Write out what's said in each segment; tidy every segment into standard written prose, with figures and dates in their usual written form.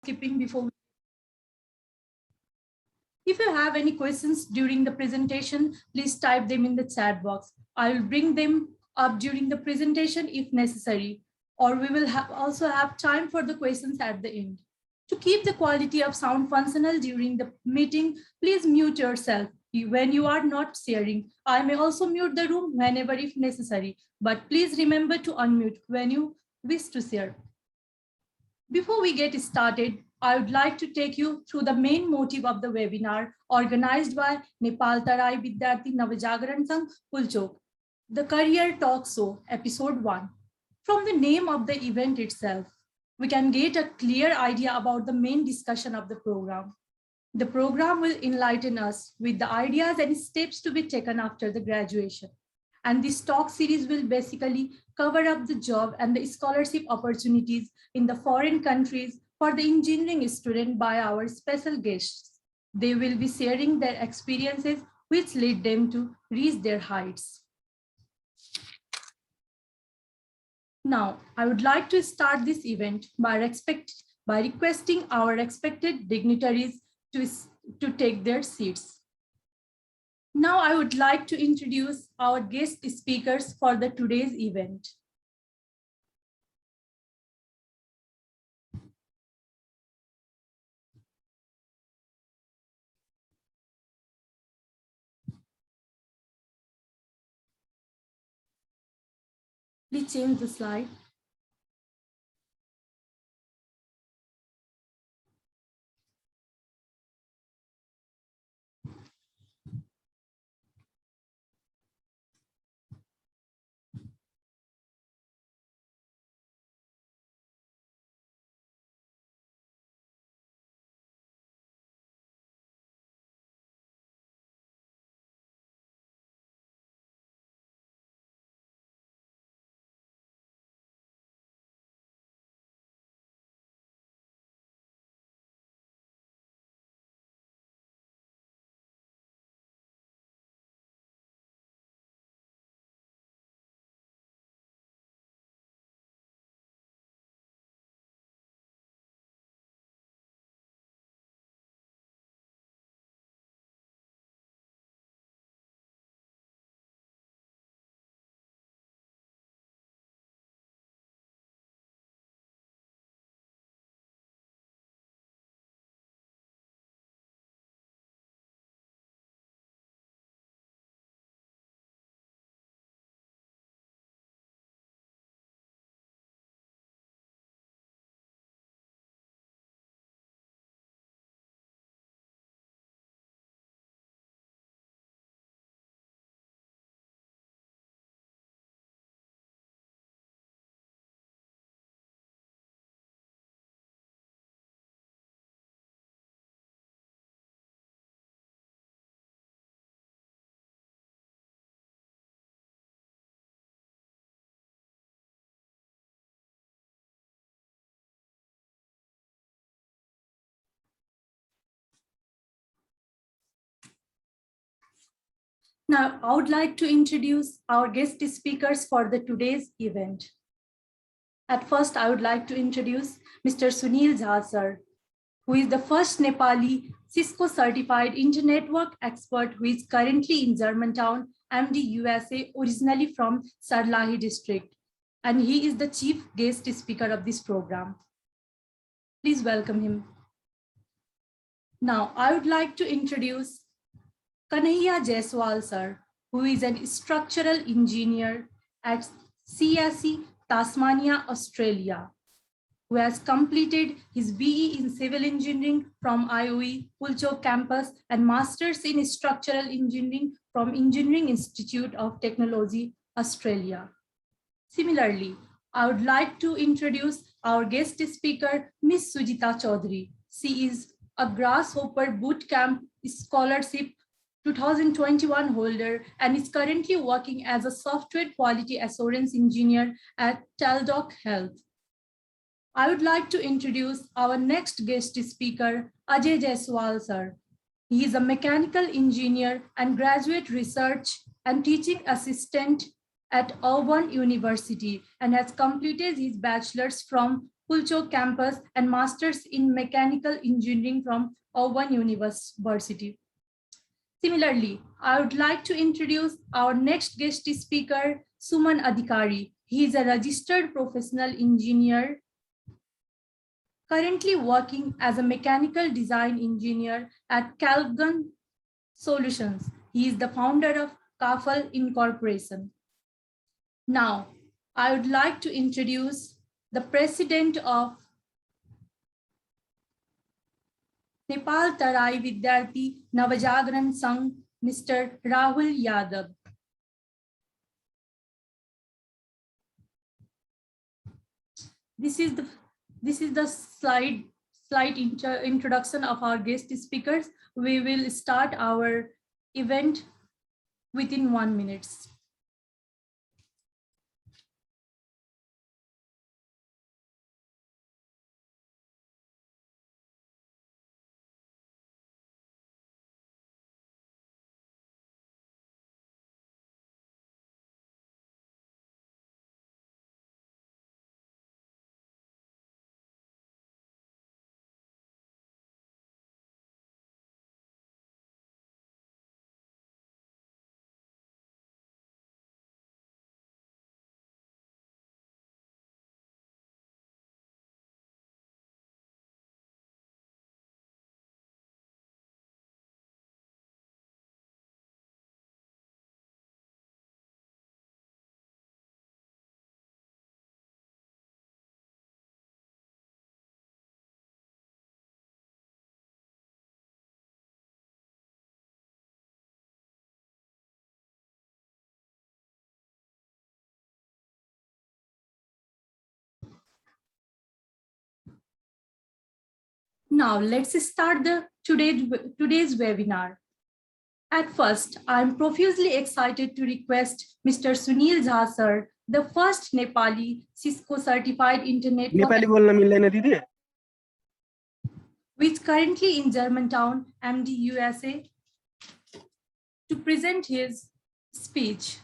skipping before. If you have any questions during the presentation, please type them in the chat box. I will bring them up during the presentation if necessary, or we will also have time for the questions at the end. To keep the quality of sound functional during the meeting, please mute yourself when you are not sharing. I may also mute the room whenever if necessary, but please remember to unmute when you wish to share. Before we get started, I would like to take you through the main motive of the webinar organized by Nepal Tarai Vidyarthi Navjagran Sangh Pulchok, the Career Talk Show, Episode 1. From the name of the event itself, we can get a clear idea about the main discussion of the program. The program will enlighten us with the ideas and steps to be taken after the graduation. And this talk series will basically cover up the job and the scholarship opportunities in the foreign countries for the engineering student by our special guests. They will be sharing their experiences which led them to reach their heights. Now, I would like to start this event by requesting our expected dignitaries to take their seats. Now I would like to introduce our guest speakers for the today's event. Please change the slide. Now, I would like to introduce our guest speakers for the today's event. At first, I would like to introduce Mr. Sunil Jha, sir, who is the first Nepali Cisco certified internetwork expert who is currently in Germantown, MD, USA, originally from Sarlahi district. And he is the chief guest speaker of this program. Please welcome him. Now, I would like to introduce Kanhaiya Jaiswal, sir, who is a structural engineer at CSE, Tasmania, Australia, who has completed his BE in Civil Engineering from IOE Pulchok campus and Masters in Structural Engineering from Engineering Institute of Technology, Australia. Similarly, I would like to introduce our guest speaker, Ms. Sujita Chaudhary. She is a Grasshopper Bootcamp Scholarship 2021 holder and is currently working as a software quality assurance engineer at Teladoc Health. I would like to introduce our next guest speaker, Ajay Jaiswal, sir. He is a mechanical engineer and graduate research and teaching assistant at Auburn University and has completed his bachelor's from Pulchok campus and Masters in Mechanical Engineering from Auburn University. Similarly, I would like to introduce our next guest speaker, Suman Adhikari. He is a registered professional engineer currently working as a mechanical design engineer at Calgon Solutions. He is the founder of Kafal Incorporation. Now, I would like to introduce the president of Nepal Tarai Vidyarthi Navajagran Sangh, Mr. Rahul Yadav. This is the slide introduction of our guest speakers. We will start our event within 1 minute. Now let's start today's webinar. At first, I'm profusely excited to request Mr. Sunil Jha sir, the first Nepali Cisco certified internet Nepali बोल्न मिल्दैन दिदी which currently in Germantown, MD USA, to present his speech.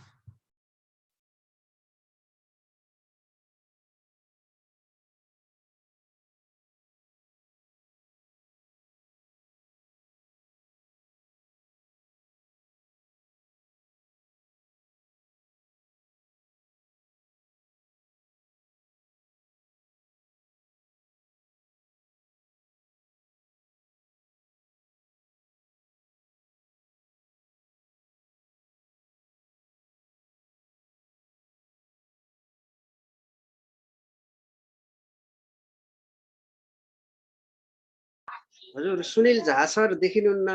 हजुर Sunil Jha sir देखिनुहुन्न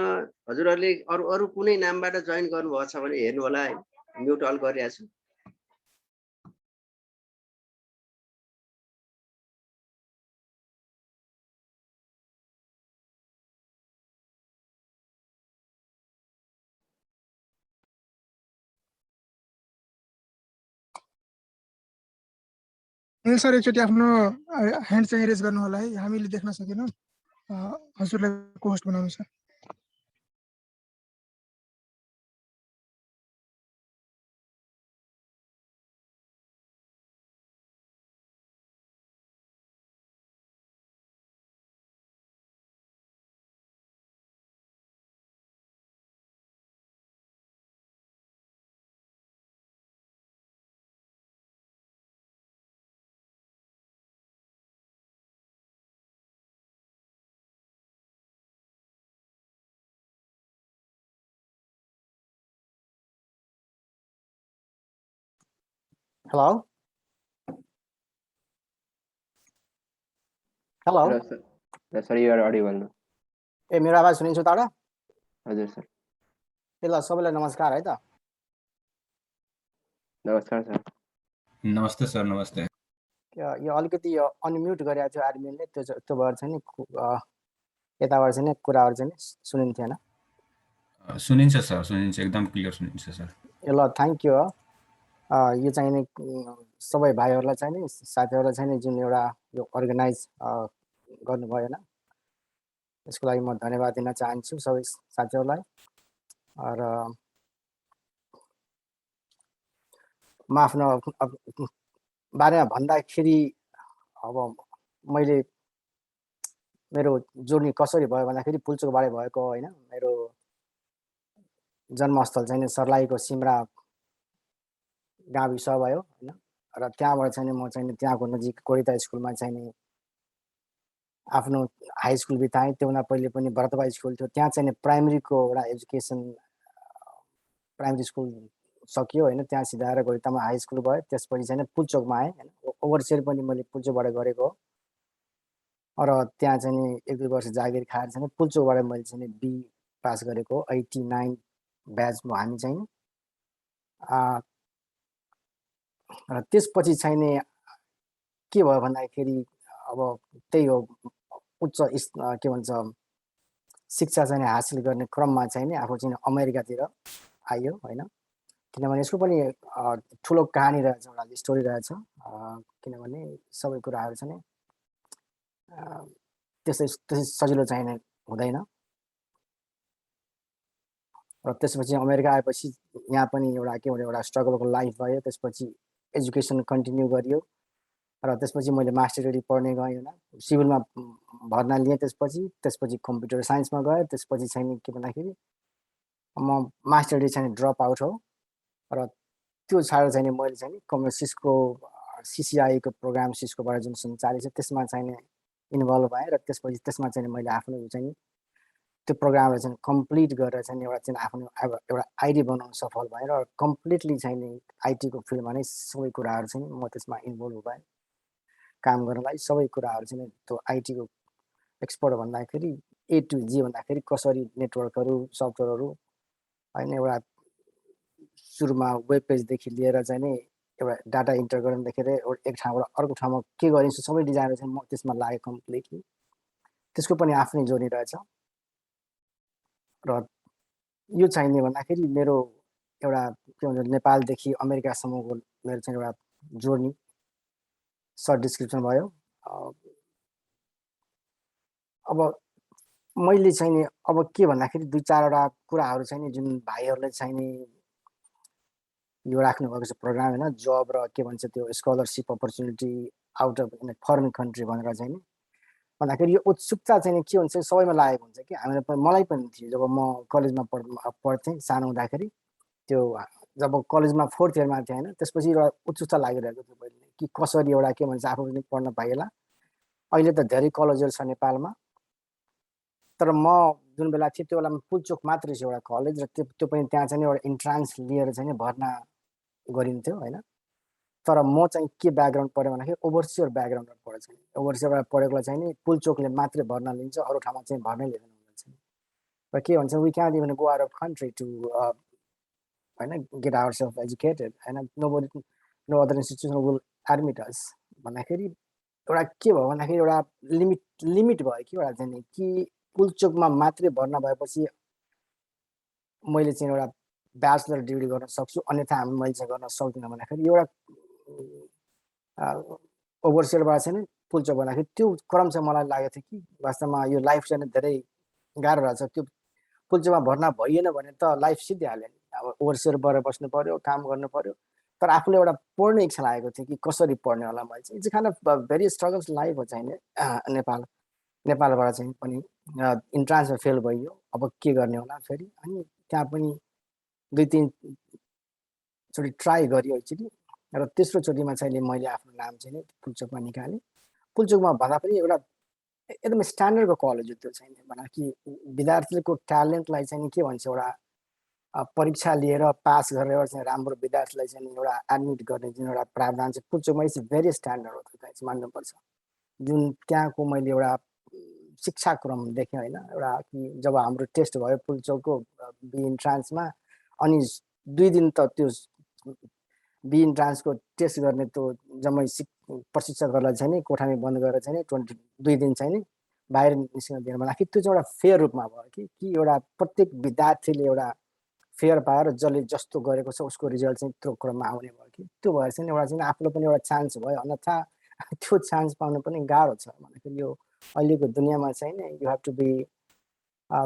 हजुरहरूले अरु कुनै नामबाट join गर्नुभएको छ भने हेर्नु होला है म्युट अल गरिरहेको छु सर एकचोटि आफ्नो ह्यान्ड चाहिँ रेज गर्नु होला है हामीले देख्न सकेनौं हजुरलाई को होस्ट बनाउनु छ Hello? Hello? Hello, sir. Yes, sir, you are audible now. ए मेरो आवाज सुनिन्छ त हजुर सर ल सबैलाई नमस्कार है त नमस्कार सर नमस्ते सर नमस्ते यो अलिकति यो अनम्युट गरेको थियो एडमिनले त्यो भएर चाहिँ नि यताबाट चाहिँ नि कुराहरु चाहिँ सुनिन्थेन सुनिन्छ सर सुनिन्छ एकदम क्लियर सुनिन्छ सर ल थ्यांक यू यो चाहिँ नि सबै भाइहरुलाई चाहिँ नि साथीहरुलाई चाहिँ नि जुन एउटा यो अर्गनाइज गर्नु भएन यसको लागि म धन्यवाद दिन चाहन्छु सबै साथीहरुलाई र म आफ्नो बारेमा भन्दाखेरि अब मैले मेरो जोर्नी कसरी भयो भन्दाखेरि पुल्चोकबाटै भएको होइन। मेरो जन्मस्थल चाहिँ सर्लाहीको सिमरा गाविस भयो होइन। र त्यहाँबाट चाहिँ म चाहिँ त्यहाँको नजिक कोरिता स्कुलमा चाहिँ आफ्नो हाई स्कुल बिताएँ। त्योभन्दा पहिले पनि भरतबा स्कुल थियो, त्यहाँ चाहिँ प्राइमेरीको एउटा एजुकेसन प्राइमेरी स्कुल सकियो होइन। त्यहाँ सिधाएर कोरितामा हाई स्कुल भयो। त्यसपछि चाहिँ पुल्चोकमा आएँ होइन। ओभरसियर पनि मैले पुल्चोकबाट गरेको हो। र त्यहाँ चाहिँ 1-2 वर्ष जागिर खाएर चाहिँ पुल्चोकबाट मैले चाहिँ बी पास गरेको 89 ब्याच हामी चाहिँ। र त्यसपछि चाहिँ के भयो भन्दाखेरि अब त्यही हो, उच्च के भन्छ शिक्षा चाहिँ हासिल गर्ने क्रममा चाहिँ आफू चाहिँ अमेरिकातिर आयो होइन। किनभने यसको पनि ठुलो कहानी रहेछ, एउटा स्टोरी रहेछ। किनभने सबै कुराहरू चाहिँ त्यसै सजिलो चाहिँ हुँदैन। र त्यसपछि अमेरिका आएपछि यहाँ पनि एउटा के भने एउटा स्ट्रगलको लाइफ भयो। त्यसपछि एजुकेसन कन्टिन्यू गरियो र त्यसपछि मैले मास्टर डिग्री पढ्ने गएँ होइन। सिभिलमा भर्ना लिएँ। त्यसपछि कम्प्युटर साइन्समा गएँ। त्यसपछि चाहिँ के भन्दाखेरि म मास्टर डिग्री चाहिँ ड्रप आउट हो। र त्यो छाडेर चाहिँ मैले चाहिँ सिस्को सिसिआईको प्रोग्राम सिस्कोबाट जुन सञ्चालित छ त्यसमा चाहिँ इन्भल्भ भएँ। र त्यसपछि त्यसमा चाहिँ मैले आफ्नो चाहिँ त्यो प्रोग्रामलाई चाहिँ कम्प्लिट गरेर चाहिँ एउटा चाहिँ आफ्नो एउटा आइडी बनाउन सफल भएँ। र कम्प्लिटली चाहिँ आइटीको फिल्डमा नै सबै कुराहरू चाहिँ म त्यसमा इन्भल्भ भएँ काम गर्नलाई। सबै कुराहरू चाहिँ त्यो आइटीको एक्सपर्ट भन्दाखेरि A to Z भन्दाखेरि कसरी नेटवर्कहरू सफ्टवेयरहरू होइन, एउटा सुरुमा वेब पेजदेखि लिएर चाहिँ नि एउटा डाटा इन्टर गर्नदेखि एक ठाउँबाट अर्को ठाउँमा के गरिन्छ सबै डिजाइनहरू चाहिँ म त्यसमा लागेँ कम्प्लिटली। त्यसको पनि आफ्नै जोर्नी रहेछ। र यो चाहिने भन्दाखेरि मेरो एउटा के भन्छ नेपालदेखि अमेरिकासम्मको मेरो चाहिँ एउटा जोर्नी सर्ट डिस्क्रिप्सन भयो। अब मैले चाहिँ अब के भन्दाखेरि 2-4वटा कुराहरू चाहिँ जुन भाइहरूले चाहिँ यो राख्नुभएको छ प्रोग्राम होइन, जब र के भन्छ त्यो scholarship opportunity out of foreign country भनेर चाहिँ भन्दाखेरि यो उत्सुकता चाहिँ के हुन्छ सबैमा लागेको हुन्छ कि हामीलाई मलाई पनि थियो। जब म कलेजमा पढ्थेँ सानो हुँदाखेरि, त्यो जब कलेजमा 4th इयरमा थिएँ होइन, त्यसपछि एउटा उत्सुकता लागिरहेको थियो मैले कि कसरी एउटा के भन्छ आफू पनि पढ्न पाइएला। अहिले त धेरै कलेजहरू छ नेपालमा, तर म जुन बेला थिएँ त्यो बेलामा पुल्चोक मात्रै छ एउटा कलेज। र त्यो पनि त्यहाँ चाहिँ एउटा इन्ट्रान्स लिएर चाहिँ भर्ना गरिन्थ्यो होइन। तर म चाहिँ के ब्याकग्राउन्ड पढेँ भन्दाखेरि ओभरसियर ब्याकग्राउन्डबाट पढेँ चाहिँ। ओभरसियरबाट पढेकोलाई चाहिँ नि पुल्चोकले मात्रै भर्ना लिन्छ, अरू ठाउँमा चाहिँ भर्नै लिँदैन भन्छ। र के भन्छ we can't even go out of country to होइन गेट आवरसेल्फ एजुकेटेड होइन, no other institution will admit us भन्दाखेरि एउटा के भयो भन्दाखेरि एउटा लिमिट भयो कि एउटा चाहिँ कि पुल्चोकमा मात्रै भर्ना भएपछि मैले चाहिँ एउटा ब्याचलर डिग्री गर्न सक्छु, अन्यथा मैले चाहिँ गर्न सक्दिनँ भन्दाखेरि एउटा ओभरसियरबाट चाहिँ पुल्चोक भन्दाखेरि त्यो क्रम चाहिँ मलाई लागेको थियो कि वास्तवमा यो लाइफ चाहिँ धेरै गाह्रो रहेछ। त्यो पुल्चोकमा भर्ना भइएन भने त लाइफ सिद्धिहाल्यो नि। अब ओभरसियर भएर बस्नु पर्यो, काम गर्नु पर्यो। तर आफूले एउटा पढ्ने इच्छा लागेको थियो कि कसरी पढ्ने होला मैले चाहिँ। It's kind of very struggles life हो चाहिँ नेपालबाट चाहिँ पनि इन्ट्रान्समा फेल भइयो। अब के गर्ने होला फेरि, अनि त्यहाँ पनि 2-3 चोटि ट्राई गरियो एकचोटि। र तेस्रो चोटिमा चाहिँ मैले आफ्नो नाम चाहिँ पुल्चोकमा निकालेँ। पुल्चोकमा भन्दा पनि एउटा एकदम स्ट्यान्डर्डको कलेज हो त्यो चाहिँ भन्दा कि विद्यार्थीको ट्यालेन्टलाई चाहिँ के भन्छ एउटा परीक्षा लिएर पास गरेर चाहिँ राम्रो विद्यार्थीलाई चाहिँ एउटा एडमिट गर्ने जुन एउटा प्रावधान चाहिँ पुल्चोकमा इज भेरी स्ट्यान्डर्ड हो, त्यो चाहिँ मान्नुपर्छ। जुन त्यहाँको मैले एउटा शिक्षाक्रम देखेँ होइन, एउटा कि जब हाम्रो टेस्ट भयो पुल्चोकको बी इन्ट्रान्समा, अनि 2 दिन त त्यो बी इन्ट्रान्सको टेस्ट गर्ने त्यो जम्मै प्रशिक्षकहरूलाई चाहिँ नि कोठामा बन्द गरेर चाहिँ 22 दिन चाहिँ नि बाहिर निस्कन दिनु भन्दाखेरि त्यो चाहिँ एउटा फेयर रूपमा भयो कि एउटा प्रत्येक विद्यार्थीले एउटा फेयर पाएर जसले जस्तो गरेको छ उसको रिजल्ट चाहिँ त्यो क्रममा आउने भयो कि त्यो भएर चाहिँ एउटा चाहिँ आफूलाई पनि एउटा चान्स भयो। अन्यथा त्यो चान्स पाउनु पनि गाह्रो छ भन्दाखेरि यो अहिलेको दुनियाँमा चाहिँ नि you have to be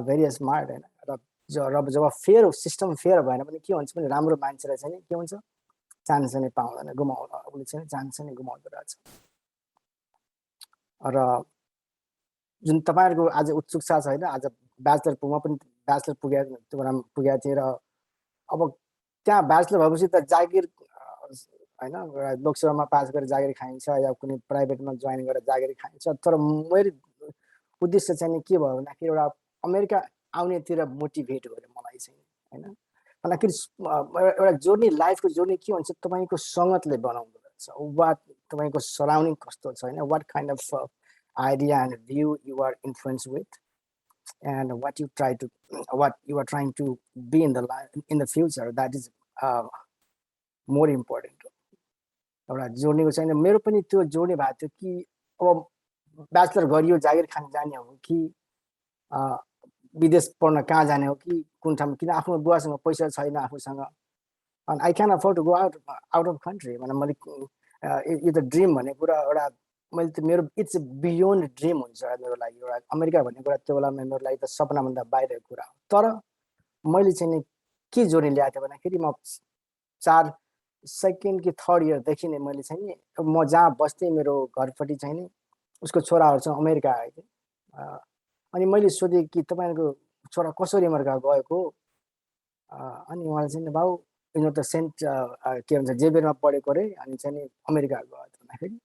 very smart होइन। र जब फेयर सिस्टम फेयर भएन भने के हुन्छ भने राम्रो मान्छेलाई चाहिँ के हुन्छ चान्स चाहिँ पाउँदैन, उसले चाहिँ चान्स चाहिँ गुमाउँदो रहेछ। र जुन तपाईहरुको आज उत्सुकता छ हैन आज ब्याचलर म पनि ब्याचलर त्यो बेलामा पुगेको थिएँ र अब त्यहाँ ब्याचलर भएपछि त जागिर हैन लोकसेवामा पास गरेर जागिर खाइन्छ या कुनै प्राइभेटमा जोइन गरेर जागिर खाइन्छ तर मेरो उद्देश्य चाहिँ के भयो भन्दाखेरि एउटा अमेरिका आउनेतिर मोटिभेट गर्यो मलाई चाहिँ हैन भन्दाखेरि एउटा जर्नी लाइफको जर्नी के हुन्छ तपाईको संगतले बनाउँदो रहेछ वाट तपाईको सराउन्डिङ कस्तो छ हैन what kind of idea and view you are influenced with and what you are trying to be in the life in the future that is more important एउटा जोड्नेको छैन मेरो पनि त्यो जोड्ने भएको थियो कि अब ब्याचलर गरियो जागिर खान जाने हो कि विदेश पढ्न कहाँ जाने हो कि कुन ठाउँमा किन आफ्नो बुवासँग पैसा छैन आफूसँग and I can afford to go out of country भने मैले यो त ड्रिम भन्ने कुरा एउटा मैले त मेरो इट्स बियोन्ड ड्रिम हुन्छ मेरो लागि एउटा अमेरिका भन्ने कुरा त्यो बेलामा मेरो लागि त सपनाभन्दा बाहिरको कुरा हो तर मैले चाहिँ नि के जोड्ने ल्याएको थिएँ भन्दाखेरि म 2nd कि 3rd इयरदेखि नै मैले चाहिँ नि म जहाँ बस्थेँ मेरो घरपट्टि चाहिँ नि उसको छोराहरू चाहिँ अमेरिका आएको थिए अनि मैले सोधेँ कि तपाईँको छोरा कसरी अमेरिका गएको अनि उहाँले चाहिँ बाउ यिनीहरू त सेन्ट के भन्छ जेबेरमा पढेको रे अनि चाहिँ नि अमेरिका गयो भन्दाखेरि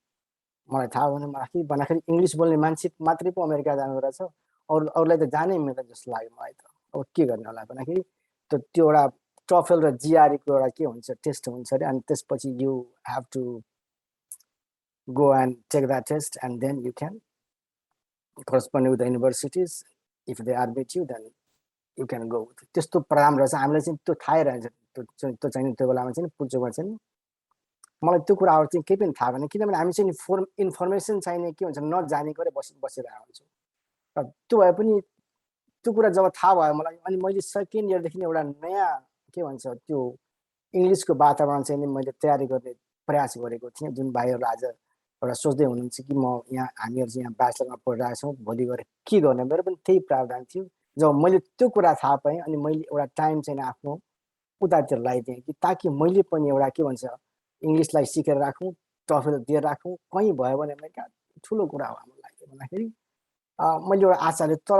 मलाई थाहा भएन मलाई भन्दाखेरि इङ्ग्लिस बोल्ने मान्छे मात्रै पो अमेरिका जानु रहेछ अरूलाई त जानै मिल्दैन जस्तो लाग्यो मलाई त अब के गर्ने होला भन्दाखेरि त्यो एउटा टफेल र जिआरईको एउटा के हुन्छ टेस्ट हुन्छ अरे अनि त्यसपछि you have to go and take that test and then you can correspond with the universities if they admit you then you can go त्यस्तो प्रोग्राम रहेछ हामीलाई चाहिँ त्यो थाहै रहेछ त्यो चाहिँ त्यो बेलामा चाहिँ पुल्चोकमा चाहिँ मलाई त्यो कुराहरु चाहिँ केही पनि थाहा भएन किनभने हामी चाहिँ इन्फर्मेसन चाहिने के हुन्छ नजाने गरे बसिरहेको हुन्छौँ र त्यो भए पनि त्यो कुरा जब थाहा भयो मलाई अनि मैले 2nd इयरदेखि एउटा नयाँ के भन्छ त्यो इङ्ग्लिसको वातावरण चाहिँ मैले तयारी गर्ने प्रयास गरेको थिएँ जुन भाइहरु आज एउटा सोच्दै हुनुहुन्छ कि म यहाँ हामीहरु चाहिँ यहाँ ब्याचलरमा पढिरहेका छौँ भोलि गएर के गर्ने मेरो पनि त्यही प्रावधान थियो जब मैले त्यो कुरा थाहा पाएँ अनि मैले एउटा टाइम चाहिँ आफ्नो उतातिर लगाइदिएँ कि ताकि मैले पनि एउटा के भन्छ इङ्ग्लिसलाई सिकेर राखौँ टफेल दिएर राखौँ कहीँ भयो भने अमेरिका ठुलो कुरा हो हाम्रो लागि भन्दाखेरि मैले एउटा आशाले तर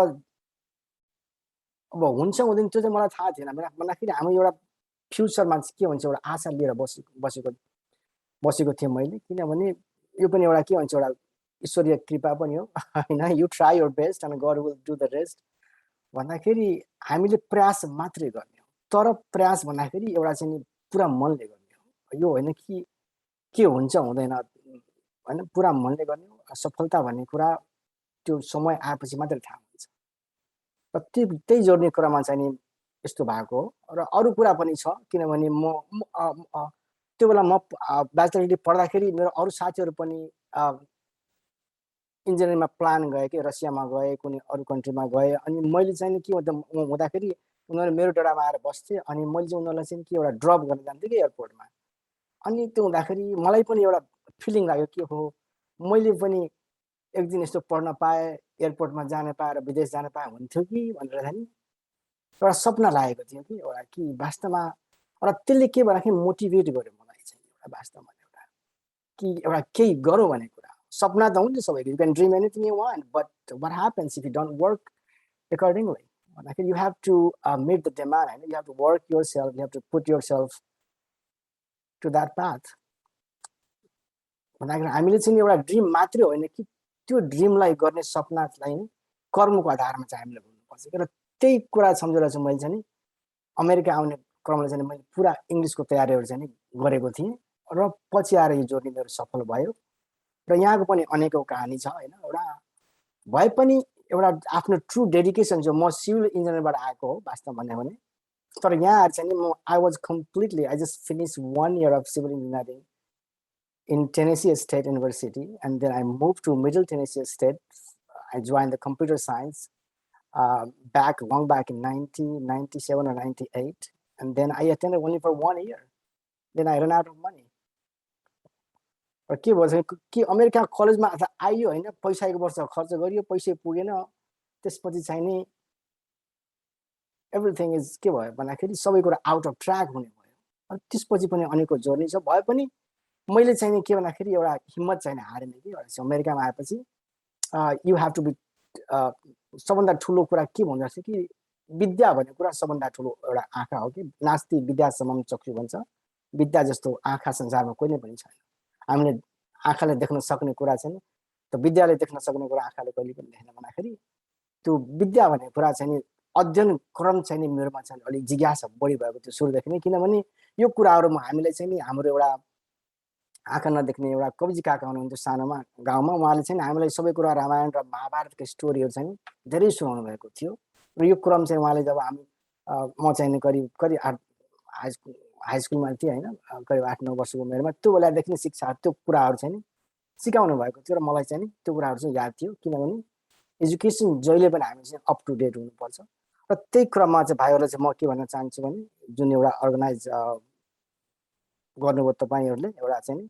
अब हुन्छ हुँदैन त्यो चाहिँ मलाई थाहा थिएन भन्दाखेरि हामी एउटा फ्युचरमा के हुन्छ एउटा आशा लिएर बसेको थिएँ मैले किनभने यो पनि एउटा के भन्छ एउटा ईश्वरीय कृपा पनि हो हैन you try your best and God will do the rest भन्दाखेरि हामीले प्रयास मात्रै गर्ने हो तर प्रयास भन्दाखेरि एउटा चाहिँ पुरा मनले गर्ने हो यो होइन कि के हुन्छ हुँदैन हैन पुरा मनले गर्ने हो सफलता भन्ने कुरा त्यो समय आएपछि मात्रै थाहा हुन्छ र त्यही जोड्ने क्रममा चाहिँ नि यस्तो भएको हो र अरू कुरा पनि छ किनभने म त्यो बेला म ब्याचलर डिग्री पढ्दाखेरि मेरो अरू साथीहरू पनि इन्जिनियरिङमा प्लान गए कि रसियामा गए कुनै अरू कन्ट्रीमा गए अनि मैले चाहिँ के हुँदाखेरि उनीहरू मेरो डेरामा आएर बस्थे अनि मैले चाहिँ उनीहरूलाई चाहिँ के एउटा ड्रप गर्न जान्थेँ कि एयरपोर्टमा अनि त्यो हुँदाखेरि मलाई पनि एउटा फिलिङ लाग्यो कि हो मैले पनि एक दिन यस्तो पढ्न पाएँ एयरपोर्टमा जान पाएर विदेश जान पाएँ हुन्थ्यो कि भनेर चाहिँ एउटा सपना लागेको थियो कि एउटा कि वास्तवमा र त्यसले के भन्दाखेरि मोटिभेट गर्यो मलाई चाहिँ एउटा वास्तवमा एउटा कि एउटा केही गरौँ भन्ने कुरा सपना त हुन्छ सबैको you can dream anything you want but what happens if you don't work accordingly you have to meet the demand and you have to work yourself you have to put yourself to that path हामीले चाहिँ एउटा dream मात्रै होइन कि त्यो ड्रिमलाई गर्ने सपनालाई नै कर्मको आधारमा चाहिँ हामीले गर्नुपर्छ र त्यही कुरा सम्झेर चाहिँ मैले चाहिँ अमेरिका आउने क्रमलाई चाहिँ मैले पुरा इङ्ग्लिसको तयारीहरू चाहिँ गरेको थिएँ र पछि आएर यो जोड्ने मेरो सफल भयो र यहाँको पनि अनेकौं कहानी छ हैन एउटा भए पनि एउटा आफ्नो ट्रु डेडिकेसन जो म सिभिल इन्जिनियरबाट आएको हो वास्तव भन्ने भने तर यहाँ चाहिँ म I was completely I just finish 1 year of civil engineering in Tennessee State University and then I moved to Middle Tennessee State. I joined the computer science long back in 1997 or 98 and then I attended only for 1 year. Then I ran out of money. के भन्छ कि America कलेजमा आइयो हैन पैसा एक वर्ष खर्च गरियो पैसा पुगेन त्यसपछि चाहिँ नि एभ्रीथिङ इज के भयो भन्दाखेरि सबै कुरा आउट अफ ट्र्याक हुने भयो अनि त्यसपछि पनि अनेकको जर्नी छ भए पनि मैले चाहिँ नि के भन्दाखेरि एउटा हिम्मत चाहिँ हारेन कि अमेरिकामा आएपछि यु हेभ टु बी सबभन्दा ठुलो कुरा के भन्दो रहेछ कि विद्या भन्ने कुरा सबभन्दा ठुलो एउटा आँखा हो कि नास्ति विद्या समम चक्षु भन्छ विद्या जस्तो आँखा संसारमा कुनै पनि छैन हामीले आँखाले देख्न सक्ने कुरा चाहिँ त विद्याले देख्न सक्ने कुरा आँखाले कहिले पनि देख्न भन्दाखेरि त्यो विद्या भन्ने कुरा चाहिँ अध्ययन क्रम चाहिँ मेरोमा चाहिँ अलिक जिज्ञासा बढी भएको थियो सुरुदेखि नै किनभने यो कुराहरूमा हामीले चाहिँ हाम्रो एउटा आँखा नदेख्ने एउटा कविजी काका हुनुहुन्थ्यो सानोमा गाउँमा उहाँले चाहिँ हामीलाई सबै कुरा रामायण र महाभारतको स्टोरीहरू चाहिँ धेरै सुनाउनु भएको थियो र यो क्रम चाहिँ उहाँले जब हामी म चाहिँ करिब करिब हाई स्कुलमा थिएँ होइन करिब 8-9 वर्षको उमेरमा त्यो बेलादेखि शिक्षा त्यो कुराहरू चाहिँ सिकाउनु भएको थियो र मलाई चाहिँ त्यो कुराहरू चाहिँ याद थियो किनभने एजुकेसन जहिले पनि हामी चाहिँ अप टु डेट हुनुपर्छ र त्यही क्रममा चाहिँ भाइहरूलाई चाहिँ म के भन्न चाहन्छु भने जुन एउटा अर्गनाइज गर्नुभयो तपाईँहरूले एउटा चाहिँ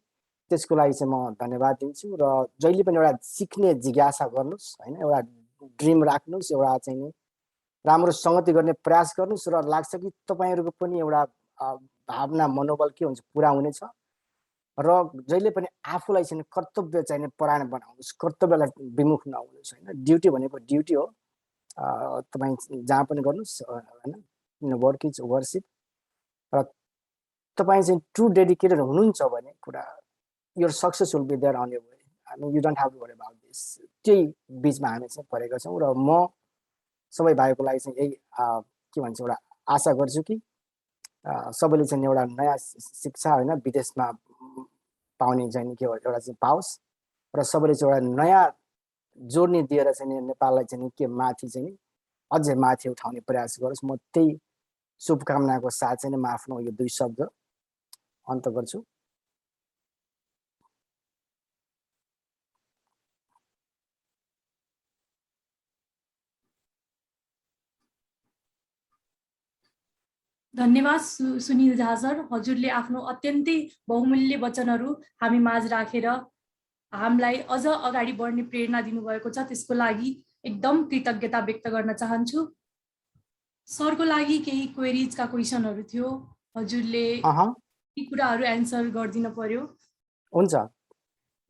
त्यसको लागि चाहिँ म धन्यवाद दिन्छु र जहिले पनि एउटा सिक्ने जिज्ञासा गर्नुहोस् होइन एउटा ड्रिम राख्नुहोस् एउटा चाहिँ राम्रो सङ्गति गर्ने प्रयास गर्नुहोस् र लाग्छ कि तपाईँहरूको पनि एउटा भावना मनोबल के हुन्छ पुरा हुनेछ र जहिले पनि आफूलाई चाहिँ कर्तव्य चाहिँ परायण बनाउनुहोस् कर्तव्यलाई विमुख नहुनुहोस् होइन ड्युटी भनेको ड्युटी हो तपाईँ जहाँ पनि गर्नुहोस् होइन वर्क इज वर्सिप र तपाईँ चाहिँ ट्रु डेडिकेटेड हुनुहुन्छ भने कुरा your success will be there on your way हामी you don't have to worry about this त्यही बिचमा हामी चाहिँ परेका छौँ र म सबै भाइको लागि चाहिँ यही के भन्छ एउटा आशा गर्छु कि सबैले चाहिँ एउटा नयाँ शिक्षा होइन विदेशमा पाउने चाहिँ के एउटा चाहिँ पाओस् र सबैले चाहिँ एउटा नयाँ जोड्ने दिएर चाहिँ नेपाललाई चाहिँ के माथि चाहिँ अझै माथि उठाउने प्रयास गरोस् म त्यही शुभकामनाको साथ चाहिँ म आफ्नो यो 2 शब्द अन्त गर्छु धन्यवाद सुनिल झा सर हजुरले आफ्नो अत्यन्तै बहुमूल्य वचनहरू हामी माझ राखेर हामीलाई अझ अगाडि बढ्ने प्रेरणा दिनुभएको छ त्यसको लागि एकदम कृतज्ञता व्यक्त गर्न चाहन्छु सरको लागि केही क्वेरिजका क्वेशनहरू थियो हजुरले यी कुराहरू एन्सर गर्दिन पर्यो हुन्छ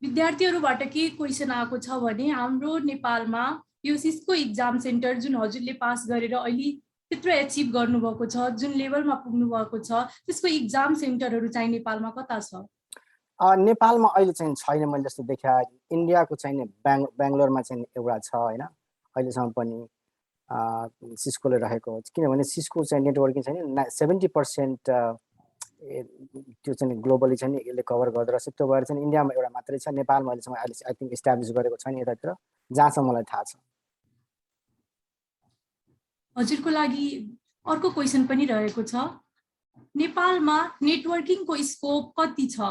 विद्यार्थीहरूबाट के क्वेशन आएको छ भने हाम्रो नेपालमा यो सिस्को एक्जाम सेन्टर जुन हजुरले पास गरेर अहिले त्यत्रो एचिभ गर्नुभएको छ जुन लेभलमा पुग्नु भएको छ त्यसको एक्जाम सेन्टरहरू चाहिँ नेपालमा कता छ नेपालमा अहिले चाहिँ छैन मैले जस्तो देखा इन्डियाको चाहिँ बेङ्गलोरमा चाहिँ एउटा छ होइन अहिलेसम्म पनि सिस्कोले रहेको किनभने सिस्को चाहिँ नेटवर्किङ चाहिँ 70% त्यो चाहिँ ग्लोबली चाहिँ यसले कभर गर्दो रहेछ त्यो भएर चाहिँ इन्डियामा एउटा मात्रै छ नेपालमा अहिलेसम्म आई थिङ्क इस्टाब्लिस गरेको छैन यतातिर जहाँसम्म मलाई थाहा छ हजुरको लागि अर्को क्वेशन पनि रहेको छ नेपालमा नेटवर्किङको स्कोप कति छ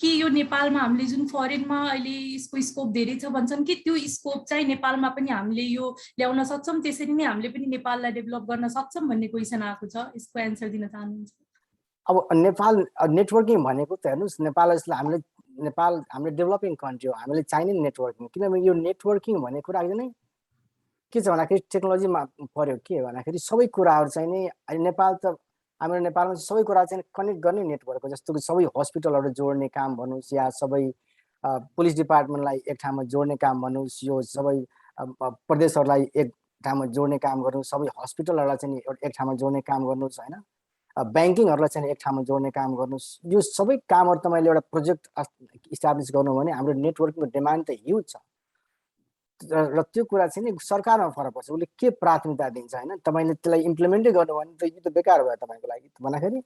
कि यो नेपालमा हामीले जुन फरेनमा अहिले यसको स्कोप धेरै छ भन्छन् कि त्यो स्कोप चाहिँ नेपालमा पनि हामीले यो ल्याउन सक्छौं त्यसरी नै हामीले पनि नेपाललाई डेभलप गर्न सक्छौं भन्ने क्वेशन आएको छ यसको एन्सर दिन चाहनुहुन्छ अब नेपाल नेटवर्किङ भनेको त हेर्नुस् नेपाल हामीले डेभलपिङ कन्ट्री हो हामीले चाहिने नेटवर्किङ किनभने यो नेटवर्किङ भन्ने कुरा नै के छ भन्दाखेरि टेक्नोलोजीमा पर्यो के भन्दाखेरि सबै कुराहरू चाहिँ नि नेपाल त हाम्रो नेपालमा सबै कुरा चाहिँ कनेक्ट गर्ने नेटवर्क हो जस्तो कि सबै हस्पिटलहरू जोड्ने काम भन्नुहोस् या सबै पुलिस डिपार्टमेन्टलाई एक ठाउँमा जोड्ने काम भन्नुहोस् यो सबै प्रदेशहरूलाई एक ठाउँमा जोड्ने काम गर्नुहोस् सबै हस्पिटलहरूलाई चाहिँ एक ठाउँमा जोड्ने काम गर्नुहोस् होइन ब्याङ्किङहरूलाई चाहिँ एक ठाउँमा जोड्ने काम गर्नुहोस् यो सबै कामहरू तपाईँले एउटा प्रोजेक्ट इस्टाब्लिस गर्नु भने हाम्रो नेटवर्किङको डिमान्ड त ह्युज छ र त्यो कुरा चाहिँ नि सरकारमा फरक पर्छ उसले के प्राथमिकता दिन्छ होइन तपाईँले त्यसलाई इम्प्लिमेन्टै गर्नु भने त यो त बेकार भयो तपाईँको लागि भन्दाखेरि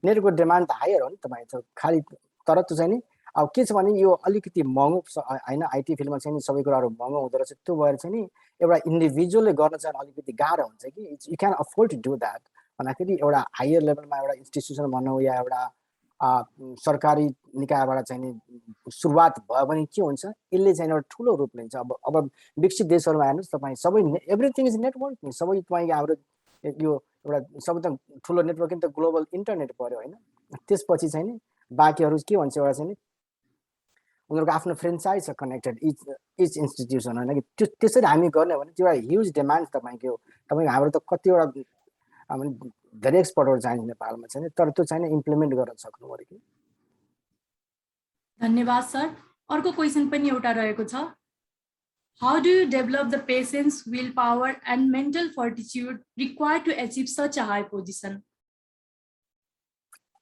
नेटको डिमान्ड त हायर हो नि तपाईँ त खालि तर त्यो चाहिँ नि अब के छ भने यो अलिकति महँगो होइन आइटी फिल्डमा चाहिँ सबै कुराहरू महँगो हुँदो रहेछ त्यो भएर चाहिँ नि एउटा इन्डिभिजुअलले गर्न चाहिँ अलिकति गाह्रो हुन्छ कि you can afford to do that भन्दाखेरि एउटा हायर लेभलमा एउटा इन्स्टिट्युसन भनौँ या एउटा सरकारी निकायबाट चाहिँ सुरुवात भयो भने के हुन्छ यसले चाहिँ एउटा ठुलो रूप लिन्छ अब विकसित देशहरूमा हेर्नुहोस् तपाईँ सबै एभ्रिथिङ इज नेटवर्किङ सबै तपाईँ हाम्रो यो एउटा सबैभन्दा ठुलो नेटवर्किङ त ग्लोबल इन्टरनेट पर्यो होइन त्यसपछि चाहिँ नि बाँकीहरू के भन्छ एउटा चाहिँ नि उनीहरूको आफ्नो फ्रेन्चाइज छ कनेक्टेड इच इन्स्टिट्युसन होइन कि त्यो त्यसरी हामी गर्ने भने त्यो एउटा ह्युज डिमान्ड तपाईँको हाम्रो त कतिवटा धेरै एक्सपर्टहरू चाहिन्छ नेपालमा चाहिँ तर त्यो चाहिँ इम्प्लिमेन्ट गर्न सक्नु पर्यो कि धन्यवाद सर अर्को क्वेशन पनि एउटा रहेको छ How do you develop the patience, willpower, and mental fortitude required to achieve such a high position?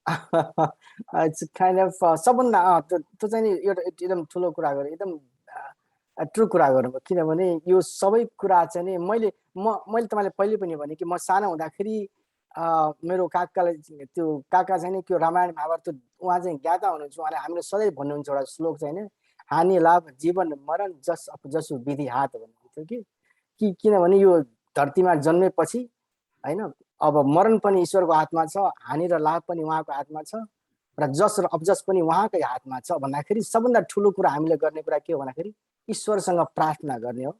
It's kind of सबभन्दा त्यो चाहिँ नि एउटा एकदम ठुलो कुरा गरेँ, एकदम ट्रु कुरा गर्नुभयो। किनभने यो सबै कुरा चाहिँ नि मैले तपाईँलाई पहिले पनि भने कि म सानो हुँदाखेरि मेरो काकाले त्यो काका चाहिँ नि त्यो रामायण महाभारत उहाँ चाहिँ ज्ञाता हुनुहुन्छ। उहाँले हामीले सधैँ भन्नुहुन्छ एउटा श्लोक चाहिँ नि, हानि लाभ जीवन मरण जसो विधि हात भन्नुहुन्थ्यो कि किनभने यो धरतीमा जन्मेपछि हैन, अब मरण पनि ईश्वरको हातमा छ, हानि र लाभ पनि उहाँको हातमा छ, र जस र अपजस पनि उहाँकै हातमा छ भन्दाखेरि सबभन्दा ठुलो कुरा हामीले गर्ने कुरा के हो भन्दाखेरि ईश्वरसँग प्रार्थना गर्ने हो।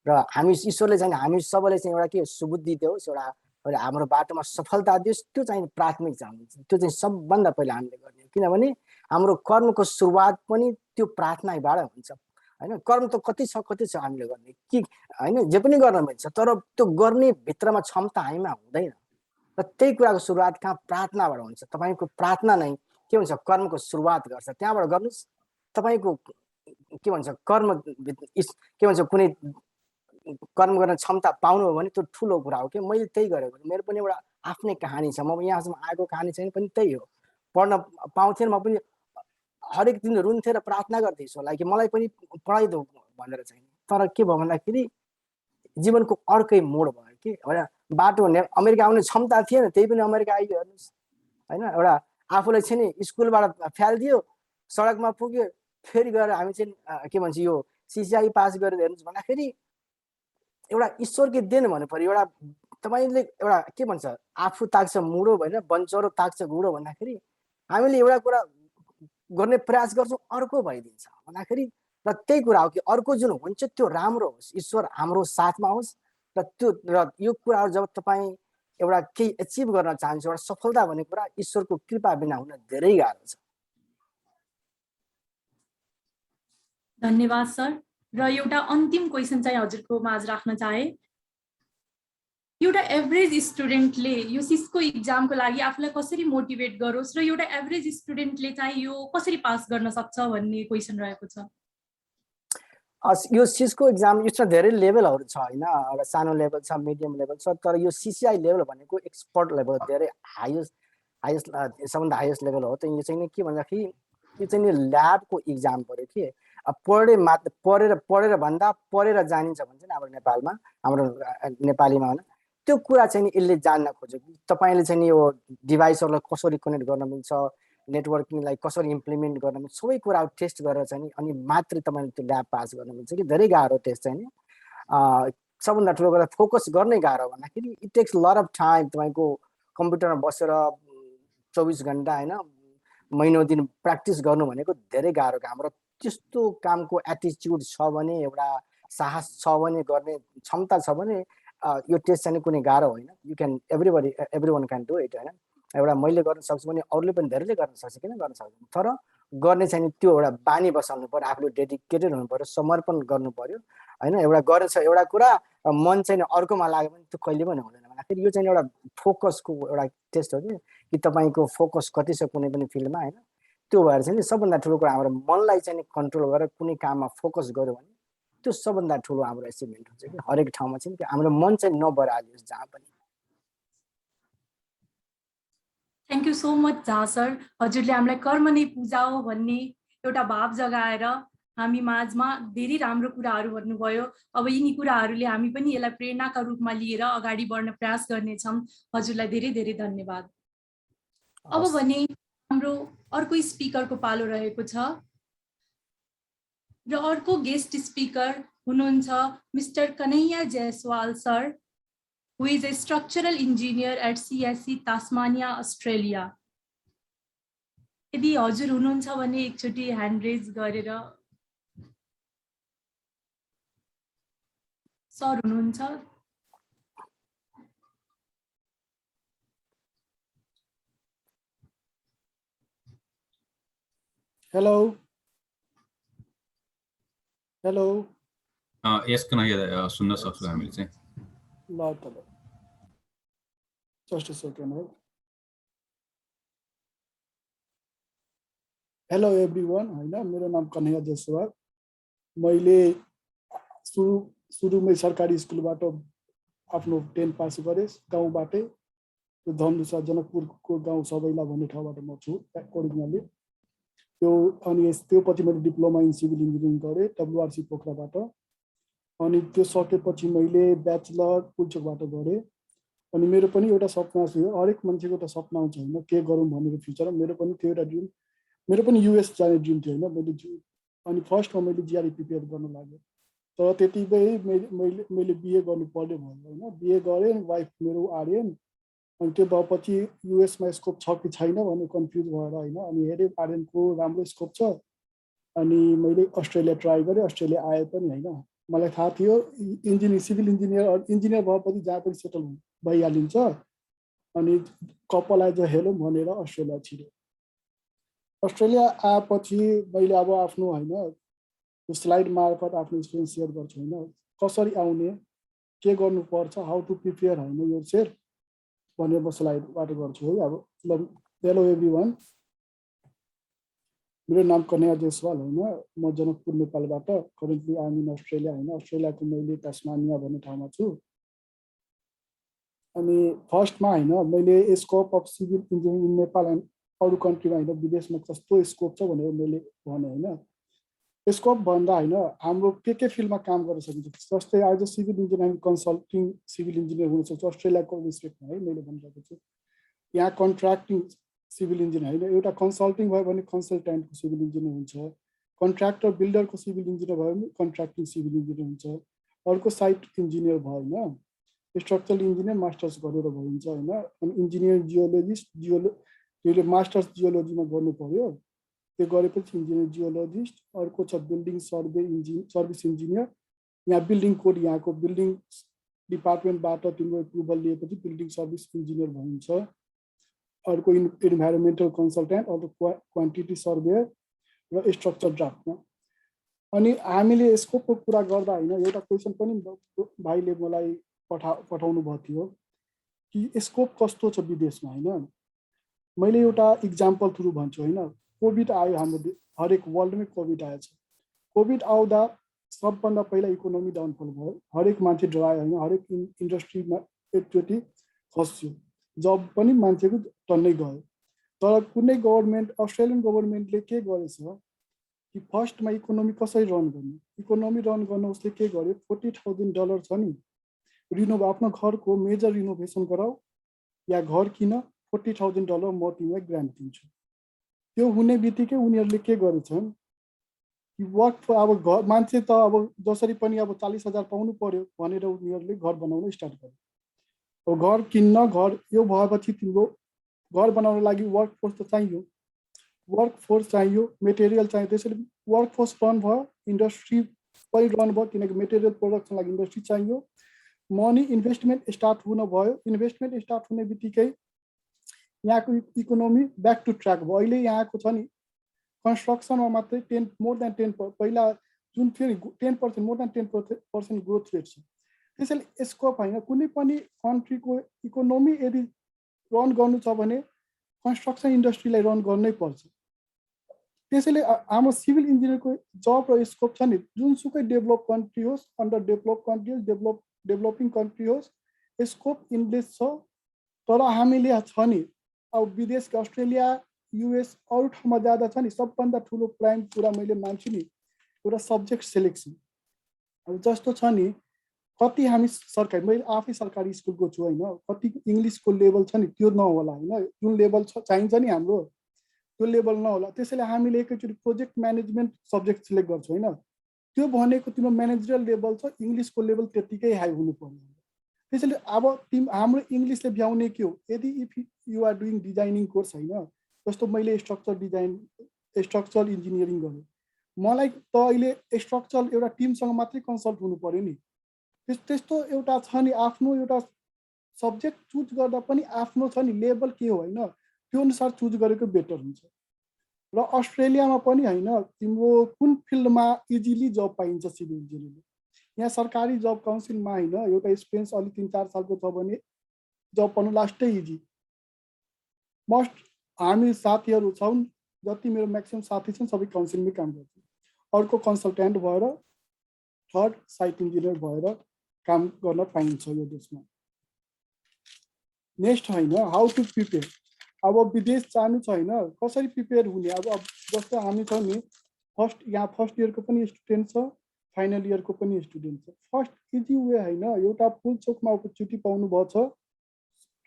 र हामी ईश्वरले चाहिँ हामी सबैले चाहिँ एउटा के सुबुद्धि दियोस्, एउटा हाम्रो बाटोमा सफलता दियोस्, त्यो चाहिँ प्राथमिक चाहिँ त्यो चाहिँ सबभन्दा पहिला हामीले गर्ने हो। किनभने हाम्रो कर्मको सुरुवात पनि त्यो प्रार्थनाबाट हुन्छ हैन। कर्म त कति छ हामीले गर्ने कि हैन, जे पनि गर्न मिल्छ, तर त्यो गर्ने भित्रमा क्षमता हामीमा हुँदैन। र त्यही कुराको सुरुवात कहाँ प्रार्थनाबाट हुन्छ। तपाईको प्रार्थना नै के भन्छ कर्मको सुरुवात गर्छ। त्यहाँबाट गर्नुस्, तपाईको के भन्छ कर्म के भन्छ कुनै कर्म गर्न क्षमता पाउनु हो भने त्यो ठुलो कुरा हो। कि मैले त्यही गरेको, मेरो पनि एउटा आफ्नै कहानी छ। म यहाँसम्म आएको कहानी चाहिँ पनि त्यही हो। पढ्न पाउँथेन, म पनि हरेक दिन रुन्थे र प्रार्थना गर्थे ईश्वरलाई कि मलाई पनि पढाइदेऊ भनेर चाहिँ। तर के भयो भन्दाखेरि जीवनको अर्कै मोड भयो कि होइन, बाटो अमेरिका आउने क्षमता थिएन, त्यही पनि अमेरिका आइयो हेर्नुहोस् होइन। एउटा आफूलाई चाहिँ नि स्कुलबाट फ्यालिदियो, सडकमा पुग्यो, फेरि गएर हामी चाहिँ के भन्छ यो सिसिआई पास गरेर हेर्नुहोस् भन्दाखेरि एउटा ईश्वरकै देन भन्नु पर्यो। एउटा तपाईँले एउटा के भन्छ आफू ताक्छ मुडो होइन, बन्चरो ताक्छ गुडो भन्दाखेरि हामीले एउटा कुरा गर्ने प्रयास गर्छौँ, अर्को भइदिन्छ भन्दाखेरि र त्यही कुरा हो कि अर्को जुन हुन्छ त्यो राम्रो होस्, ईश्वर हाम्रो साथमा होस्। र त्यो र यो कुराहरू जब तपाईँ एउटा केही एचिभ गर्न चाहन्छ, एउटा सफलता भन्ने कुरा ईश्वरको कृपा बिना हुन धेरै गाह्रो छ। धन्यवाद सर। र एउटा अन्तिम क्वेसन चाहिँ हजुरको माझ राख्न चाहे। एउटा एभरेज स्टुडेन्टले यो सिस्को इक्जामको लागि आफूलाई कसरी मोटिभेट गरोस् र एउटा एभरेज स्टुडेन्टले चाहिँ यो कसरी पास गर्न सक्छ भन्ने क्वेसन रहेको छ। यो सिस्को इक्जाम यसमा धेरै लेभलहरू छ होइन। एउटा सानो लेभल छ, मिडियम लेभल छ, तर यो सिसिआई लेभल भनेको एक्सपर्ट लेभल, धेरै हाइएस्ट सबभन्दा हाइएस्ट लेभल हो। त यो चाहिँ नि के भन्दाखेरि यो चाहिँ नि ल्याबको इक्जाम पऱ्यो कि पढेर भन्दा पढेर जानिन्छ भन्छ नि हाम्रो नेपालमा, हाम्रो नेपालीमा होइन। त्यो कुरा चाहिँ नि यसले जान्न खोज्यो कि तपाईँले चाहिँ नि यो डिभाइसहरूलाई कसरी कनेक्ट गर्न मिल्छ, नेटवर्किङलाई कसरी इम्प्लिमेन्ट गर्न मिल्छ, सबै कुराहरू टेस्ट गरेर चाहिँ नि अनि मात्रै तपाईँले त्यो ल्याब पास गर्न मिल्छ कि धेरै गाह्रो टेस्ट चाहिँ नि। सबभन्दा ठुलो कुरा फोकस गर्नै गाह्रो भन्दाखेरि it takes lot of time. तपाईँको कम्प्युटरमा बसेर 24 घन्टा होइन, महिनौ दिन प्र्याक्टिस गर्नु भनेको धेरै गाह्रो काम। र त्यस्तो कामको एटिच्युड छ भने, एउटा साहस छ भने, गर्ने क्षमता छ भने यो टेस्ट चाहिँ कुनै गाह्रो होइन। You can every one can do it होइन। एउटा मैले गर्न सक्छु भने अरूले पनि धेरैले गर्न सक्छ, किन गर्न सक्दैन। तर गर्ने चाहिँ त्यो एउटा बानी बसाल्नु पर्यो, आफूले डेडिकेटेड हुनु पर्यो, समर्पण गर्नु पर्यो होइन। एउटा गरेछ एउटा कुरा मन चाहिँ अर्कोमा लाग्यो भने त्यो कहिले पनि हुँदैन भन्दाखेरि यो चाहिँ एउटा फोकसको एउटा टेस्ट हो कि तपाईँको फोकस कति छ कुनै पनि फिल्डमा होइन। त्यो भएर चाहिँ सबभन्दा ठुलो कुरा हाम्रो मनलाई चाहिँ कन्ट्रोल गरेर कुनै काममा फोकस गर्यो भने त्यो सबभन्दा ठुलो हाम्रो एचिभमेन्ट हुन्छ कि हरेक ठाउँमा चाहिँ हाम्रो मन चाहिँ नबरालियोस् जहाँ पनि। Thank you so much Jha sir. हजुरले हामीलाई कर्म नै पूजा हो भन्ने एउटा भाव जगाएर हामी माझमा धेरै राम्रो कुराहरू भन्नुभयो। अब यिनी कुराहरूले हामी पनि यसलाई प्रेरणाका रूपमा लिएर अगाडि बढ्न प्रयास गर्नेछौँ। हजुरलाई धेरै धेरै धन्यवाद। अब भने हाम्रो अर्को स्पिकरको पालो रहेको छ र अर्को गेस्ट स्पिकर हुनुहुन्छ mister Kanhaiya Jaiswal sir, who is a structural engineer at CSC Tasmania, Australia. यदि हजुर हुनुहुन्छ भने एकचोटि ह्यान्ड रेज गरेर। सर हुनुहुन्छ? Hello hello. यस कन्हैया सुन्न सक्छौँ हामीले चाहिँ। ल त ल, जस्ट अ सेकेन्ड है। हेलो एभ्रिवान होइन, मेरो नाम कन्हैया जायसवाल। मैले सुरुमै सरकारी स्कुलबाट आफ्नो 10 पास गरेँ गाउँबाटै। त्यो धनुषा जनकपुरको गाउँ सबैला भन्ने ठाउँबाट म छु ओरिजिनली। अनि त्यो पछि मैले डिप्लोमा इन सिभिल इन्जिनियरिङ गरेँ WRC पोखराबाट। अनि त्यो सकेपछि मैले ब्याचलर पुल्चोकबाट गरेँ। अनि मेरो पनि एउटा सपना थियो, हरेक मान्छेको एउटा सपना हुन्छ होइन, के गरौँ भनेर फ्युचरमा। मेरो पनि थियो एउटा ड्रिम, मेरो पनि US जाने ड्रिम थियो होइन। अनि फर्स्टमा मैले GRE प्रिपेयर गर्न लागेँ, तर त्यतिकै मैले BA गर्नु पर्ने भयो होइन। BA गरेँ, वाइफ मेरो आर्यन। अनि त्यो भएपछि US मा स्कोप छ कि छैन भनेर कन्फ्युज भएर होइन। अनि हेरेँ आर्यनको राम्रो स्कोप छ। अनि मैले अस्ट्रेलिया ट्राई गरेँ, अस्ट्रेलिया आए पनि होइन। मलाई थाहा थियो सिभिल इन्जिनियर भएपछि जहाँ पनि सेटल भइहालिन्छ। अनि कपाल एज अ हेरौँ भनेर अस्ट्रेलिया छिरेँ। अस्ट्रेलिया आएपछि मैले अब आफ्नो होइन त्यो स्लाइड मार्फत आफ्नो एक्सपिरियन्स सेयर गर्छु होइन, कसरी आउने, के गर्नुपर्छ, हाउ टु प्रिपेयर होइन यो सेयर भनेर म स्लाइडबाट गर्छु है। अब हेलो एभ्रिवान, मेरो नाम कन्हैया जयसवाल होइन। म जनकपुर नेपालबाट, currently I am in Australia होइन। अस्ट्रेलियाको मैले टास्मानिया भन्ने ठाउँमा छु। अनि फर्स्टमा होइन मैले scope of civil engineering in Nepal and अरू कन्ट्रीमा होइन विदेशमा कस्तो स्कोप छ भनेर मैले भने होइन। स्कोप भन्दा होइन हाम्रो के फिल्डमा काम गर्न सकिन्छ, जस्तै as a civil engineer consulting civil engineer हुनसक्छ अस्ट्रेलियाको रिस्पेक्टमा है। मैले भनिरहेको छु यहाँ कन्ट्र्याक्टिङ सिभिल इन्जिनियर होइन, एउटा कन्सल्टिङ भयो भने कन्सल्टेन्टको सिभिल इन्जिनियर हुन्छ, कन्ट्र्याक्टर बिल्डरको सिभिल इन्जिनियर भयो भने कन्ट्र्याक्टिङ सिभिल इन्जिनियर हुन्छ, अर्को साइट इन्जिनियर भयो होइन, स्ट्रक्चरल इन्जिनियर मास्टर्स गरेर भइन्छ होइन। अनि इन्जिनियर जियोले मास्टर्स जियोलोजीमा गर्नु पर्यो, त्यो गरेपछि इन्जिनियर जियोलोजिस्ट। अर्को छ बिल्डिङ सर्भिस इन्जिनियर, यहाँ बिल्डिङ कोड यहाँको बिल्डिङ डिपार्टमेन्टबाट तिम्रो एप्रुभल लिएपछि बिल्डिङ सर्भिस इन्जिनियर भइन्छ। अर्को इन्भाइरोमेन्टल कन्सल्टेन्ट, अर्को क्वान्टिटी सर्भेयर र स्ट्रक्चर ड्राफ्टमा। अनि हामीले स्कोपको कुरा गर्दा होइन एउटा क्वेसन पनि भाइले मलाई पठाउनु भएको थियो कि स्कोप कस्तो छ विदेशमा होइन। मैले एउटा इक्जाम्पल थ्रु भन्छु होइन। कोभिड आयो, हाम्रो हरेक वर्ल्डमै कोभिड आएछ। कोभिड आउँदा सबभन्दा पहिला इकोनोमी डाउनफल भयो, हरेक मान्छे डरायो होइन, हरेक इन्डस्ट्रीमा एकचोटि खस्यो, जब पनि मान्छेको टन्नै गयो। तर कुनै गभर्मेन्ट, अस्ट्रेलियन गभर्मेन्टले के गरेछ कि फर्स्टमा इकोनोमी कसरी रन गर्ने, इकोनोमी रन गर्न उसले के गर्यो, $40,000 छ नि, आफ्नो घरको मेजर रिनोभेसन गराऊ या घर किन, $40,000 म तिमीलाई ग्रान्ट दिन्छु। त्यो हुने बित्तिकै उनीहरूले के गरेछन् कि वर्क अब घर मान्छे त अब जसरी पनि अब 40,000 पाउनु पर्यो भनेर उनीहरूले घर बनाउन स्टार्ट गर्यो। अब घर किन्न, घर यो भएपछि तिम्रो घर बनाउन लागि वर्कफोर्स त चाहियो, वर्कफोर्स चाहियो, मेटेरियल चाहियो। त्यसैले वर्कफोर्स रन भयो, इन्डस्ट्री पनि रन भयो, किनकि मेटेरियल प्रोडक्सन लागि इन्डस्ट्री चाहियो। मनी इन्भेस्टमेन्ट स्टार्ट हुन भयो, इन्भेस्टमेन्ट स्टार्ट हुने बित्तिकै यहाँको इकोनोमी ब्याक टु ट्र्याक भयो। अहिले यहाँको छ नि कन्स्ट्रक्सनमा मात्रै मोर देन 10 पहिला जुन थियो नि 10%, मोर देन 10% ग्रोथ रेट छ। त्यसैले स्कोप होइन, कुनै पनि कन्ट्रीको इकोनोमी यदि रन गर्नु छ भने कन्स्ट्रक्सन इन्डस्ट्रीलाई रन गर्नै पर्छ। त्यसैले हाम्रो सिभिल इन्जिनियरको जब र स्कोप छ नि, जुनसुकै डेभलप कन्ट्री होस्, अन्डर डेभलप कन्ट्री होस्, डेभलपिङ कन्ट्री होस्, स्कोप इन्डेक्स छ। तर हामीले छ नि अब विदेशको अस्ट्रेलिया, US अरू ठाउँमा जाँदा छ नि सबभन्दा ठुलो प्राइम कुरा मैले मान्छु नि एउटा सब्जेक्ट सेलेक्सन। अब जस्तो छ नि कति हामी सरकारी, मैले आफै सरकारी स्कुलको छु होइन, कति इङ्ग्लिसको लेभल छ नि त्यो नहोला होइन, जुन लेभल चाहिन्छ नि हाम्रो त्यो लेभल नहोला। त्यसैले हामीले एकैचोटि प्रोजेक्ट म्यानेजमेन्ट सब्जेक्ट सिलेक्ट गर्छौँ होइन, त्यो भनेको तिम्रो म्यानेजरियल लेभल छ, इङ्ग्लिसको लेभल त्यतिकै हाई हुनु पर्यो। त्यसैले अब हाम्रो इङ्ग्लिसले भ्याउने के हो, यदि if you are doing designing course होइन, जस्तो मैले स्ट्रक्चरल इन्जिनियरिङ गरेँ, मलाई त अहिले स्ट्रक्चरल एउटा टिमसँग मात्रै कन्सल्ट हुनु पर्यो नि। त्यस्तो एउटा छ नि, आफ्नो एउटा सब्जेक्ट चुज गर्दा पनि आफ्नो छ नि लेभल के हो होइन, त्यो अनुसार चुज गरेको बेटर हुन्छ। र अस्ट्रेलियामा पनि होइन तिम्रो कुन फिल्डमा इजिली जब पाइन्छ सिभिल इन्जिनियरले, यहाँ सरकारी जब काउन्सिलमा होइन एउटा एक्सपिरियन्स अलि 3-4 सालको छ भने जब पाउनु लास्टै इजी। मस्ट हामी साथीहरू छौँ, जति मेरो म्याक्सिमम साथी छन् सबै काउन्सिलमै काम गर्छन्, अर्को कन्सल्टेन्ट भएर थर्ड साइट इन्जिनियर भएर काम गर्न पाइन्छ यो देशमा। नेक्स्ट होइन हाउ टु प्रिपेयर। अब विदेश जानु छैन कसरी प्रिपेयर हुने। अब जस्तो हामी छौँ नि यहाँ फर्स्ट इयरको पनि स्टुडेन्ट छ, फाइनल इयरको पनि स्टुडेन्ट छ। फर्स्ट इजी वे होइन, एउटा फुल चोकमा अपर्च्युनिटी पाउनु भएको छ,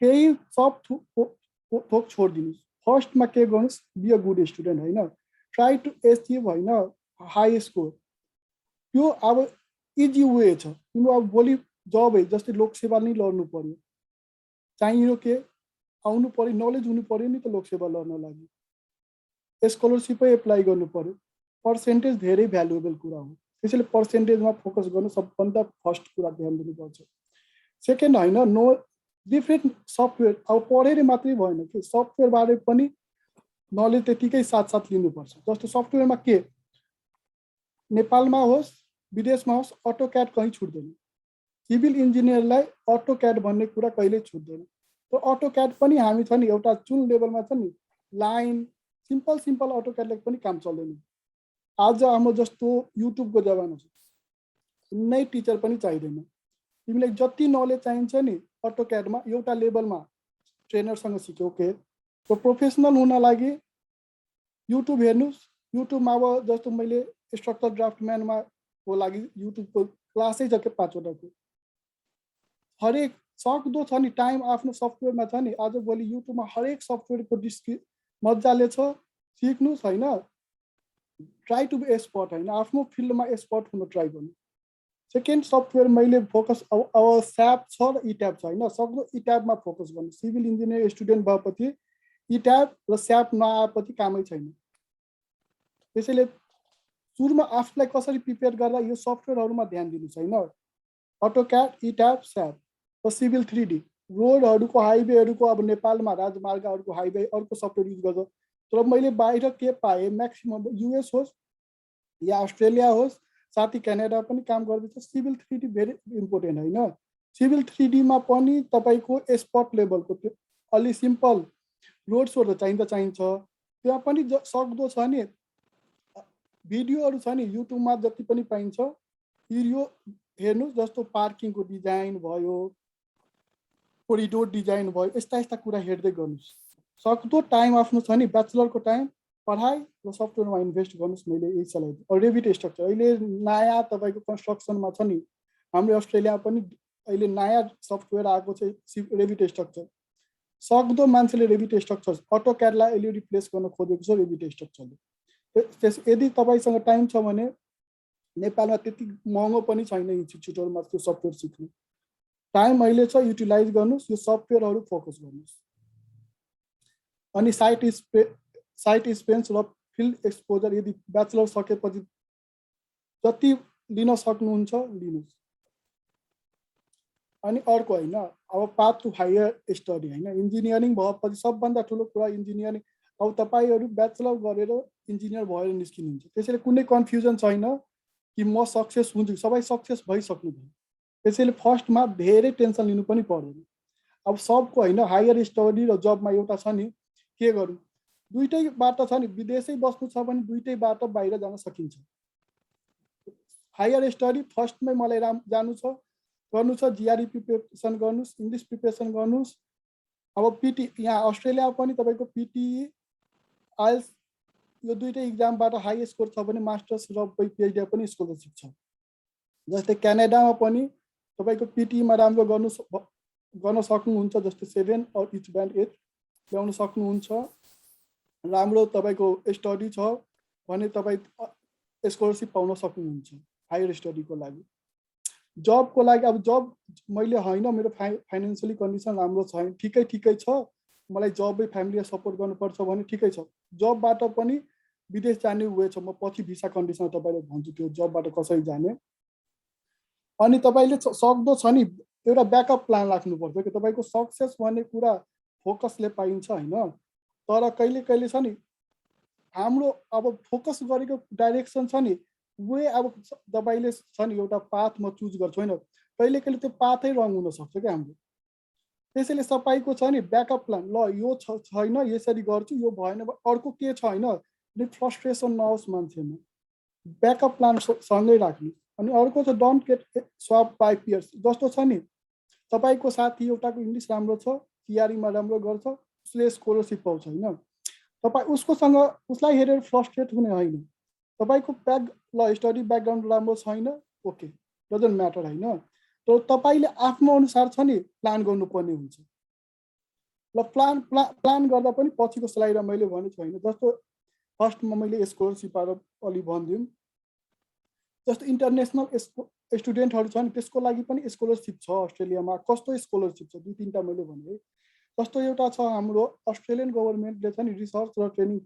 केही सब थोक छोडिदिनुहोस्। फर्स्टमा के गर्नुहोस्, बी अ गुड स्टुडेन्ट होइन, ट्राई टु एचिभ होइन हाई स्कोर। त्यो अब इजी वे छ। तिम्रो अब भोलि जब है जस्तै लोकसेवा नै लड्नु पर्यो, चाहियो के आउनु पर्यो, नलेज हुनु पर्यो नि त लोकसेवा लड्न लागि। स्कलरसिपै एप्लाई गर्नु पर्यो। पर्सेन्टेज धेरै भ्यालुएबल कुरा हो, त्यसैले पर्सेन्टेजमा फोकस गर्नु सबभन्दा फर्स्ट कुरा ध्यान दिनुपर्छ। सेकेन्ड होइन नो डिफ्रेन्ट सफ्टवेयर। अब पढेर मात्रै भएन कि सफ्टवेयरबारे पनि नलेज त्यतिकै साथसाथ लिनुपर्छ। जस्तो सफ्टवेयरमा के नेपालमा होस् विदेशमा होस् अटोक्याड कहीँ छुट्दैन। सिभिल इन्जिनियरलाई अटोक्याड भन्ने कुरा कहिल्यै छुट्दैन। त्यो अटोक्याड पनि हामी छ नि एउटा जुन लेभलमा छ नि लाइन सिम्पल अटोक्याडले पनि काम चल्दैन। आज हाम्रो जस्तो युट्युबको जमाना छ, कुनै टिचर पनि चाहिँदैन। तिमीलाई जति नलेज चाहिन्छ नि अटोक्याडमा एउटा लेभलमा ट्रेनरसँग सिक्यो के। त्यो प्रोफेसनल हुन लागि युट्युब हेर्नुहोस्। युट्युबमा अब जस्तो मैले स्ट्रक्चर ड्राफ्टम्यानमा को लागि युट्युबको क्लासै छ के 5वटाको। हरेक सक्दो छ नि टाइम आफ्नो सफ्टवेयरमा छ नि, आज भोलि युट्युबमा हरेक सफ्टवेयरको मजाले छ, सिक्नुहोस् होइन। ट्राई टु बी एक्सपर्ट होइन, आफ्नो फिल्डमा एक्सपर्ट हुन ट्राई गर्नु। सेकेन्ड सफ्टवेयर मैले फोकस अब स्याप छ र इट्याब छ होइन, सक्दो इट्याबमा फोकस गर्नु। सिभिल इन्जिनियर स्टुडेन्ट भएपछि इट्याब र स्याप नआएपछि कामै छैन। त्यसैले सुरुमा आफूलाई कसरी प्रिपेयर गर्दा यो सफ्टवेयरहरूमा ध्यान दिनुहोस् होइन। अटोक्याड, इट्याब, स्याप र सिभिल 3D रोडहरूको हाइवेहरूको अब नेपालमा राजमार्गहरूको हाइवे अर्को सफ्टवेयर युज गर्छ। तर मैले बाहिर के पाएँ म्याक्सिमम युएस होस् या अस्ट्रेलिया होस्, साथै क्यानाडा पनि काम गर्दैछ। सिभिल 3D भेरी इम्पोर्टेन्ट होइन। सिभिल 3Dमा पनि तपाईँको एक्सपर्ट लेभलको त्यो अलि सिम्पल रोड्सहरू चाहिन्छ। त्यहाँ पनि सक्दो छ नि भिडियोहरू छ नि युट्युबमा जति पनि पाइन्छ भिडियो हेर्नुहोस्। जस्तो पार्किङको डिजाइन भयो, कोरिडोर डिजाइन भयो, यस्ता कुरा हेर्दै गर्नुहोस्। सक्दो टाइम आफ्नो छ नि ब्याचलरको टाइम पढाइ र सफ्टवेयरमा इन्भेस्ट गर्नुहोस्। मैले यही सल्लाह दिन्छु। रेभिट स्ट्रक्चर अहिले नयाँ तपाईँको कन्स्ट्रक्सनमा छ नि, हाम्रो अस्ट्रेलिया पनि अहिले नयाँ सफ्टवेयर आएको छ रेभिट स्ट्रक्चर। सक्दो मान्छेले रेभिट स्ट्रक्चर अटोक्याडलाई अहिले रिप्लेस गर्न खोजेको छ रेभिट स्ट्रक्चरले। यदि तपाईँसँग टाइम छ भने नेपालमा त्यति महँगो पनि छैन इन्स्टिट्युटहरूमा त्यो सफ्टवेयर सिक्नु। टाइम अहिले छ, युटिलाइज गर्नुहोस्, यो सफ्टवेयरहरू फोकस गर्नुहोस्। अनि साइट एक्सपिरियन्स र फिल्ड एक्सपोजर यदि ब्याचलर सकेपछि जति लिन सक्नुहुन्छ लिनुहोस्। अनि अर्को होइन अब पाथ टु हायर स्टडी होइन, इन्जिनियरिङ भएपछि सबभन्दा ठुलो कुरा इन्जिनियरिङ। अब तपाईँहरू ब्याचलर गरेर इन्जिनियर भएर निस्किनुहुन्छ, त्यसैले कुनै कन्फ्युजन छैन कि म सक्सेस हुन्छु। सबै सक्सेस भइसक्नु भयो, त्यसैले फर्स्टमा धेरै टेन्सन लिनु पनि पर्दैन। अब सबको होइन हायर स्टडी र जबमा एउटा छ नि के गरौँ, दुइटै बाटो छ नि। विदेशै बस्नु छ भने दुइटै बाटो बाहिर जान सकिन्छ। हायर स्टडी फर्स्टमै मलाई गर्नु छ जिआरई प्रिपेरेसन गर्नुहोस्, इङ्ग्लिस प्रिपेरेसन गर्नुहोस्। अब पिटी यहाँ अस्ट्रेलिया पनि तपाईँको पिटी आइएल्स यो दुइटै इक्जामबाट हाई स्कोर छ भने मास्टर्स र पिएचडी पनि स्कलरसिप छ। जस्तै क्यानाडामा पनि तपाईँको पिटीमा राम्रो गर्न सक्नुहुन्छ, जस्तै 7 और इच ब्यान्ड 8 ल्याउन सक्नुहुन्छ। राम्रो तपाईँको स्टडी छ भने तपाईँ स्कलरसिप पाउन सक्नुहुन्छ हायर स्टडीको लागि। जबको लागि अब जब मैले होइन मेरो फाइनेन्सियली कन्डिसन राम्रो छैन, ठिकै छ, मलाई जबै फ्यामिलीलाई सपोर्ट गर्नुपर्छ भने ठिकै छ। जबबाट पनि विदेश जाने वे छ। म पछि भिसा कन्डिसन तपाईँलाई भन्छु त्यो जबबाट कसरी जाने। अनि तपाईँले सक्दो छ नि एउटा ब्याकअप प्लान राख्नुपर्छ कि तपाईँको सक्सेस भन्ने कुरा फोकसले पाइन्छ होइन। तर कहिले छ नि हाम्रो अब फोकस गरेको डाइरेक्सन छ नि वे अब तपाईँले छ नि एउटा पाथ म चुज गर्छु होइन, कहिले त्यो पाथै रङ हुनसक्छ क्या हाम्रो। त्यसैले तपाईँको छ नि ब्याकअप प्लान, ल यो छैन यसरी गर्छु, यो भएन अर्को के छ होइन, फ्रस्ट्रेसन नहोस् मान्छेमा। ब्याकअप प्लान सँगै राख्नु। अनि अर्को छ don't get swap by peers. जस्तो छ नि तपाईँको साथी एउटाको इङ्ग्लिस राम्रो छ, सिआरईमा राम्रो गर्छ, उसले स्कलरसिप पाउँछ होइन, तपाईँ उसकोसँग उसलाई हेरेर फ्रस्ट्रेट हुने होइन। तपाईँको ल स्टडी ब्याकग्राउन्ड राम्रो छैन, ओके डजन्ट म्याटर होइन, तर तपाईँले आफ्नो अनुसार छ नि प्लान गर्नुपर्ने हुन्छ। ल प्लान गर्दा पनि पछिको स्लाइडमा मैले भनेको होइन, जस्तो फर्स्टमा मैले स्कलरसिप अलि भनिदिउँ, जस्तो इन्टरनेसनल स्टुडेन्टहरू छन् त्यसको लागि पनि स्कलरसिप छ अस्ट्रेलियामा। कस्तो स्कलरसिप छ 2-3टा मैले भने। जस्तो एउटा छ हाम्रो अस्ट्रेलियन गभर्मेन्टले चाहिँ रिसर्च र ट्रेनिङ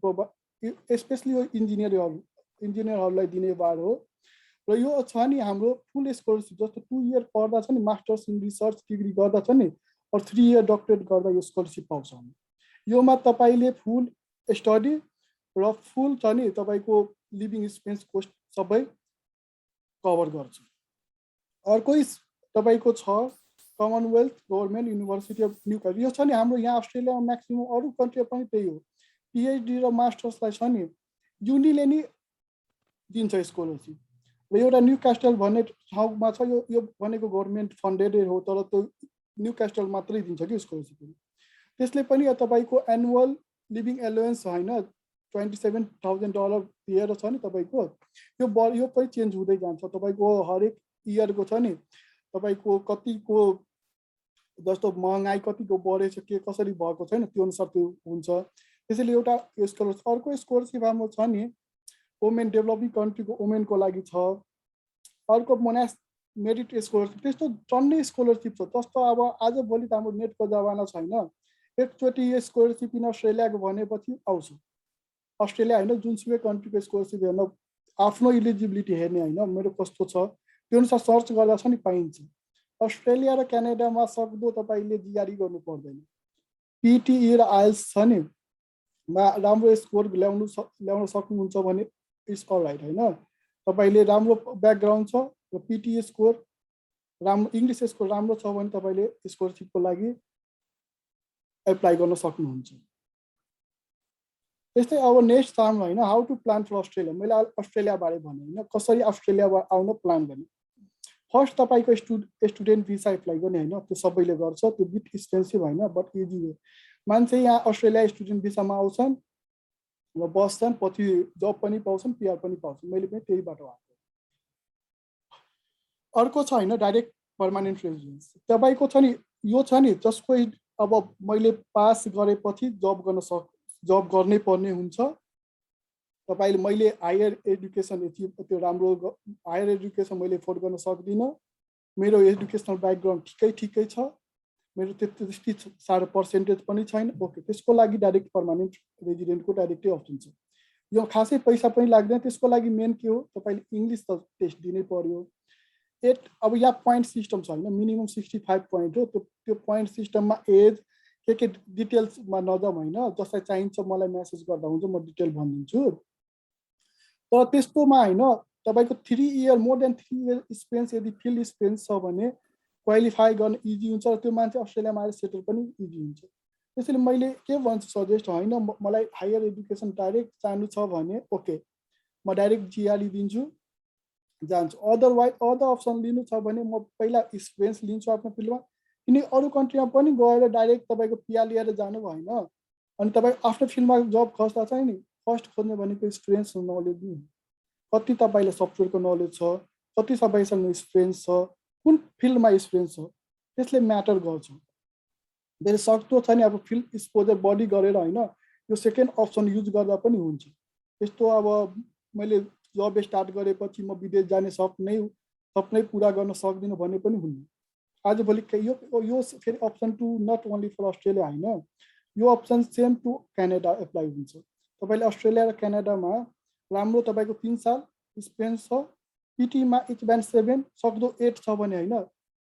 स्पेसली यो इन्जिनियरहरूलाई दिने बार हो। र यो छ नि हाम्रो फुल स्कलरसिप, जस्तो 2 इयर पढ्दा छ नि मास्टर्स इन रिसर्च डिग्री गर्दा छ नि, और 3 इयर डक्टरेट गर्दा यो स्कलरसिप पाउँछ। योमा तपाईँले फुल स्टडी र फुल छ नि तपाईँको लिभिङ एक्सपेन्स कोस्ट सबै कभर गर्छ। अर्को तपाईँको छ कमनवेल्थ गभर्मेन्ट युनिभर्सिटी अफ न्युकास्टल। यो छ नि हाम्रो यहाँ अस्ट्रेलियामा म्याक्सिमम अरू कन्ट्रीमा पनि त्यही हो, पिएचडी र मास्टर्सलाई छ नि युनिले नि दिन्छ स्कलरसिप। र एउटा न्युकास्टल भन्ने ठाउँमा छ, यो भनेको गभर्मेन्ट फन्डेड हो, तर त्यो न्युकास्टल मात्रै दिन्छ कि स्कलरसिप। त्यसले पनि तपाईँको एनुअल लिभिङ एलोवेन्स होइन $27,000 दिएर छ नि तपाईँको, यो पनि चेन्ज हुँदै जान्छ। तपाईँको हरेक इयरको छ नि तपाईँको कतिको जस्तो महँगाई कतिको बढेछ के कसरी भएको छैन त्यो अनुसार त्यो हुन्छ। त्यसैले एउटा स्कलरसिप। अर्को स्कलरसिप हाम्रो छ नि वुमेन डेभलपिङ कन्ट्रीको वुमेनको लागि छ। अर्को मोनास मेरिट स्कलरसिप। त्यस्तो टन्नै स्कलरसिप छ। जस्तो अब आजभोलि त हाम्रो नेटको जमाना छैन, एकचोटि यो स्कलरसिप इन अस्ट्रेलियाको भनेपछि आउँछ। अस्ट्रेलिया होइन जुनसुकै कन्ट्रीको स्कलरसिप हेर्न आफ्नो इलिजिबिलिटी हेर्ने होइन, मेरो कस्तो छ त्यो अनुसार सर्च गर्दा छ नि पाइन्छ। अस्ट्रेलिया र क्यानाडामा सक्दो तपाईँले जिआरई गर्नु पर्दैन, पिटिई र आइएल्स छ नि राम्रो स्कोर ल्याउन सक्नुहुन्छ भने इट्स अल राइट होइन। तपाईँले राम्रो ब्याकग्राउन्ड छ र पिटिई स्कोर राम्रो, इङ्ग्लिस स्कोर राम्रो छ भने तपाईँले स्कलरसिपको लागि एप्लाई गर्न सक्नुहुन्छ। त्यस्तै अब नेक्स्ट टाइम होइन how to plan for Australia. मैले अस्ट्रेलियाबारे भने होइन, कसरी अस्ट्रेलिया आउन प्लान गर्ने। फर्स्ट तपाईँको स्टुडेन्ट भिसा एप्लाई गर्ने होइन, त्यो सबैले गर्छ, त्यो बिट एक्सपेन्सिभ होइन बट इजी हो। मान्छे यहाँ अस्ट्रेलिया स्टुडेन्ट भिसामा आउँछन् र बस्छन्, पछि जब पनि पाउँछन्, पिआर पनि पाउँछन्। मैले पनि त्यही बाटो आएको। अर्को छ होइन डाइरेक्ट पर्मानेन्ट रेजिडेन्स। तपाईँको छ नि यो छ नि जसको अब मैले पास गरेपछि जब गर्नै पर्ने हुन्छ। तपाईँले मैले हायर एजुकेसन त्यो राम्रो हायर एजुकेसन मैले एफोर्ड गर्न सक्दिनँ, मेरो एजुकेसनल ब्याकग्राउन्ड ठिकै छ, मेरो त्यति साह्रो पर्सेन्टेज पनि छैन, ओके त्यसको लागि डाइरेक्ट पर्मानेन्ट रेजिडेन्टको डाइरेक्टै अप्सन छ। यो खासै पैसा पनि लाग्दैन। त्यसको लागि मेन के हो तपाईँले इङ्ग्लिस त टेस्ट दिनै पर्यो। अब यहाँ पोइन्ट सिस्टम छ होइन, मिनिमम 65 पोइन्ट हो। त्यो पोइन्ट सिस्टममा एज के डिटेल्समा नजाउँ होइन, जसलाई चाहिन्छ मलाई मेसेज गर्दा हुन्छ, म डिटेल भनिदिन्छु। तर त्यस्तोमा होइन तपाईँको 3 year more than 3 year experience यदि फिल्ड एक्सपिरियन्स छ भने क्वालिफाई गर्न इजी हुन्छ र त्यो मान्छे अस्ट्रेलियामा आएर सेटल पनि इजी हुन्छ। त्यसैले मैले के भन्छु सजेस्ट होइन, मलाई हायर एजुकेसन डाइरेक्ट चाहनु छ भने ओके म डाइरेक्ट जिआरई दिन्छु जान्छु। अदरवाइज अदर अप्सन लिनु छ भने म पहिला एक्सपिरियन्स लिन्छु आफ्नो फिल्डमा। किनकि अरू कन्ट्रीमा पनि गएर डाइरेक्ट तपाईँको पिआर लिएर जानु भएन। अनि तपाईँ आफ्नो फिल्डमा जब खोज्दा चाहिँ नि फर्स्ट खोज्ने भनेको एक्सपिरियन्स नलेज नि, कति तपाईँले सफ्टवेयरको नलेज छ, कति तपाईँसँग एक्सपिरियन्स छ, कुन फिल्डमा एक्सपिरियन्स छ, त्यसले म्याटर गर्छ। धेरै सक्दो छ नि अब फिल्ड एक्सपोजर बढी गरेर होइन यो सेकेन्ड अप्सन युज गर्दा पनि हुन्छ। यस्तो अब मैले जब स्टार्ट गरेपछि म विदेश जाने सपनै पुरा गर्न सक्दिनँ भन्ने पनि हुन्न। आजभोलि यो फेरि option 2 not only for Australia होइन, यो option same to Canada apply हुन्छ। तपाईँले अस्ट्रेलिया र क्यानाडामा राम्रो तपाईँको 3 साल एक्सपिरियन्स छ, पिटीमा H-7 सक्दो 8 छ भने होइन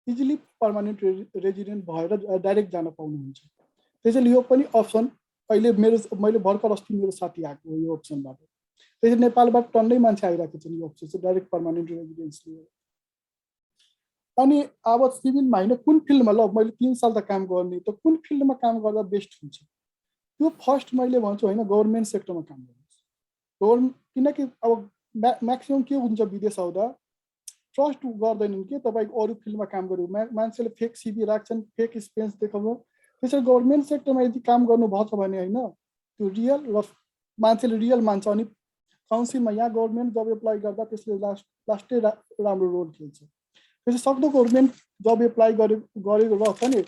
इजिली पर्मानेन्ट रेजिडेन्ट भएर डाइरेक्ट जान पाउनुहुन्छ। त्यसैले यो पनि अप्सन अहिले मैले भर्खर अस्ति मेरो साथी आएको हो यो अप्सनबाट। त्यसैले नेपालबाट टन्नै मान्छे आइरहेको छन् यो अप्सन चाहिँ डाइरेक्ट पर्मानेन्ट रेजिडेन्स लिएर। अनि अब सिभिलमा होइन कुन फिल्डमा ल मैले 3 साल त काम गर्ने, त कुन फिल्डमा काम गर्दा बेस्ट हुन्छ त्यो फर्स्ट मैले भन्छु होइन गभर्मेन्ट सेक्टरमा काम गर्नुहोस्। किनकि अब म्याक्सिमम के हुन्छ विदेश आउँदा ट्रस्ट गर्दैनन् के तपाईँको अरू फिल्डमा काम गर्यो मान्छेले फेक सिभी राख्छन् फेक एक्सपिरियन्स देखाउनु त्यसरी गभर्मेन्ट सेक्टरमा यदि काम गर्नुभएको छ भने होइन त्यो रियल र मान्छेले रियल मान्छ अनि काउन्सिलमा यहाँ गभर्मेन्ट जब एप्लाई गर्दा त्यसले लास्टै राम्रो रोल खेल्छ त्यसै सक्दो गभर्मेन्ट जब एप्लाई गरेको रहेछ नि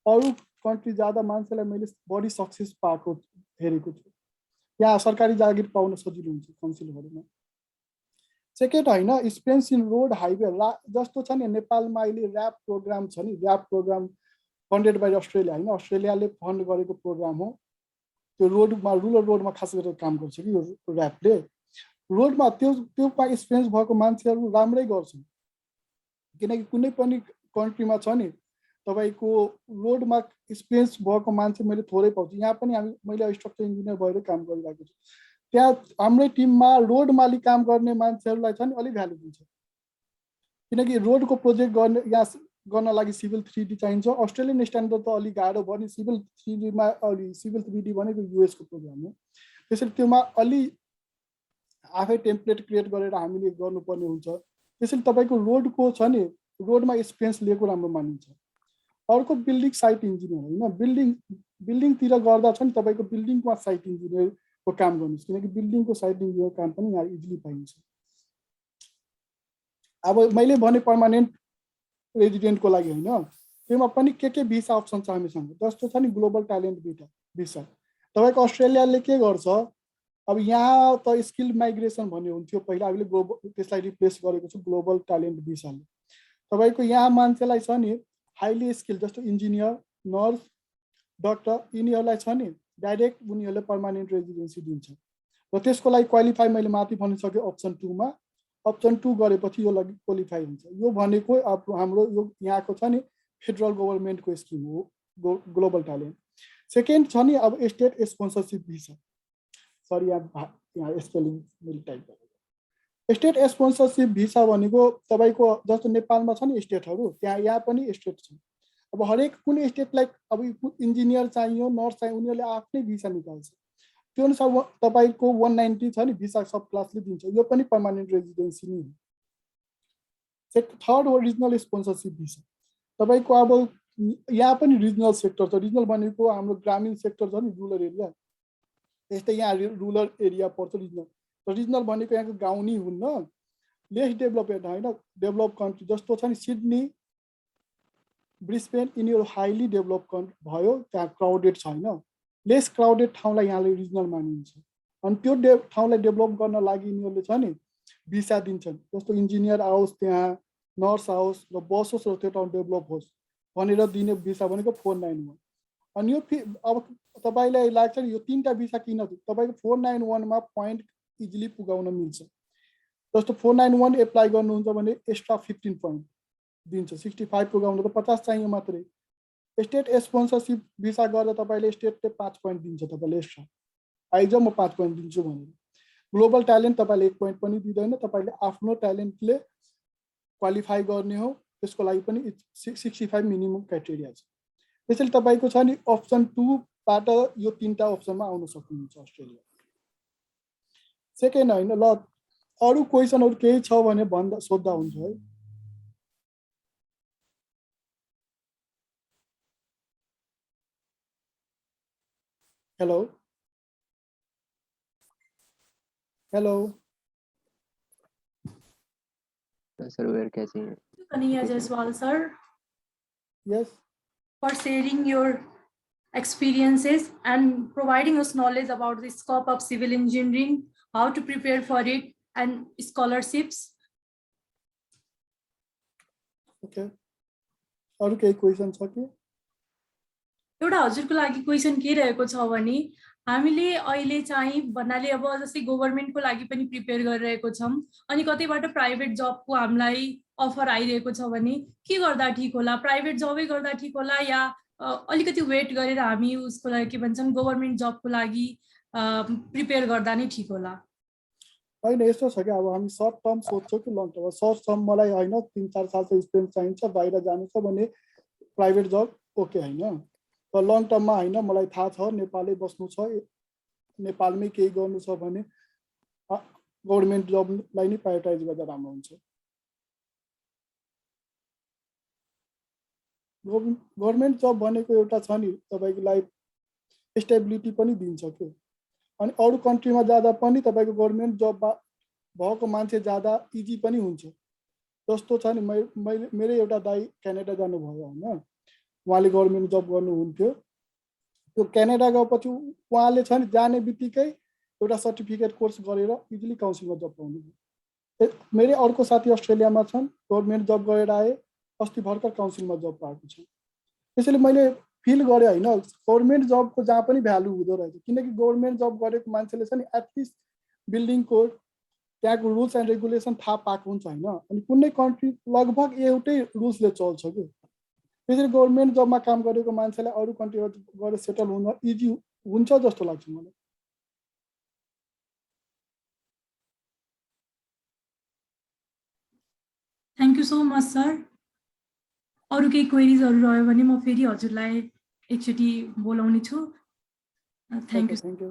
अरू कन्ट्री जाँदा मान्छेलाई मैले बढी सक्सेस पाएको हेरेको छु यहाँ सरकारी जागिर पाउन सजिलो हुन्छ काउन्सिलहरूमा सेकेन्ड होइन एक्सपेन्स इन रोड हाइवे जस्तो छ नि नेपालमा अहिले ऱ्याप प्रोग्राम छ नि RAP program funded by Australia होइन अस्ट्रेलियाले फन्ड गरेको प्रोग्राम हो त्यो रोडमा रुरल रोडमा खास गरेर काम गर्छ कि यो ऱ्यापले रोडमा त्योमा एक्सपिरियन्स भएको मान्छेहरू राम्रै गर्छन् किनकि कुनै पनि कन्ट्रीमा छ नि तपाईँको रोडमा एक्सपिरियन्स भएको मान्छे मैले थोरै पाउँछु यहाँ पनि मैले स्ट्रक्चर इन्जिनियर भएर काम गरिरहेको छु त्यहाँ हाम्रै टिममा रोड मालिक काम गर्ने मान्छेहरूलाई छ नि अलिक भ्यालु दिन्छ किनकि रोडको प्रोजेक्ट गर्ने यहाँ गर्न लागि सिभिल 3D चाहिन्छ अस्ट्रेलियन स्ट्यान्डर्ड त अलिक गाह्रो भयो नि सिभिल 3Dमा अलि सिभिल 3D भनेको युएसको प्रोग्राम हो त्यसैले त्योमा अलि आफै टेम्प्लेट क्रिएट गरेर हामीले गर्नुपर्ने हुन्छ त्यसैले तपाईँको रोडको छ नि रोडमा एक्सपिरियन्स लिएको राम्रो मानिन्छ अर्को बिल्डिङ साइट इन्जिनियर होइन बिल्डिङतिर गर्दा छ नि तपाईँको बिल्डिङमा साइट इन्जिनियरको काम गर्नुहोस् किनकि बिल्डिङको साइट इन्जिनियर काम पनि यहाँ इजिली पाइन्छ अब मैले भने पर्मानेन्ट रेजिडेन्टको लागि होइन त्योमा पनि के भिसा अप्सन छ हामीसँग जस्तो छ नि ग्लोबल ट्यालेन्ट भिसा तपाईँको अस्ट्रेलियाले के गर्छ अब यहाँ त स्किल माइग्रेसन भन्ने हुन्थ्यो पहिला हामीले त्यसलाई रिप्लेस गरेको छु ग्लोबल ट्यालेन्ट भिसाले तपाईँको यहाँ मान्छेलाई छ नि हाइली स्किल जस्तो इन्जिनियर नर्स डक्टर यिनीहरूलाई छ नि डाइरेक्ट उनीहरूले पर्मानेन्ट रेजिडेन्सी दिन्छ र त्यसको लागि क्वालिफाई मैले माथि भनिसकेँ अप्सन 2मा अप्सन 2 गरेपछि यो लागि क्वालिफाई हुन्छ यो भनेको अब हाम्रो यो यहाँको छ नि फेडरल गभर्मेन्टको स्किम हो ग्लोबल ट्यालेन्ट सेकेन्ड छ नि अब स्टेट स्पोन्सरसिप भिसा सरी यहाँ स्पेलिङ मैले टाइप गरेको स्टेट स्पोन्सरसिप भिसा भनेको तपाईँको जस्तो नेपालमा छ नि स्टेटहरू त्यहाँ यहाँ पनि स्टेट छ अब हरेक कुनै स्टेटलाई अब इन्जिनियर चाहियो नर्स चाहियो उनीहरूले आफ्नै भिसा निकाल्छ त्यो अनुसार तपाईँको 190 छ नि भिसा सब क्लासले दिन्छ यो पनि पर्मानेन्ट रेजिडेन्सी नै हो थर्ड हो रिजनल स्पोन्सरसिप भिसा तपाईँको अब यहाँ पनि रिजनल सेक्टर छ रिजनल भनेको हाम्रो ग्रामीण सेक्टर छ नि रुरल एरिया त्यस्तै यहाँ रुरल एरिया पर्छ रिजनल भनेको यहाँको गाउँ नै हुन्न लेस डेभलपमेन्ट होइन डेभलप कन्ट्री जस्तो छ नि सिडनी ब्रिस्बेन यिनीहरू हाइली डेभलप भयो त्यहाँ क्राउडेड छैन लेस क्राउडेड ठाउँलाई यहाँले रिजनल मानिन्छ अनि त्यो ठाउँलाई डेभलप गर्न लागि यिनीहरूले छ नि भिसा दिन्छन् जस्तो इन्जिनियर आओस् त्यहाँ नर्स आओस् र बसोस् र त्यो ठाउँ डेभलप होस् भनेर दिने भिसा भनेको 491 अनि यो अब तपाईँलाई लाग्छ नि यो 3टा भिसा किन तपाईँको 491मा पोइन्ट इजिली पुगाउन मिल्छ जस्तो 491 एप्लाई गर्नुहुन्छ भने एक्स्ट्रा 15 पोइन्ट दिन्छ 65 पुगाउनु त 50 चाहियो मात्रै स्टेट स्पोन्सरसिप भिसा गर्दा तपाईँले स्टेटले 5 पोइन्ट दिन्छ तपाईँले एक्स्ट्रा आइज म 5 पोइन्ट दिन्छु भनेर ग्लोबल ट्यालेन्ट तपाईँले 1 पोइन्ट पनि दिँदैन तपाईँले आफ्नो ट्यालेन्टले क्वालिफाई गर्ने हो त्यसको लागि पनि 65 मिनिमम क्राइटेरिया छ त्यसैले तपाईँको छ नि अप्सन 2 बाट यो 3टा अप्सनमा आउन सक्नुहुन्छ अस्ट्रेलिया सेकेन्ड होइन ल अरू क्वेसनहरू केही छ भने भन्दा सोध्दा हुन्छ है hello hello Sir, we are catching it. Kaniya Jaiswal sir, yes for sharing your experiences and providing us knowledge about the scope of civil engineering, how to prepare for it, and scholarships. Okay अरू केही question छ कि एउटा हजुरको लागि question के रहेको छ भने हामीले अहिले चाहिँ भन्नाले अब जस्तै गभर्नमेन्टको लागि पनि प्रिपेयर गरिरहेको छौं अनि कतैबाट प्राइभेट जबको हामीलाई अफर आइरहेको छ भने के गर्दा ठीक होला प्राइभेट जबै गर्दा ठीक होला या अलिकति वेट गरेर हामी उसको लागि के भन्छन् गभर्नमेन्ट जबको लागि प्रिपेयर गर्दा नै ठीक होला होइन यस्तो छ कि अब हामी सर्ट टर्म सोध्छौँ कि लङ टर्म सर्ट टर्म मलाई होइन 3-4 सालको एक्सपिरियन्स चाहिन्छ बाहिर जानु छ भने प्राइभेट जब ओके होइन तर लङ टर्ममा होइन मलाई थाहा छ नेपालै बस्नु छ नेपालमै केही गर्नु छ भने गभर्नमेन्ट जबलाई नै प्रायोरिटाइज गर्दा राम्रो हुन्छ गभर्मेन्ट जब भनेको एउटा छ नि तपाईँको लाइफ स्टेबिलिटी पनि दिन्छ के। अनि अरू कन्ट्रीमा जाँदा पनि तपाईँको गभर्मेन्ट जब भएको मान्छे जाँदा इजी पनि हुन्छ। जस्तो छ नि मैले मेरो एउटा दाइ क्यानाडा जानुभयो होइन, उहाँले गभर्मेन्ट जब गर्नुहुन्थ्यो। त्यो क्यानाडा गएपछि उहाँले छ नि जाने बित्तिकै एउटा सर्टिफिकेट कोर्स गरेर इजिली काउन्सिलमा जब पाउनुभयो। मेरो अर्को साथी अस्ट्रेलियामा छन्, गभर्मेन्ट जब गरेर आए, अस्ति भर्खर काउन्सिलमा जब पाएको छ। त्यसैले मैले फिल गरेँ होइन, गभर्मेन्ट जबको जहाँ पनि भ्यालु हुँदो रहेछ। किनकि गभर्मेन्ट जब गरेको मान्छेले छ नि एटलिस्ट बिल्डिङ कोड त्यहाँको रुल्स एन्ड रेगुलेसन थाहा पाएको हुन्छ होइन। अनि कुनै कन्ट्री लगभग एउटै रुल्सले चल्छ कि। त्यसरी गभर्मेन्ट जबमा काम गरेको मान्छेलाई अरू कन्ट्रीमा गएर सेटल हुन इजी हुन्छ जस्तो लाग्छ मलाई। Thank you so much sir. अरू केही क्वेरिजहरू रह्यो भने म फेरि हजुरलाई एकचोटि बोलाउने छु। Thank you.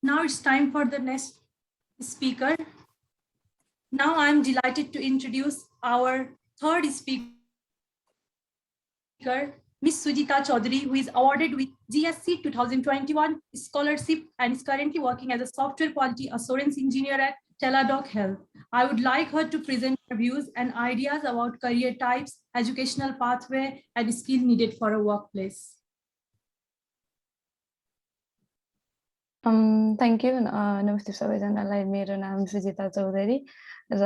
Now it's time for the next speaker. Now I'm delighted to introduce our third speaker, Ms. Sujita Chaudhary, who is awarded with GSC 2021 scholarship and is currently working as a software quality assurance engineer at Teladoc Health. I would like her to present her views and ideas about career types, educational pathway, and skill needed for a workplace. Thank you. नमस्ते सबैजनालाई। मेरो नाम सुजिता चौधरी र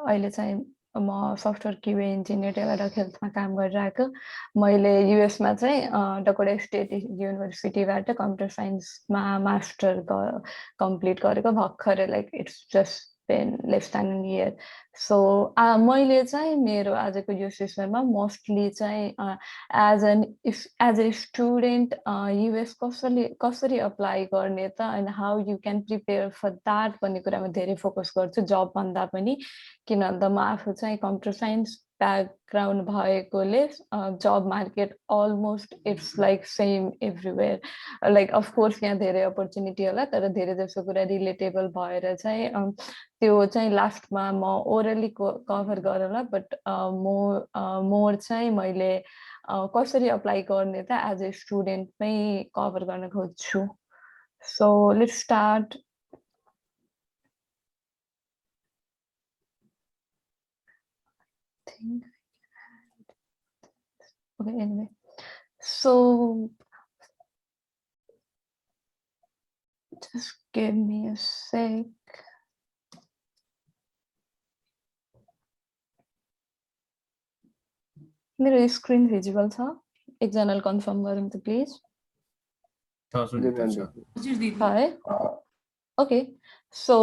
अहिले चाहिँ म software क्युए engineer टेलाडक हेल्थमा काम गरिरहेको। मैले युएसमा चाहिँ डकोटा स्टेट युनिभर्सिटीबाट कम्प्युटर साइन्समा मास्टर कम्प्लिट गरेको भर्खरै, like it's just been less than a year. So मैले चाहिँ मेरो आजको यो सेसनमा मोस्टली चाहिँ एज अ स्टुडेन्ट युएस कसरी अप्लाई गर्ने त and how you can prepare for that भन्ने कुरामा धेरै फोकस गर्छु जब भन्दा पनि। किन भन्दा म आफू चाहिँ कम्प्युटर साइन्स ब्याकग्राउन्ड भएकोले जब market almost it's like same everywhere. Like of course यहाँ धेरै अपर्च्युनिटी होला, तर धेरै जसो कुरा रिलेटेबल भएर चाहिँ त्यो चाहिँ लास्टमा म ओरली कभर गरौँला। बट मोर चाहिँ मैले कसरी अप्लाई गर्ने त एज अ स्टुडेन्टमै कभर गर्न खोज्छु। So let's start. Okay, anyway, so just give me a sec. मेरो स्क्रिन भिजिबल छ? एकजनाले कन्फर्म गरौँ त प्लिज। है ओके। सो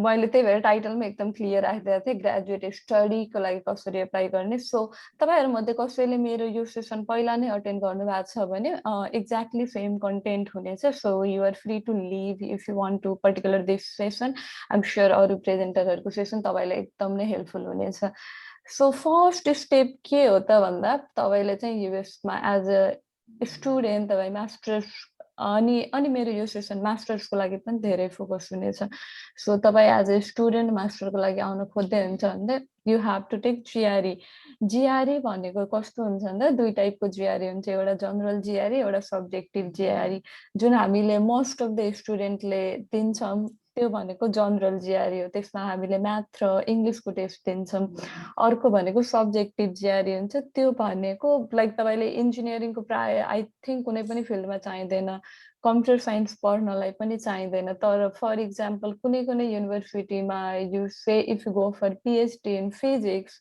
मैले त्यही भएर टाइटलमा एकदम क्लियर राखिदिएको थिएँ, ग्रेजुएट स्टडीको लागि कसरी एप्लाई गर्ने। सो तपाईँहरूमध्ये कसैले मेरो यो सेसन पहिला नै अटेन्ड गर्नु भएको छ भने एक्ज्याक्टली सेम कन्टेन्ट हुनेछ। So you are free to leave if you want to particular this session. I'm sure अरू प्रेजेन्टरहरूको सेसन तपाईँलाई एकदम नै हेल्पफुल हुनेछ। सो फर्स्ट स्टेप के हो त भन्दा तपाईँले चाहिँ युएसमा एज अ स्टुडेन्ट तपाईँ मास्टर्स अनि मेरो यो सेसन मास्टर्सको लागि पनि धेरै फोकस हुनेछ। सो तपाईँ एज अ स्टुडेन्ट मास्टरको लागि आउन खोज्दै हुन्छ भने you have to take GRE. GRE भनेको कस्तो हुन्छ भन्दा दुई टाइपको जिआरई हुन्छ, एउटा जनरल जिआरई, एउटा सब्जेक्टिभ जिआरई। जुन हामीले मोस्ट अफ द स्टुडेन्टले दिन्छौँ त्यो भनेको जनरल जिआरई हो, त्यसमा हामीले म्याथ र इङ्ग्लिसको टेस्ट दिन्छौँ। अर्को भनेको सब्जेक्टिभ जिआरई हुन्छ, त्यो भनेको लाइक तपाईँले इन्जिनियरिङको प्राय आई थिङ्क कुनै पनि फिल्डमा चाहिँदैन, कम्प्युटर साइन्स पढ्नलाई पनि चाहिँदैन। तर फर इक्जाम्पल कुनै युनिभर्सिटीमा you say if you go for PhD in physics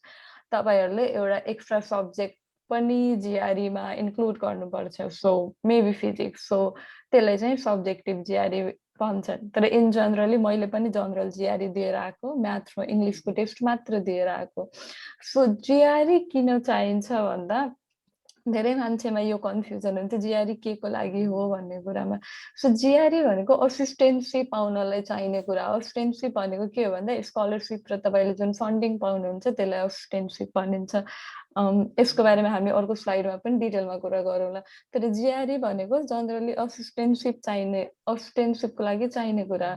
तपाईँहरूले एउटा एक्स्ट्रा सब्जेक्ट पनि जिआरईमा इन्क्लुड गर्नुपर्छ, सो मेबी फिजिक्स। सो त्यसलाई चाहिँ सब्जेक्टिभ जिआरई भन्छन्। तर इन जनरली मैले पनि जनरल जिआरई दिएर आएको, म्याथ र इङ्ग्लिसको टेस्ट मात्र दिएर आएको। सो जिआरई किन चाहिन्छ भन्दा धेरै मान्छेमा यो कन्फ्युजन हुन्छ जिआरई के को लागि हो भन्ने कुरामा। सो जिआरई भनेको असिस्टेन्सी पाउनलाई चाहिने कुरा हो। असिस्टेन्सी भनेको के हो भन्दा स्कलरसिप र तपाईँले जुन फन्डिङ पाउनुहुन्छ त्यसलाई असिस्टेन्सिप भनिन्छ। यसको बारेमा हामी अर्को स्लाइडमा पनि डिटेलमा कुरा गरौँला। तर जिआरई भनेको जनरली असिस्टेन्टसिपको लागि चाहिने कुरा।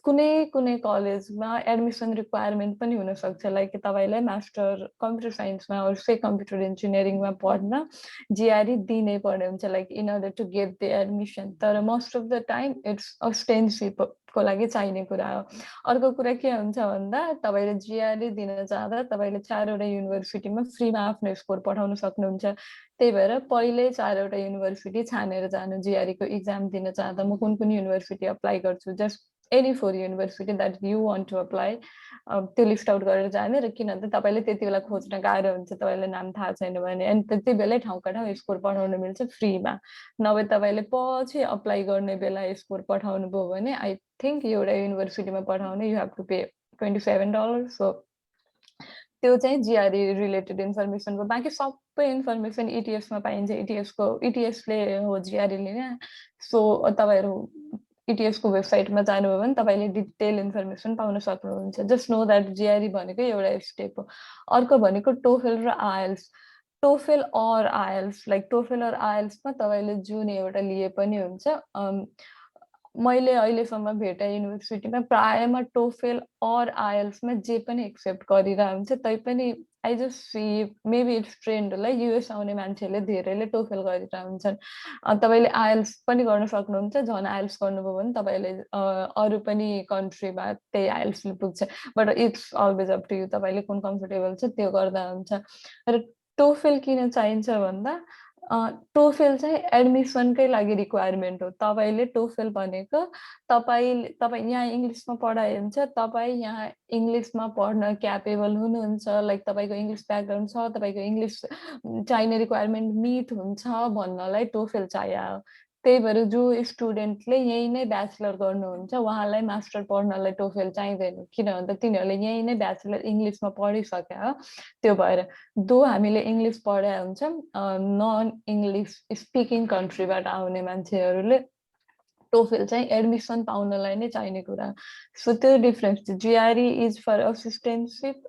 कुनै कुनै कलेजमा एडमिसन रिक्वायरमेन्ट पनि हुनसक्छ, लाइक तपाईँलाई मास्टर कम्प्युटर साइन्समा अरू कम्प्युटर इन्जिनियरिङमा पढ्न जिआरई दिनै पर्ने हुन्छ, like in order to get the admission. तर most of the time it's असिस्टेन्टसिपको लागि चाहिने कुरा हो। अर्को कुरा के हुन्छ भन्दा तपाईँले जिआरई दिन चाहँदा तपाईँले 4वटा युनिभर्सिटीमा फ्रीमा आफ्नो स्कोर पठाउन सक्नुहुन्छ। त्यही भएर पहिले 4वटा युनिभर्सिटी छानेर जानु जिआरईको इक्जाम दिन चाहँदा। म कुन कुन युनिभर्सिटी अप्लाई गर्छु, just any 4 university that you want to apply, त्यो लिस्ट आउट गरेर जाने। र किनभने तपाईँले त्यति बेला खोज्न गाह्रो हुन्छ, तपाईँलाई नाम थाहा छैन भने, अनि त्यति बेलै ठाउँका ठाउँ स्कोर पठाउन मिल्छ फ्रीमा। नभए तपाईँले पछि अप्लाई गर्ने बेला स्कोर पठाउनु भयो भने आई थिङ्क एउटा युनिभर्सिटीमा पठाउने you have to pay $27। So त्यो चाहिँ जिआरई रिलेटेड इन्फर्मेसन हो। बाँकी सबै इन्फर्मेसन इटिएसमा पाइन्छ। इटिएसले हो जिआरई लिने। सो तपाईँहरू इटिएसको वेबसाइटमा जानुभयो भने तपाईँले डिटेल इन्फर्मेसन पाउन सक्नुहुन्छ। जस्ट नो द्याट जिआरई भनेको एउटा स्टेप हो। अर्को भनेको टोफेल र IELTS. TOEFL or IELTS, like TOEFL or आइएल्समा तपाईँले जुन एउटा लिए पनि हुन्छ। मैले अहिलेसम्म भेटे युनिभर्सिटीमा प्रायमा टोफेल अर आइएल्समा जे पनि एक्सेप्ट गरिरहेको हुन्छ। तैपनि I just see maybe it's trend होला, युएस आउने मान्छेहरूले धेरैले टोफेल गरिरहेको हुन्छन्। तपाईँले आइएल्स पनि गर्न सक्नुहुन्छ। झन् आइएल्स गर्नुभयो भने तपाईँले अरू पनि कन्ट्रीमा त्यही आइएल्सले पुग्छ। But it's always up to you, तपाईँले कुन कम्फर्टेबल छ त्यो गर्दा हुन्छ। र टोफेल किन चाहिन्छ भन्दा टोफेल चाहिँ एडमिसनकै लागि रिक्वायरमेन्ट हो। तपाईँले टोफेल भनेको तपाईँ यहाँ इङ्ग्लिसमा पढाइ हुन्छ, तपाईँ यहाँ इङ्ग्लिसमा पढ्न क्यापेबल हुनुहुन्छ, लाइक तपाईँको इङ्ग्लिस ब्याकग्राउन्ड छ, तपाईँको इङ्ग्लिस चाहिने रिक्वायरमेन्ट मिट हुन्छ भन्नलाई टोफेल चाहियो। त्यही भएर जो स्टुडेन्टले यहीँ नै ब्याचलर गर्नुहुन्छ उहाँलाई मास्टर पढ्नलाई टोफेल चाहिँदैन, किन भन्दा तिनीहरूले यहीँ नै ब्याचलर इङ्ग्लिसमा पढिसक्यो हो। त्यो भएर दो हामीले इङ्ग्लिस पढाइ हुन्छ, नन इङ्ग्लिस स्पिकिङ कन्ट्रीबाट आउने मान्छेहरूले टोफेल चाहिँ एडमिसन पाउनलाई नै चाहिने कुरा। सो त्यो डिफरेन्स छ। जिआरई इज फर असिस्टेन्टसिप,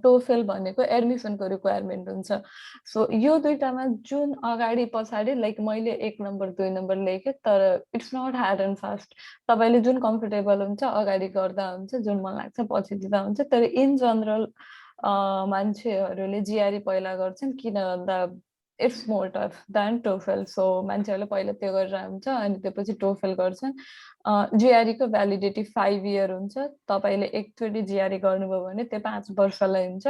टोफेल भनेको एडमिसनको रिक्वायरमेन्ट हुन्छ। सो यो दुइटामा जुन अगाडि पछाडि, लाइक मैले 1 नम्बर 2 नम्बर लेखेँ, तर it's not hard and fast. तपाईँले जुन कम्फर्टेबल हुन्छ अगाडि गर्दा हुन्छ, जुन मन लाग्छ पछि दिँदा हुन्छ। तर इन जनरल मान्छेहरूले जिआरई पहिला गर्छन्, किन भन्दा it's more tough than TOEFL. So मान्छेहरूले पहिला त्यो गरेर हुन्छ अनि त्यसपछि टोफेल गर्छन्। जिआरईको भ्यालिडिटी 5 इयर हुन्छ। तपाईँले एकचोटि जिआरई गर्नुभयो भने त्यो 5 वर्षलाई हुन्छ।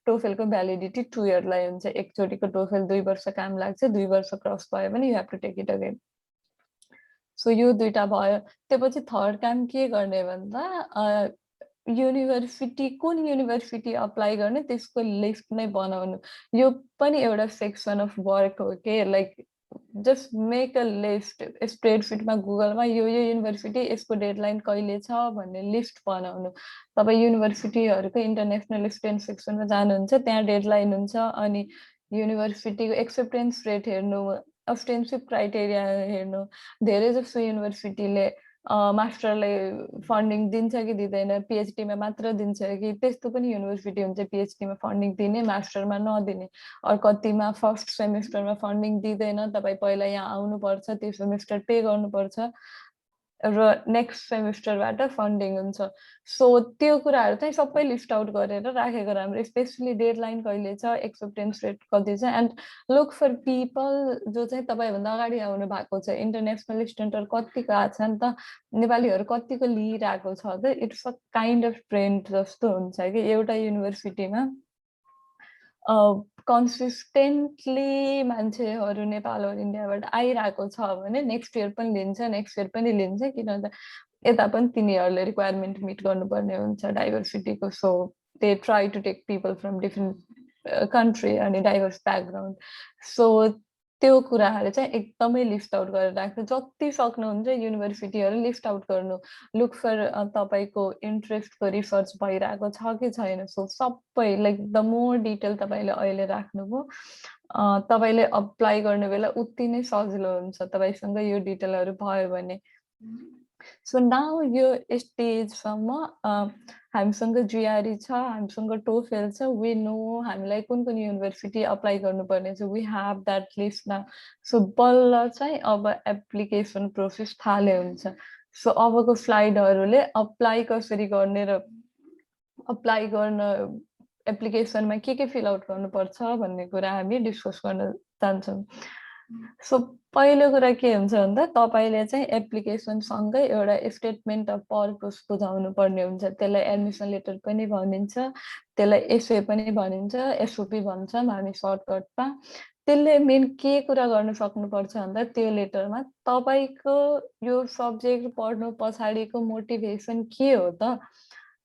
टोफेलको भ्यालिडिटी 2 इयरलाई हुन्छ। एकचोटिको टोफेल 2 वर्ष काम लाग्छ, 2 वर्ष क्रस भयो भने you have to take it again. So यो दुइटा भयो। त्यसपछि थर्ड काम के गर्ने भन्दा युनिभर्सिटी कुन युनिभर्सिटी अप्लाई गर्ने त्यसको लिस्ट नै बनाउनु। यो पनि एउटा सेक्सन अफ वर्क हो के, like just make a list स्प्रेडसिटमा गुगलमा यो युनिभर्सिटी यसको डेडलाइन कहिले छ भन्ने लिस्ट बनाउनु। तपाईँ युनिभर्सिटीहरूको इन्टरनेसनल स्टुडेन्ट सेक्सनमा जानुहुन्छ, त्यहाँ डेडलाइन हुन्छ। अनि युनिभर्सिटीको एक्सेप्टेन्स रेट हेर्नु, अब्सटेन्सिभ क्राइटेरिया हेर्नु। धेरै जसो युनिभर्सिटीले मास्टरलाई फन्डिङ दिन्छ कि दिँदैन, पिएचडीमा मात्र दिन्छ कि, त्यस्तो पनि युनिभर्सिटी हुन्छ पिएचडीमा फन्डिङ दिने मास्टरमा नदिने। और कतिमा फर्स्ट सेमेस्टरमा फन्डिङ दिँदैन, तपाईँ पहिला यहाँ आउनुपर्छ, त्यो सेमेस्टर पे गर्नुपर्छ र नेक्स्ट सेमेस्टरबाट फन्डिङ हुन्छ। सो त्यो कुराहरू चाहिँ सबै लिस्ट आउट गरेर राखेको राम्रो, स्पेसली डेडलाइन कहिले छ, एक्सेप्टेन्स रेट कति छ। एन्ड लुक फर पिपल जो चाहिँ तपाईँभन्दा अगाडि आउनु भएको छ। इन्टरनेसनल स्टुडेन्टहरू कतिको आएको छ नि त, नेपालीहरू कतिको लिइरहेको छ त, it's a kind of trend जस्तो हुन्छ कि एउटा युनिभर्सिटीमा कन्सिस्टेन्टली मान्छेहरू नेपाल और इन्डियाबाट आइरहेको छ भने नेक्स्ट इयर पनि लिन्छ, नेक्स्ट इयर पनि लिन्छ, किन भन्दा यता पनि तिनीहरूले रिक्वायरमेन्ट मिट गर्नुपर्ने हुन्छ डाइभर्सिटीको। So they try to take people from different country अनि डाइभर्स ब्याकग्राउन्ड। सो त्यो कुराहरू चाहिँ एकदमै लिस्ट आउट गरेर राख्नु। जति सक्नुहुन्छ युनिभर्सिटीहरू लिस्ट आउट गर्नु। लुक फर तपाईँको इन्ट्रेस्टको रिसर्च भइरहेको छ कि छैन। सो सबै लाइक द मोर डिटेल तपाईँले अहिले राख्नुभयो, तपाईँले अप्लाई गर्ने बेला उति नै सजिलो हुन्छ तपाईँसँग यो डिटेलहरू भयो भने। सो नाउ यो स्टेजसम्म हामीसँग जिआरई छ, हामीसँग टोफेल छ, वी नो हामीलाई कुन कुन युनिभर्सिटी अप्लाई गर्नुपर्ने छ, we have that list now. So बल्ल चाहिँ अब एप्लिकेसन प्रोसेस थाले हुन्छ। सो अबको स्लाइडहरूले अप्लाई कसरी गर्ने र अप्लाई गर्न एप्लिकेसनमा के फिल आउट गर्नुपर्छ भन्ने कुरा हामी डिस्कस गर्न जान्छौँ। सो पहिलो कुरा के हुन्छ भन्दा तपाईँले चाहिँ एप्लिकेसनसँगै एउटा स्टेटमेन्ट अफ पर्पस बुझाउनु पर्ने हुन्छ। त्यसलाई एडमिसन लेटर पनि भनिन्छ, त्यसलाई एसए पनि भनिन्छ, एसओपी भन्छौँ हामी सर्टकटमा। त्यसले मेन के कुरा गर्न सक्नुपर्छ भन्दा त्यो लेटरमा तपाईँको यो सब्जेक्ट पढ्नु पछाडिको मोटिभेसन के हो त,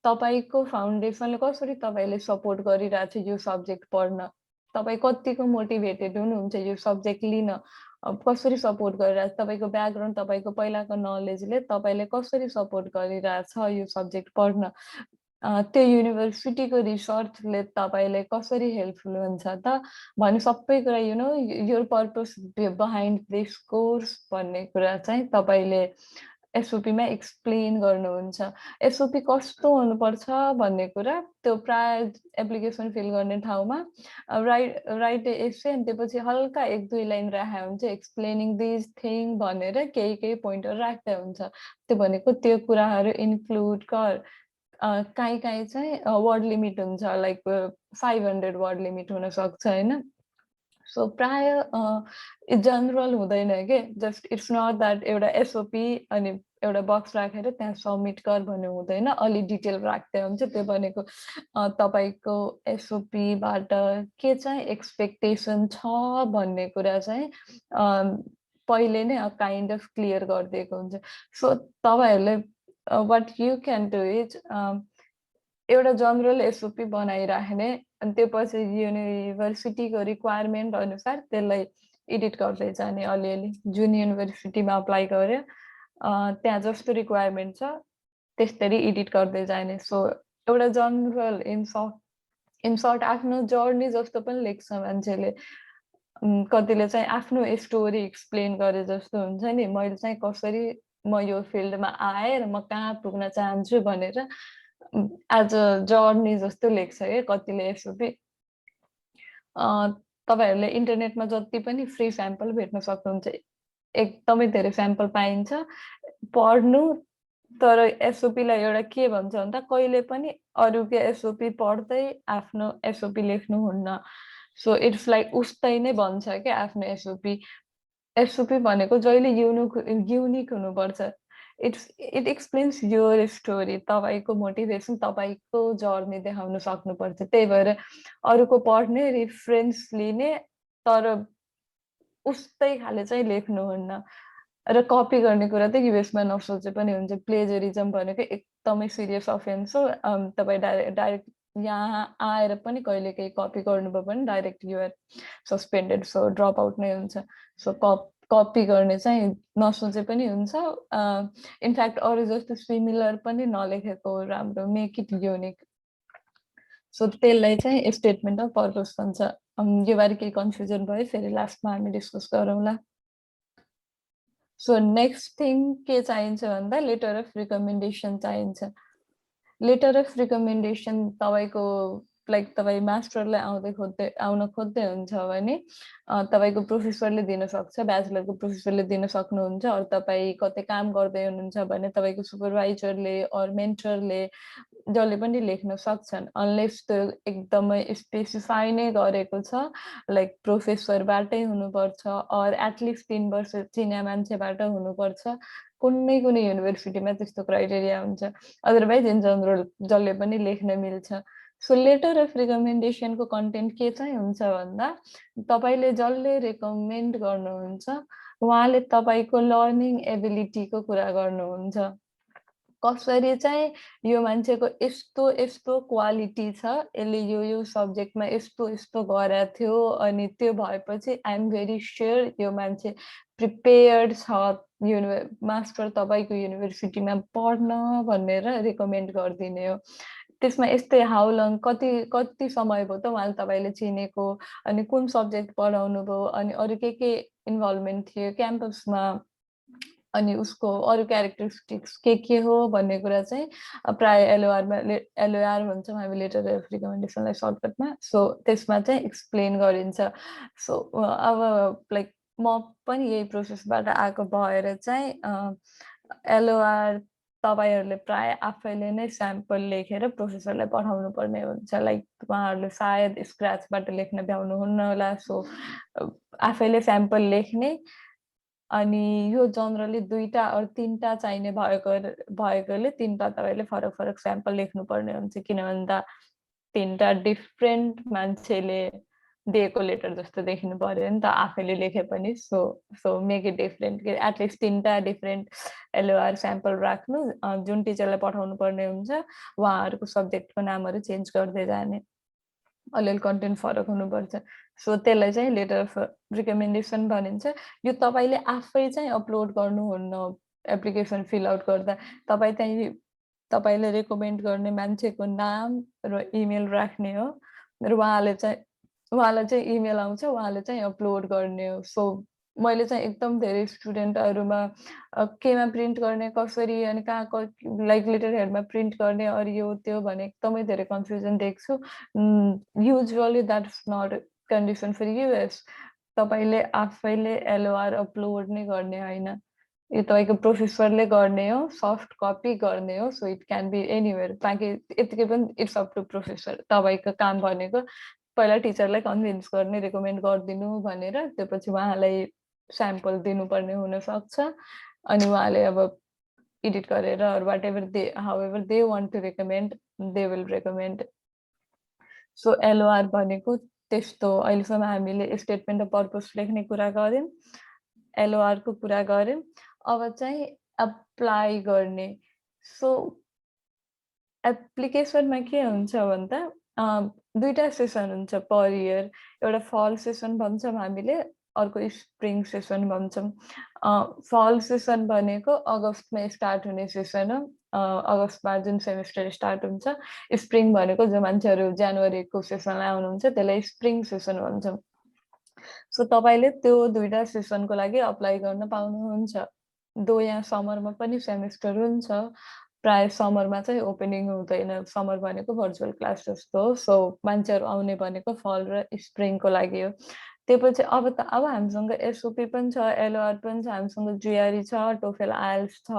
तपाईँको फाउन्डेसनले कसरी तपाईँले सपोर्ट गरिरहेछ यो सब्जेक्ट पढ्न, तपाईँ कतिको मोटिभेटेड हुनुहुन्छ यो सब्जेक्ट लिन, कसरी सपोर्ट गरिरहेछ, तपाईँको ब्याकग्राउन्ड तपाईँको पहिलाको नलेजले तपाईँले कसरी सपोर्ट गरिरहेछ यो सब्जेक्ट पढ्न, त्यो युनिभर्सिटीको रिसर्चले तपाईँलाई कसरी हेल्पफुल हुन्छ त भन्ने सबै कुरा you know your purpose behind this course भन्ने कुरा चाहिँ तपाईँले एसओपीमा एक्सप्लेन गर्नुहुन्छ। एसओपी कस्तो हुनुपर्छ भन्ने कुरा त्यो प्राय एप्लिकेसन फिल गर्ने ठाउँमा राइट एसे अनि त्यसपछि हल्का 1-2 लाइन राखेको हुन्छ एक्सप्लेनिङ दिस थिङ भनेर केही पोइन्टहरू राख्दै हुन्छ। त्यो भनेको त्यो कुराहरू इन्क्लुड गर। काहीँ चाहिँ वर्ड लिमिट हुन्छ, लाइक 500 वर्ड लिमिट हुनसक्छ होइन। सो प्राय जनरल हुँदैन के, जस्ट इट्स नट द्याट एउटा एसओपी अनि एउटा बक्स राखेर त्यहाँ सबमिट गर भन्ने हुँदैन, अलि डिटेल राख्दै हुन्छ। त्यो भनेको तपाईँको एसओपीबाट के चाहिँ एक्सपेक्टेसन छ भन्ने कुरा चाहिँ पहिले नै काइन्ड अफ क्लियर गरिदिएको हुन्छ। सो तपाईँहरूले what you can do is एउटा जनरल एसओपी बनाइराख्ने अनि त्यो पछि युनिभर्सिटीको रिक्वायरमेन्ट अनुसार त्यसलाई एडिट गर्दै जाने अलिअलि। जुन युनिभर्सिटीमा अप्लाई गर्यो त्यहाँ जस्तो रिक्वायरमेन्ट छ त्यस्तरी एडिट गर्दै जाने। सो एउटा जनरल इन सर्ट आफ्नो जर्नी जस्तो पनि लेख्छ मान्छेले, कतिले चाहिँ आफ्नो स्टोरी एक्सप्लेन गरे जस्तो हुन्छ नि, मैले चाहिँ कसरी म यो फिल्डमा आएँ र म कहाँ पुग्न चाहन्छु भनेर एज अ जर्नी जस्तो लेख्छ क्या कतिले एसओपी। तपाईँहरूले इन्टरनेटमा जति पनि फ्री स्याम्पल भेट्न सक्नुहुन्छ, एकदमै धेरै स्याम्पल पाइन्छ पढ्नु। तर एसओपीलाई एउटा के भन्छ भन्दा कहिले पनि अरूको एसओपी पढ्दै आफ्नो एसओपी लेख्नुहुन्न। सो इट्स लाइक उस्तै नै भन्छ क्या आफ्नो एसओपी। एसओपी भनेको जहिले युनिक हुनुपर्छ। इट एक्सप्लेन्स योर स्टोरी, तपाईँको मोटिभेसन, तपाईँको जर्नी देखाउन सक्नुपर्छ। त्यही भएर अरूको पढ्ने रिफरेन्स लिने तर उस्तै खाले चाहिँ लेख्नुहुन्न। र कपी गर्ने कुरा त युएसमा नसोचे पनि हुन्छ। प्लेजरिजम भनेको एकदमै सिरियस अफेन्स हो। तपाईँ डाइरेक्ट यहाँ आएर पनि कहिले केही कपी गर्नुभयो भने direct you're suspended, so drop out नै हुन्छ। सो कपी गर्ने चाहिँ नसोचे पनि हुन्छ। इनफ्याक्ट अरू जस्तो सिमिलर पनि नलेखेको राम्रो, मेक इट युनिक। सो त्यसलाई चाहिँ स्टेटमेन्ट अफ पर्पस भन्छ। यो बारे केही कन्फ्युजन भयो फेरि लास्टमा हामी डिस्कस गरौँला। सो नेक्स्ट थिङ के चाहिन्छ भन्दा लेटर अफ रिकमेन्डेसन चाहिन्छ। लेटर अफ रिकमेन्डेसन तपाईँको लाइक तपाईँ मास्टरलाई आउन खोज्दै हुन्छ भने तपाईँको प्रोफेसरले दिन सक्छ, ब्याचलरको प्रोफेसरले दिन सक्नुहुन्छ। अरू तपाईँ कतै काम गर्दै हुनुहुन्छ भने तपाईँको सुपरभाइजरले अरू मेन्टरले जसले पनि लेख्न सक्छन्, अनलेस त्यो एकदमै स्पेसिफाई नै गरेको छ लाइक प्रोफेसरबाटै हुनुपर्छ अर एटलिस्ट 3 वर्ष चिन्या मान्छेबाट हुनुपर्छ। कुनै युनिभर्सिटीमा त्यस्तो क्राइटेरिया हुन्छ, अदरवाइज इन जनरल जसले पनि लेख्न मिल्छ। सो लेटर अफ रिकमेन्डेसनको कन्टेन्ट के चाहिँ हुन्छ भन्दा तपाईँले जसले रिकमेन्ड गर्नुहुन्छ उहाँले तपाईँको लर्निङ एबिलिटीको कुरा गर्नुहुन्छ। कसरी चाहिँ यो मान्छेको यस्तो क्वालिटी छ, यसले यो सब्जेक्टमा यस्तो गरेको थियो अनि त्यो भएपछि आई एम भेरी स्योर यो मान्छे प्रिपेयर्ड छ मास्टर तपाईँको युनिभर्सिटीमा पढ्न भनेर रिकमेन्ड गरिदिने हो। त्यसमा यस्तै हाउ लङ कति समय भयो त उहाँले तपाईँले चिनेको, अनि कुन सब्जेक्ट पढाउनु भयो, अनि अरू के इन्भल्भमेन्ट थियो क्याम्पसमा, अनि उसको अरू क्यारेक्टरिस्टिक्स के हो भन्ने कुरा चाहिँ प्राय एलओआर भन्छौँ हामी लेटर अफ रिकमेन्डेसनलाई सर्टकटमा। सो त्यसमा चाहिँ एक्सप्लेन गरिन्छ। सो अब लाइक म पनि यही प्रोसेसबाट आएको भएर चाहिँ एलओआर तपाईँहरूले प्राय आफैले नै स्याम्पल लेखेर प्रोफेसरलाई पठाउनु पर्ने हुन्छ। लाइक उहाँहरूले सायद स्क्रैचबाट लेख्न भ्याउनुहुन्न होला। सो आफैले स्याम्पल लेख्ने, अनि यो जनरली 2टा अर 3टा चाहिने भएकोले 3टा तपाईँले फरक फरक स्याम्पल लेख्नुपर्ने हुन्छ, किन भन्दा 3टा डिफ्रेन्ट मान्छेले दिएको लेटर जस्तो देखिनु पर्यो नि त आफैले लेखे पनि। So make it different, at least 3टा डिफ्रेन्ट एलओआर स्याम्पल राख्नु। जुन टिचरलाई पठाउनु पर्ने हुन्छ उहाँहरूको सब्जेक्टको नामहरू चेन्ज गर्दै जाने, अलिअलि कन्टेन्ट फरक हुनुपर्छ। सो त्यसलाई चाहिँ लेटर अफ रिकमेन्डेसन भनिन्छ। यो तपाईँले आफै चाहिँ अपलोड गर्नुहुन्न एप्लिकेसन फिल आउट गर्दा। तपाईँले रेकमेन्ड गर्ने मान्छेको नाम र इमेल राख्ने हो र उहाँलाई चाहिँ इमेल आउँछ, उहाँले चाहिँ अपलोड गर्ने हो। सो मैले चाहिँ एकदम धेरै स्टुडेन्टहरूमा केमा प्रिन्ट गर्ने, कसरी, अनि कहाँ लाइक लेटर हेडमा प्रिन्ट गर्ने, अरू यो त्यो भने एकदमै धेरै कन्फ्युजन देख्छु। Usually that's not condition for US. तपाईँले आफैले एलओआर अपलोड नै गर्ने होइन, यो तपाईँको प्रोफेसरले गर्ने हो, सफ्ट कपी गर्ने हो। So it can be anywhere, बाँकी यतिकै पनि इट्स अप टु प्रोफेसर। तपाईँको काम भनेको पहिला टिचरलाई कन्भिन्स गर्ने, रेकमेन्ड गरिदिनु भनेर, त्यसपछि उहाँलाई स्याम्पल दिनुपर्ने हुनसक्छ। अनि उहाँले अब एडिट गरेर whatever however they want to recommend they will recommend. So LOR भनेको त्यस्तो। अहिलेसम्म हामीले स्टेटमेन्ट अफ पर्पस लेख्ने कुरा गऱ्यौँ, एलओआरको कुरा गऱ्यौँ। अब चाहिँ अप्लाई गर्ने। सो एप्लिकेसनमा के हुन्छ भन्दा 2टा सेसन हुन्छ पर इयर। एउटा फल सेसन भन्छौँ हामीले, अर्को स्प्रिङ सेसन भन्छौँ। फल सेसन भनेको अगस्तमा स्टार्ट हुने सेसन हो, अगस्तमा जुन सेमेस्टर स्टार्ट हुन्छ। स्प्रिङ भनेको जो मान्छेहरू जनवरीको सेसनलाई आउनुहुन्छ त्यसलाई स्प्रिङ सेसन भन्छौँ। सो तपाईँले त्यो 2टा सेसनको लागि अप्लाई गर्न पाउनुहुन्छ। यहाँ समरमा पनि सेमेस्टर हुन्छ, प्राय समरमा चाहिँ ओपनिङ हुँदैन। समर भनेको भर्चुअल क्लास जस्तो हो। सो मान्छेहरू आउने भनेको फल र स्प्रिङको लागि हो। त्यसपछि अब हामीसँग एसओपी पनि छ, एलओआर पनि छ, हामीसँग जिआरई छ, टोफेल आइएल्स छ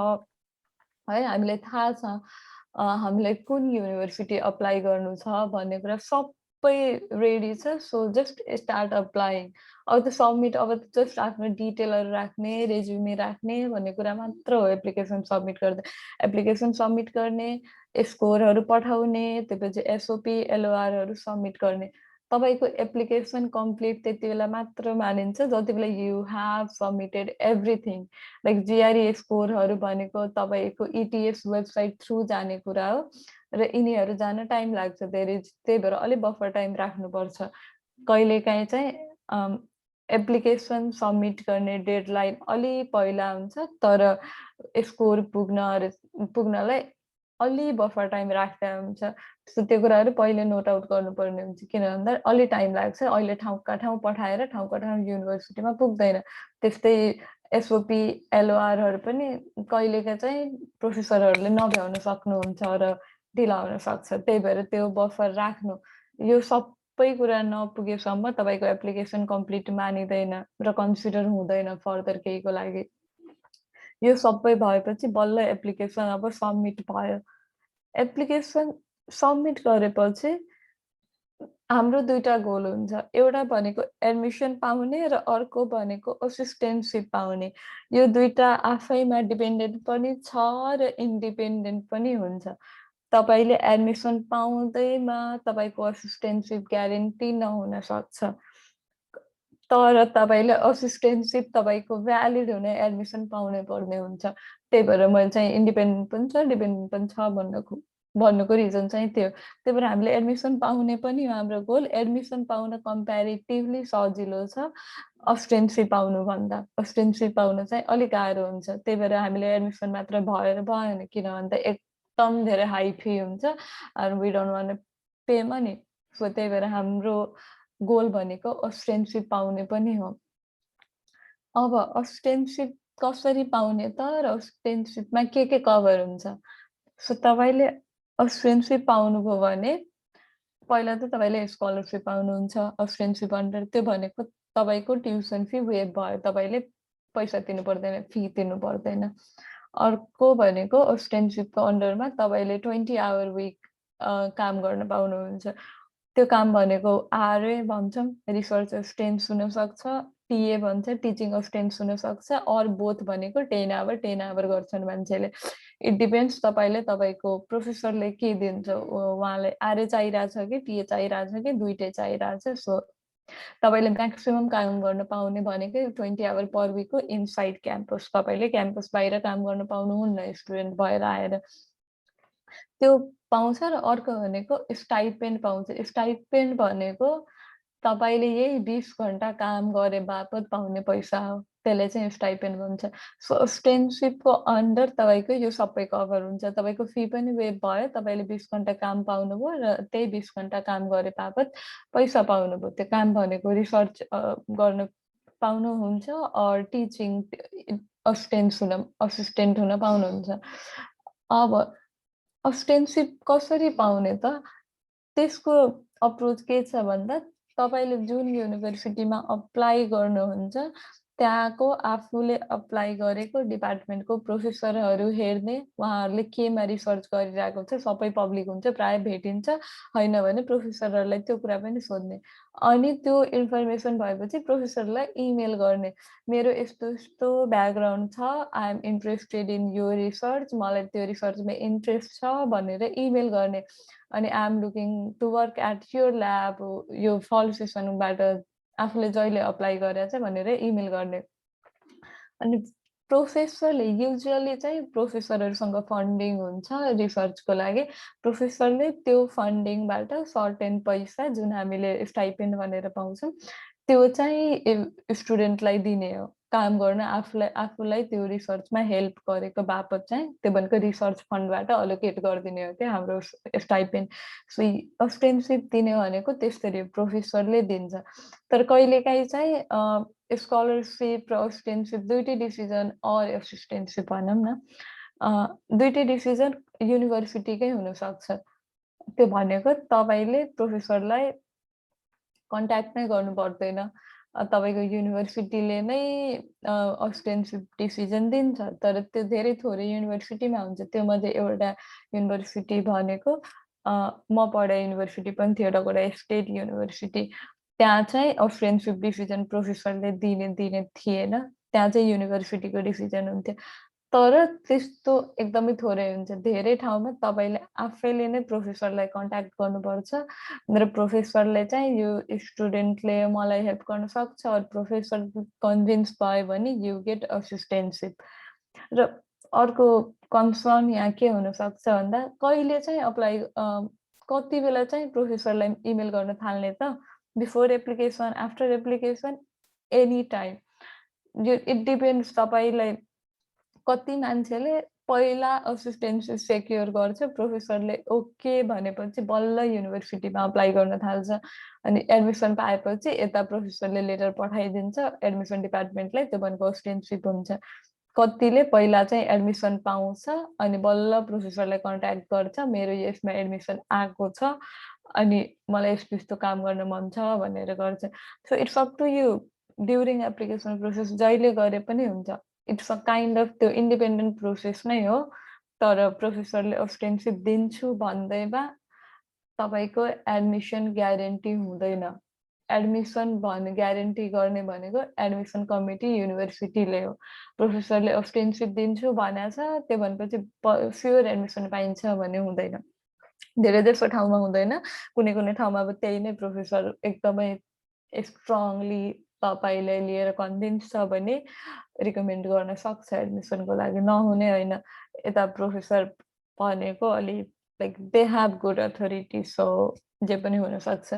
है। हामीलाई थाहा छ हामीलाई कुन युनिभर्सिटी अप्लाई गर्नु छ भन्ने कुरा सबै रेडी छ। So just start applying. अब त सबमिट, अब त जस्ट आफ्नो डिटेलहरू राख्ने, रेज्युमे राख्ने भन्ने कुरा मात्र हो। एप्लिकेसन सबमिट गर्दा एप्लिकेसन सबमिट गर्ने, स्कोरहरू पठाउने, त्यसपछि एसओपी एलओआरहरू सबमिट गर्ने। तपाईँको एप्लिकेसन कम्प्लिट त्यति बेला मात्र मानिन्छ जति बेला you have submitted everything. Like GRE स्कोरहरू भनेको तपाईँको इटिएस वेबसाइट थ्रु जाने कुरा हो र यिनीहरू जान टाइम लाग्छ धेरै। त्यही भएर अलिक बफर टाइम राख्नुपर्छ। कहिलेकाहीँ चाहिँ एप्लिकेसन सबमिट गर्ने डेडलाइन अलि पहिला हुन्छ, तर स्कोर पुग्नलाई अलि बफर टाइम राख्दा हुन्छ। सो त्यो कुराहरू पहिले नोट आउट गर्नुपर्ने हुन्छ, किन भन्दा अलि टाइम लाग्छ। अहिले ठाउँका ठाउँ पठाएर ठाउँका ठाउँ युनिभर्सिटीमा पुग्दैन। त्यस्तै एसओपी एलओआरहरू पनि कहिलेका चाहिँ प्रोफेसरहरूले नभ्याउन सक्नुहुन्छ र ढिला हुन सक्छ। त्यही भएर त्यो बफर राख्नु। यो सबै कुरा नपुगेसम्म तपाईँको एप्लिकेसन कम्प्लिट मानिँदैन र कन्सिडर हुँदैन फर्दर केहीको लागि। यो सबै भएपछि बल्ल एप्लिकेसन अब सबमिट भयो। एप्लिकेसन सबमिट गरेपछि हाम्रो 2टा गोल हुन्छ। एउटा भनेको एडमिसन पाउने र अर्को भनेको असिस्टेन्टसिप पाउने। यो 2टा आफैमा डिपेन्डेन्ट पनि छ र इन्डिपेन्डेन्ट पनि हुन्छ। तपाईँले एडमिसन पाउँदैमा तपाईँको असिस्टेन्टसिप ग्यारेन्टी नहुन सक्छ, तर तपाईँले असिस्टेन्टसिप तपाईँको भ्यालिड हुने एडमिसन पाउनै पर्ने हुन्छ। त्यही भएर मैले चाहिँ इन्डिपेन्डेन्ट पनि छ डिपेन्डेन्ट पनि छ भन्नुको रिजन चाहिँ त्यो। त्यही भएर हामीले एडमिसन पाउने पनि हाम्रो गोल। एडमिसन पाउन कम्पेरिटिभली सजिलो छ असिस्टेन्टसिप पाउनुभन्दा। असिस्टेन्टसिप पाउन चाहिँ अलिक गाह्रो हुन्छ। त्यही भएर हामीले एडमिसन मात्र भएर भएन, किन भन्दा एकदम धेरै हाई फी हुन्छ and we don't want pay money. So त्यही भएर हाम्रो गोल भनेको असिस्टेन्टसिप पाउने पनि हो। अब असिस्टेन्टसिप कसरी पाउने त र स्टुडेन्टसिपमा के कभर हुन्छ? सो तपाईँले स्टुडेन्टसिप पाउनुभयो भने पहिला त तपाईँले स्कलरसिप पाउनुहुन्छ स्टुडेन्टसिप अन्डर। त्यो भनेको तपाईँको ट्युसन फी वेभ भयो, तपाईँले पैसा तिर्नु पर्दैन, फी तिर्नु पर्दैन। अर्को भनेको स्टुडेन्टसिपको अन्डरमा तपाईँले 20 आवर विक काम गर्न पाउनुहुन्छ। त्यो काम भनेको आरए भन्छौँ, रिसर्च असिस्टेन्ट हुनसक्छ, टिए भन्छ टिचिङ असिस्टेन्ट हुनसक्छ, अर बोथ भनेको 10 आवर गर्छन् मान्छेले। इट डिपेन्ड्स तपाईँले तपाईँको प्रोफेसरले के दिन्छ, उहाँलाई आरए चाहिरहेछ कि टिए चाहिरहेछ कि दुइटै चाहिरहेछ। सो तपाईँले म्याक्सिमम काम गर्न पाउने भनेकै 20 आवर पर विकको इनसाइड क्याम्पस। तपाईँले क्याम्पस बाहिर काम गर्न पाउनुहुन्न स्टुडेन्ट भएर आएर। त्यो पाउँछ। र अर्को भनेको स्टाइपेन्ड पाउँछ। स्टाइपेन्ड भनेको तपाईँले यही 20 घन्टा काम गरे बापत पाउने पैसा हो, त्यसले चाहिँ स्टाइपेन्ड भन्छ। सो स्टुडेन्टसिपको अन्डर तपाईँको यो सबै कभर हुन्छ। तपाईँको फी पनि वेभ भयो, तपाईँले 20 घन्टा काम पाउनुभयो र त्यही 20 घन्टा काम गरे बापत पैसा पाउनुभयो। त्यो काम भनेको रिसर्च गर्न पाउनुहुन्छ अर टिचिङ असिस्टेन्ट हुन पाउनुहुन्छ। अब स्टुडेन्टसिप कसरी पाउने त? त्यसको अप्रोच के छ भन्दा तपाईँले जुन युनिभर्सिटीमा अप्लाई गर्नुहुन्छ त्यहाँको आफूले अप्लाई गरेको डिपार्टमेन्टको प्रोफेसरहरू हेर्ने, उहाँहरूले केमा रिसर्च गरिरहेको छ सबै पब्लिक हुन्छ, प्राय भेटिन्छ। होइन भने प्रोफेसरहरूलाई त्यो कुरा पनि सोध्ने, अनि त्यो इन्फर्मेसन भएपछि प्रोफेसरलाई इमेल गर्ने, मेरो यस्तो यस्तो ब्याकग्राउन्ड छ, आई एम इन्ट्रेस्टेड इन यो रिसर्च, मलाई त्यो रिसर्चमा इन्ट्रेस्ट छ भनेर इमेल गर्ने। अनि I am looking to work at your lab, यो फल सेसनबाट आफूले जहिले अप्लाई गरेछ भनेर इमेल गर्ने। अनि प्रोफेसरले युजुअली चाहिँ प्रोफेसरहरूसँग फन्डिङ हुन्छ रिसर्चको लागि। प्रोफेसरले त्यो फन्डिङबाट सर्टेन पैसा जुन हामीले स्टाइपेन्ड भनेर पाउँछौँ त्यो चाहिँ स्टुडेन्टलाई दिने हो, काम गर्न आफूलाई त्यो रिसर्चमा हेल्प गरेको बापत चाहिँ त्यो भनेको रिसर्च फन्डबाट अलोकेट गरिदिने हो क्या हाम्रो स्टाइपेन्ड। सो स्टुडेन्टसिप दिने भनेको त्यसरी प्रोफेसरले दिन्छ। तर कहिलेकाहीँ चाहिँ स्कलरसिप र स्टुडेन्टसिप दुइटै डिसिजन अर असिस्टेन्टसिप भनौँ न, दुइटै डिसिजन युनिभर्सिटीकै हुनसक्छ। त्यो भनेको तपाईँले प्रोफेसरलाई कन्ट्याक्ट नै गर्नु पर्दैन, तपाईँको युनिभर्सिटीले नै असिस्टेन्टसिप डिसिजन दिन्छ। तर त्यो धेरै थोरै युनिभर्सिटीमा हुन्छ। त्योमध्ये एउटा युनिभर्सिटी भनेको म पढे युनिभर्सिटी पनि थियो, एउटा स्टेट युनिभर्सिटी। त्यहाँ चाहिँ असिस्टेन्टसिप डिसिजन प्रोफेसरले दिने थिएन, त्यहाँ चाहिँ युनिभर्सिटीको डिसिजन हुन्थ्यो। तर त्यस्तो एकदमै थोरै हुन्छ। धेरै ठाउँमा तपाईँले आफैले नै प्रोफेसरलाई कन्ट्याक्ट गर्नुपर्छ र प्रोफेसरले चाहिँ यो स्टुडेन्टले मलाई हेल्प गर्न सक्छ, अरू प्रोफेसर कन्भिन्स भयो भने यु गेट असिस्टेन्टसिप। र अर्को कन्सर्न यहाँ के हुनसक्छ भन्दा कहिले चाहिँ अप्लाई, कति बेला चाहिँ प्रोफेसरलाई इमेल गर्न थाल्ने त? Before application, after application, any time. यो इट डिपेन्ड्स तपाईँलाई। कति मान्छेले पहिला असिस्टेन्टसिप सेक्योर गर्छ, प्रोफेसरले ओके भनेपछि बल्ल युनिभर्सिटीमा अप्लाई गर्न थाल्छ। अनि एडमिसन पाएपछि यता प्रोफेसरले लेटर पठाइदिन्छ एडमिसन डिपार्टमेन्टलाई, त्यो भनेको असिस्टेन्टसिप हुन्छ। कतिले पहिला चाहिँ एडमिसन पाउँछ अनि बल्ल प्रोफेसरलाई कन्ट्याक्ट गर्छ, मेरो यसमा एडमिसन आएको छ अनि मलाई यस्तो यस्तो काम गर्न मन छ भनेर गर्छ। So it's up to you. During application process जहिले गरे पनि हुन्छ। इट्स अ काइन्ड अफ त्यो इन्डिपेन्डेन्ट प्रोसेस नै हो। तर प्रोफेसरले असिस्टेन्टसिप दिन्छु भन्दैमा तपाईँको एडमिसन ग्यारेन्टी हुँदैन। एडमिसन ग्यारेन्टी गर्ने भनेको एडमिसन कमिटी युनिभर्सिटीले हो। प्रोफेसरले असिस्टेन्टसिप दिन्छु भनेछ त्यो भनेपछि स्योर एडमिसन पाइन्छ भने हुँदैन। धेरै जसो ठाउँमा हुँदैन, कुनै कुनै ठाउँमा अब त्यही नै प्रोफेसर एकदमै स्ट्रङली तपाईँले लिएर कन्भिन्स छ भने रिकमेन्ड गर्न सक्छ एडमिसनको लागि, नहुने होइन। यता प्रोफेसर भनेको अलि like they have good authority, so जे पनि हुनसक्छ।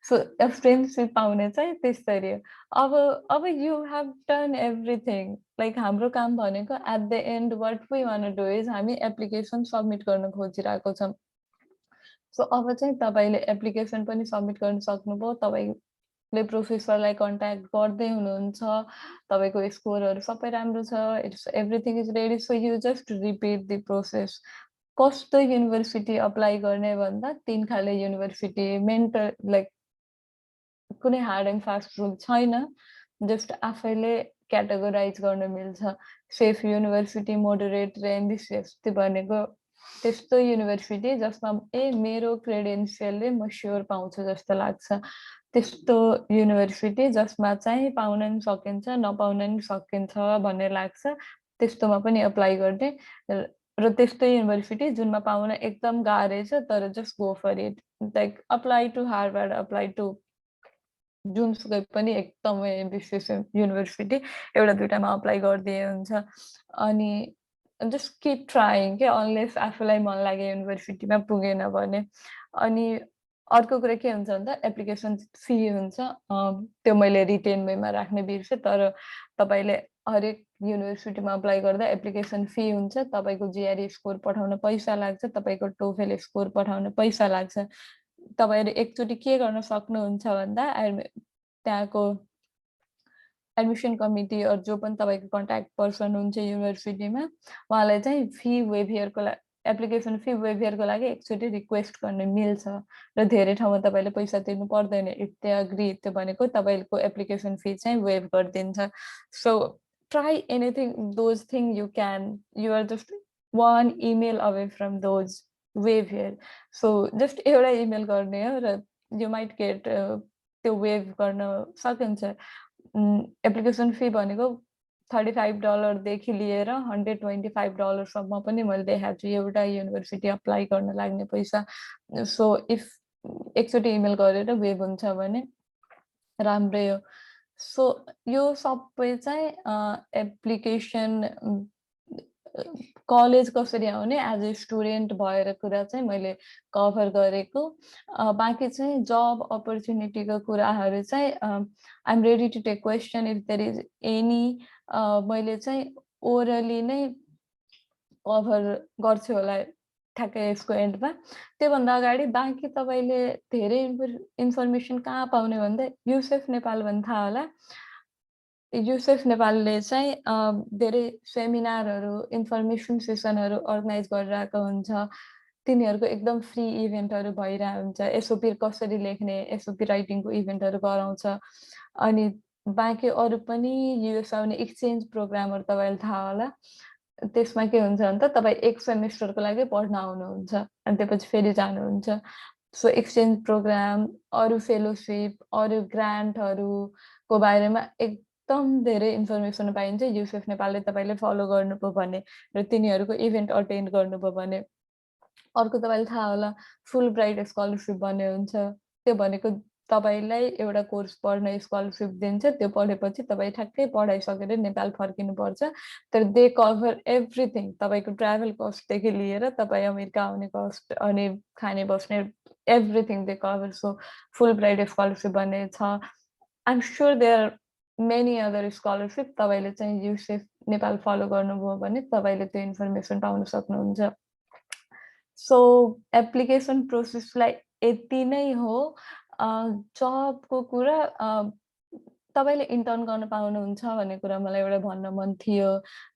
सो असिस्टेन्टसिप पाउने चाहिँ त्यस्तरी हो। अब you have done everything, like हाम्रो काम भनेको at the end what we want do is हामी एप्लिकेसन सब्मिट गर्न खोजिरहेको छौँ। सो अब चाहिँ तपाईँले एप्लिकेसन पनि सब्मिट गर्न सक्नुभयो, तपाईँ ले प्रोफेसरलाई कन्ट्याक्ट गर्दै हुनुहुन्छ, तपाईँको स्कोरहरू सबै राम्रो छ, it's everything is ready, so you just repeat the process. कस्तो युनिभर्सिटी अप्लाई गर्ने भन्दा 3 खाले युनिभर्सिटी मेन्टर लाइक कुनै हार्ड एन्ड फास्ट रुल छैन, जस्ट आफैले क्याटेगोराइज गर्न मिल्छ। सेफ युनिभर्सिटी, मोडरेट र एम्बिसियस, त्यो भनेको त्यस्तो युनिभर्सिटी जसमा मेरो क्रेडेन्सियलले म स्योर पाउँछु जस्तो लाग्छ, त्यस्तो युनिभर्सिटी जसमा चाहिँ पाउन नि सकिन्छ नपाउन नि सकिन्छ भन्ने लाग्छ, त्यस्तोमा पनि अप्लाई गर्ने। र त्यस्तो युनिभर्सिटी जुनमा पाउन एकदम गाह्रै छ तर just go for it, like apply to Harvard, apply to जुनसुकै पनि एकदमै एम्बिसियस युनिभर्सिटी, एउटा दुइटामा अप्लाई गरिदिए हुन्छ। अनि जस्ट किप ट्राइङ के, अनलेस आफूलाई मन लाग्यो युनिभर्सिटीमा पुगेन भने। अनि अर्को कुरा के हुन्छ भन्दा एप्लिकेसन फी हुन्छ, त्यो मैले रिटेन वेमा राख्ने बिर्सेँ, तर तपाईँले हरेक युनिभर्सिटीमा अप्लाई गर्दा एप्लिकेसन फी हुन्छ, तपाईँको जिआरई स्कोर पठाउन पैसा लाग्छ, तपाईँको टोफेल स्कोर पठाउन पैसा लाग्छ। तपाईँहरू एकचोटि के गर्न सक्नुहुन्छ भन्दा त्यहाँको एडमिसन कमिटी जो पनि तपाईँको कन्ट्याक्ट पर्सन हुन्छ युनिभर्सिटीमा, उहाँलाई चाहिँ फी वेभियरको लागि, एप्लिकेसन फी वेभियरको लागि एकचोटि रिक्वेस्ट गर्न मिल्छ र धेरै ठाउँमा तपाईँले पैसा तिर्नु पर्दैन। इफ दे अग्री, त्यो भनेको तपाईँको एप्लिकेसन फी चाहिँ वेभ गरिदिन्छ। So try anything, those thing you can, you are just one email away from those waiver. So just एउटा इमेल गर्ने हो र यु माइट गेट त्यो वेभ गर्न सकिन्छ। एप्लिकेसन फी भनेको $35 देखि लिएर $125 सम्म पनि मैले देखाएको छु एउटा युनिभर्सिटी अप्लाई गर्न लाग्ने पैसा। सो इफ एकचोटि इमेल गरेर वेभ हुन्छ भने राम्रै हो। सो यो सबै चाहिँ एप्लिकेसन कलेज कसरी आउने एज ए स्टुडेन्ट भएर कुरा चाहिँ मैले कभर गरेको। बाँकी चाहिँ जब अपर्च्युनिटीको कुराहरू चाहिँ I am ready to take question if there is any. मैले चाहिँ ओरली नै कभर गर्छु होला ठ्याक्कै यसको एन्डमा। त्योभन्दा अगाडि बाँकी तपाईँले धेरै इन्फर्मेसन कहाँ पाउने भन्दा युसेफ नेपाल भन्ने थाहा होला। युसेफ नेपालले चाहिँ धेरै सेमिनारहरू, इन्फर्मेसन सेसनहरू अर्गनाइज गरिरहेको हुन्छ। तिनीहरूको एकदम फ्री इभेन्टहरू भइरहेको हुन्छ। एसओपी कसरी लेख्ने, एसओपी राइटिङको इभेन्टहरू गराउँछ। अनि बाँकी अरू पनि युएस आउने एक्सचेन्ज प्रोग्रामहरू तपाईँलाई थाहा होला। त्यसमा के हुन्छ भने तपाईँ 1 सेमेस्टरको लागि पढ्न आउनुहुन्छ अनि त्यसपछि फेरि जानुहुन्छ। सो एक्सचेन्ज प्रोग्राम, अरू फेलोसिप, अरू ग्रान्टहरूको बारेमा एकदम धेरै इन्फर्मेसन पाइन्छ युसेफ नेपालले तपाईँले फलो गर्नुभयो भने र तिनीहरूको इभेन्ट अटेन्ड गर्नुभयो भने। अर्को तपाईँलाई थाहा होला फुल ब्राइट स्कलरसिप भन्ने हुन्छ। त्यो भनेको तपाईँलाई एउटा कोर्स पढ्न स्कलरसिप दिन्छ, त्यो पढेपछि तपाईँ ठ्याक्कै पढाइसकेर नेपाल फर्किनुपर्छ। तर दे कभर एभ्रिथिङ, तपाईँको ट्राभल कस्टदेखि लिएर तपाईँ अमेरिका आउने कस्ट अनि खाने बस्ने everything they cover. So Fulbright scholarship भन्ने छ। I am sure there are many other scholarship. तपाईँले चाहिँ युसेफ नेपाल फलो गर्नुभयो भने तपाईँले त्यो इन्फर्मेसन पाउन सक्नुहुन्छ। सो एप्लिकेसन प्रोसेसलाई यति नै हो। जबको कुरा तपाईँले इन्टर्न गर्न पाउनुहुन्छ भन्ने कुरा मलाई एउटा भन्न मन थियो।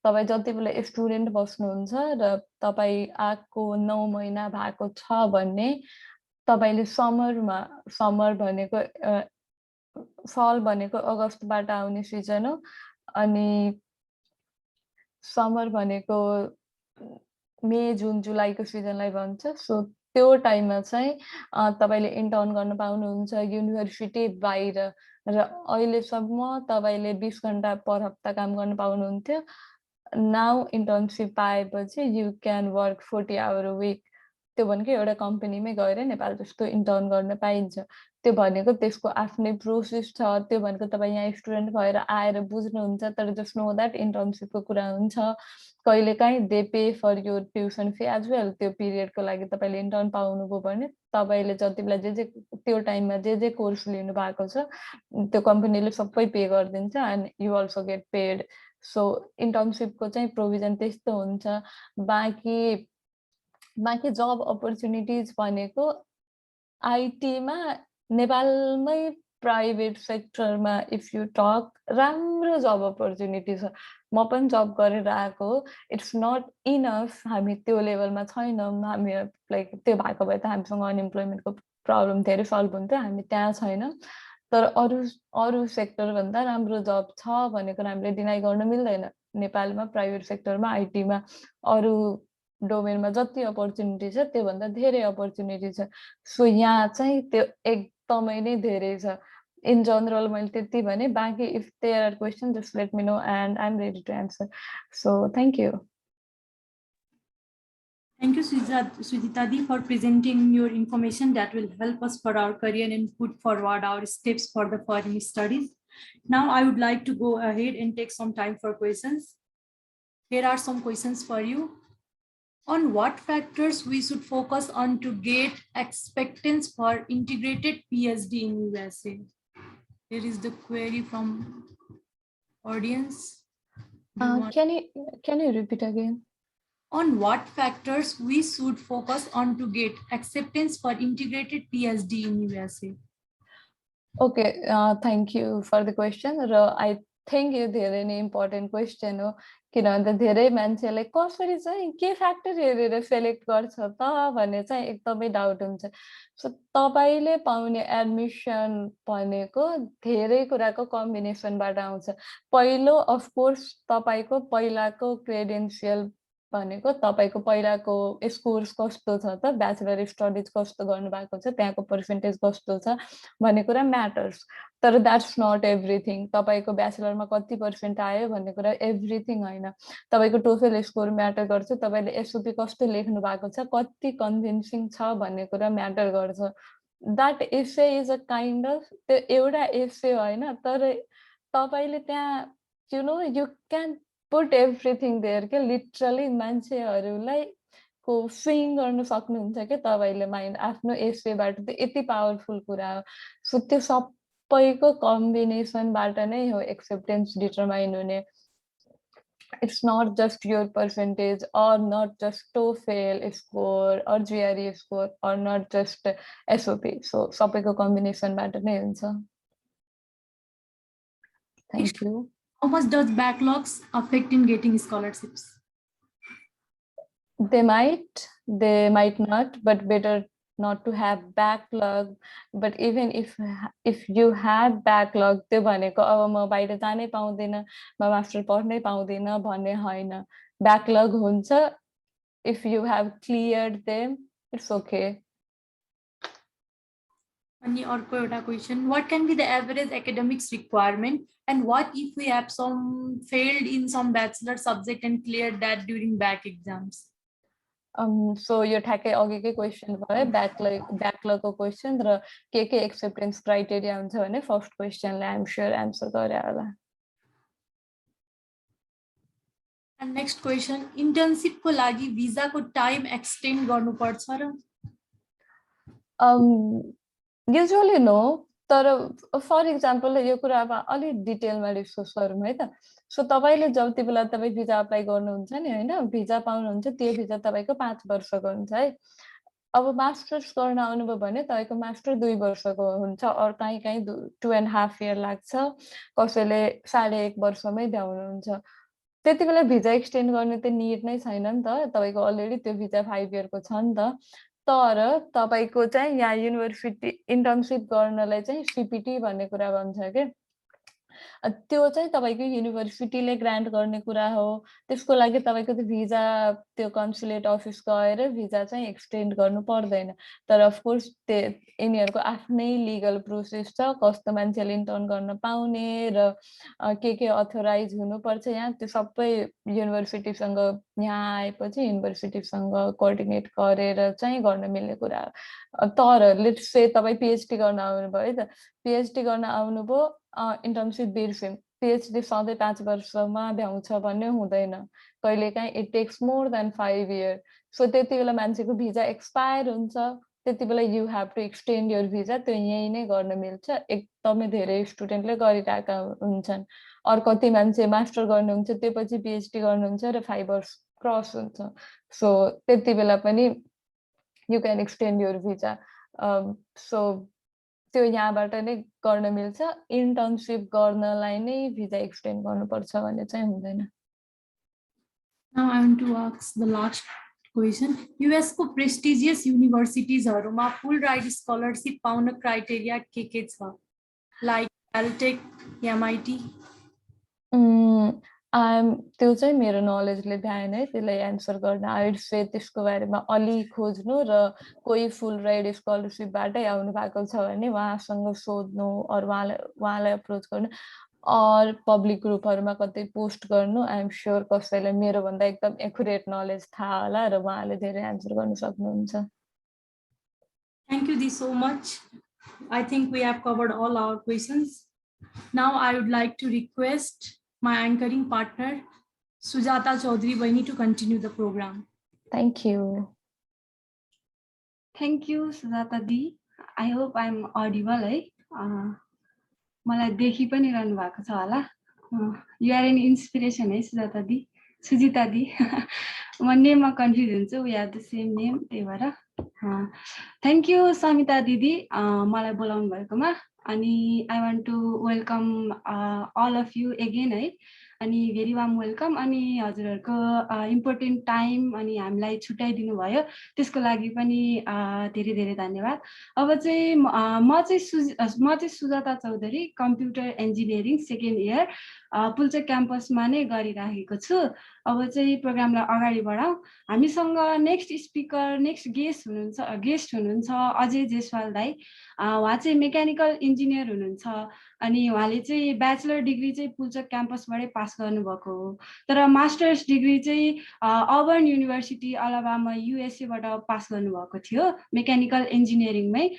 तपाईँ जति बेला स्टुडेन्ट बस्नुहुन्छ र तपाईँ आएको 9 महिना भएको छ भने तपाईँले समरमा, समर भनेको फल भनेको अगस्तबाट आउने सिजन हो, अनि समर भनेको मे, जुन, जुलाईको सिजनलाई भन्छ। सो त्यो टाइममा चाहिँ तपाईँले इन्टर्न गर्न पाउनुहुन्छ युनिभर्सिटी बाहिर। र अहिलेसम्म तपाईँले 20 घन्टा पर हप्ता काम गर्न पाउनुहुन्थ्यो। नाउ इन्टर्नसिप पाएपछि you can work 40 hour a week. त्यो भनेको एउटा कम्पनीमै गएर नेपाल जस्तो इन्टर्न गर्न पाइन्छ। त्यो भनेको त्यसको आफ्नै प्रोसेस छ। त्यो भनेको तपाईँ यहाँ स्टुडेन्ट भएर आएर बुझ्नुहुन्छ, तर जस्ट नो द्याट इन्टर्नसिपको कुरा हुन्छ। कहिलेकाहीँ they pay for your tuition fee as well. त्यो पिरियडको लागि तपाईँले इन्टर्न पाउनुभयो भने तपाईँले जति बेला जे त्यो टाइममा जे कोर्स लिनु भएको छ त्यो कम्पनीले सबै पे गरिदिन्छ and you also get paid. So इन्टर्नसिपको चाहिँ प्रोभिजन त्यस्तो हुन्छ। बाँकी जब अपर्च्युनिटिज भनेको आइटीमा नेपालमै प्राइभेट सेक्टरमा इफ यु टक राम्रो जब अपर्च्युनिटी छ। म पनि जब गरेर आएको, इट्स नट इनफ, हामी त्यो लेभलमा छैनौँ, हामी लाइक त्यो भएको भए त हामीसँग अनइम्प्लोइमेन्टको प्रब्लम धेरै सल्भ हुन्थ्यो, हामी त्यहाँ छैन। तर अरू सेक्टरभन्दा राम्रो जब छ भन्ने कुरा हामीले डिनाइ गर्न मिल्दैन। नेपालमा प्राइभेट सेक्टरमा आइटीमा अरू डोमेनमा जति अपर्च्युनिटी छ त्योभन्दा धेरै अपर्च्युनिटी छ। सो यहाँ चाहिँ त्यो एकदमै नै धेरै छ। इन जनरल मैले त्यति भने, बाँकी if there are question just let me know and I am ready to answer. So thank you. Thank you, Sujita Di, for presenting your information that will help us for our career and put forward our steps for the foreign studies. Now I would like to go ahead and take some time for questions. Here are some questions for you. On what factors we should focus on to get acceptance for integrated PhD in USA? Here is the query from audience. Can you repeat again? On what factors we should focus on to get acceptance for integrated PhD in USA? Okay, thank you for the question. I think यो धेरै नै important question हो, किनभने धेरै मान्छेलाई कसरी चाहिँ के फ्याक्टर हेरेर सेलेक्ट गर्छ त भन्ने चाहिँ एकदमै डाउट हुन्छ। सो तपाईले पाउने एडमिसन भनेको धेरै कुराको कम्बिनेसनबाट आउँछ। पहिलो अफकोर्स तपाईको पहिलाको क्रेडेन्सियल भनेको तपाईको पहिलाको स्कोर्स कस्तो छ त, ब्याचलर स्टडिज कस्तो गर्नुभएको छ, त्यहाँको पर्सेन्टेज कस्तो छ भन्ने कुरा म्याटर्स। तर द्याट्स नट एभ्रिथिङ। तपाईको ब्याचलरमा कति पर्सेन्ट आयो भन्ने कुरा एभ्रिथिङ होइन। तपाईको टोफेल स्कोर म्याटर गर्छ, तपाईले एसओपी कस्तो लेख्नु भएको छ, कति कन्भिन्सिङ छ भन्ने कुरा म्याटर गर्छ। That essay is a kind of, त्यो एउटा एसे होइन, तर तपाईले त्यहाँ you know you can put everything there के, लिटरली मान्छेहरूलाई को स्विङ गर्न सक्नुहुन्छ क्या तपाईले माइन्ड आफ्नो एसेबाट। त्यो यति पावरफुल कुरा हो। सो त्यो सबैको कम्बिनेसनबाट नै हो एक्सेप्टेन्स डिटरमाइन हुने। It's not just your percentage or not just TOEFL score or GRE score or not just SOP. So सबैको कम्बिनेसनबाट नै हुन्छ। Thank you. How much does backlogs affect in getting scholarships? They might not, but better not to have backlog. But even if you have backlog, त्यो भनेको अब म बाहिर जानै पाउँदिन, म मास्टर पढ्नै पाउँदिन भन्ने होइन। ब्याकलग हुन्छ, if you have cleared them, it's okay. अनि अर्को एउटा question, what can be the average academics requirement and what if we have some failed in some bachelor subject and cleared that during back exams? So यो ठ्याक्कै अघिकै question भयो, ब्याकलगको question र के acceptance criteria हुन्छ भने फर्स्ट क्वेसनलाई आइएम स्योर एन्सर गरे होला। And next question, internship को लागि भिजा को टाइम एक्सटेन्ड गर्नुपर्छ र? युजुअली नो, तर फर इक्जाम्पल यो कुरा अब अलिक डिटेलमा डिस्कस गरौँ है त। सो तपाईले जति बेला तपाईँ भिजा अप्लाई गर्नुहुन्छ नि होइन, भिजा पाउनुहुन्छ, त्यो भिजा तपाईँको 5 वर्षको हुन्छ है। अब मास्टर्स गर्न आउनुभयो भने तपाईँको मास्टर 2 वर्षको हुन्छ, अरू कहीँ 2.5 इयर लाग्छ, कसैले 1.5 वर्षमै भ्याउनुहुन्छ। त्यति बेला भिजा एक्सटेन्ड गर्ने त निड नै छैन नि त, तपाईँको अलरेडी त्यो भिजा 5 इयरको छ नि त। तर तपाईको चाहिँ यहाँ युनिभर्सिटी इन्टर्नसिप गर्नलाई चाहिँ सिपिटी भन्ने कुरा भन्छ के, त्यो चाहिँ तपाईको युनिभर्सिटीले ग्रान्ट गर्ने कुरा हो। त्यसको लागि तपाईको त्यो भिजा त्यो कन्सुलेट अफिस गएर भिजा चाहिँ एक्सटेन्ड गर्नु पर्दैन। तर अफकोर्स यिनीहरूको आफ्नै लिगल प्रोसेस छ, कस्तो मान्छेले इन्टर्न गर्न पाउने र के अथोराइज हुनुपर्छ यहाँ, त्यो सबै युनिभर्सिटीसँग यहाँ आएपछि युनिभर्सिटीसँग कोअर्डिनेट गरेर चाहिँ गर्न मिल्ने कुरा हो। तर लेट्स से तपाईँ पिएचडी गर्न आउनुभयो है त, पिएचडी गर्न आउनुभयो, इन्टर्नसिप बिर्स्यौँ, पिएचडी सधैँ 5 वर्षमा भ्याउँछ भन्ने हुँदैन, कहिलेकाहीँ it takes more than 5 year. So त्यति बेला मान्छेको भिजा एक्सपायर हुन्छ, त्यति बेला you have to extend your visa, त्यो यहीँ नै गर्न मिल्छ। एकदमै धेरै स्टुडेन्टले गरिरहेका हुन्छन्। अरू कति मान्छे मास्टर गर्नुहुन्छ, त्यो पछि पिएचडी गर्नुहुन्छ र 5 वर्ष क्रस हुन्छ। सो त्यति बेला पनि you can extend your visa. So त्यो यहाँबाट नै गर्न मिल्छ इन्टर्नसिप गर्नलाई नै भिजा एक्सटेन्ड गर्नुपर्छ भन्ने चाहिँ हुँदैन Now I want to ask the last question. US को prestigious universities हरुमा full ride scholarship पाउन criteria के छ? Like Caltech, MIT? त्यो चाहिँ मेरो नलेजले भ्याएन है त्यसलाई एन्सर गर्न आई वुड से त्यसको बारेमा अलि खोज्नु र कोही फुल राइड स्कलरसिपबाटै आउनु भएको छ भने उहाँसँग सोध्नु अरू उहाँलाई अप्रोच गर्नु अर पब्लिक ग्रुपहरुमा कतै पोस्ट गर्नु आई एम श्योर कसैलाई मेरो भन्दा एकदम एक्युरेट नलेज थाहा होला र उहाँले धेरै एन्सर गर्न सक्नुहुन्छ Thank you so much. I think we have covered all our questions. Now I would like to request my anchoring partner, Sujata Chaudhary Baini, to continue the program. Thank you. Thank you, Sujata Di. I hope I'm audible. मलाई देखि पनि रहनु भएको छ होला you are an inspiration है सुजाता दी सुजिता दी म नेममा कन्फ्युज हुन्छु we have the same name त्यही भएर थ्याङ्क यू समिता दिदी मलाई बोलाउनु भएकोमा अनि I want to welcome all of you again है अनि भेरी वार्म वेलकम अनि हजुरहरूको इम्पोर्टेन्ट टाइम अनि हामीलाई छुट्याइदिनु भयो त्यसको लागि पनि धेरै धेरै धन्यवाद अब चाहिँ म चाहिँ Sujata Chaudhary computer engineering second year Pulchowk क्याम्पसमा नै गरिराखेको छु अब चाहिँ प्रोग्रामलाई अगाडि बढाउँ हामीसँग नेक्स्ट स्पिकर नेक्स्ट गेस्ट हुनुहुन्छ अजय जेसवाल दाई उहाँ चाहिँ मेकानिकल इन्जिनियर हुनुहुन्छ अनि उहाँले चाहिँ ब्याचलर डिग्री चाहिँ पुल्चोक क्याम्पसबाटै पास गर्नुभएको हो तर मास्टर्स डिग्री चाहिँ अर्बन युनिभर्सिटी अलाबामा युएसएबाट पास गर्नुभएको थियो मेकानिकल इन्जिनियरिङमै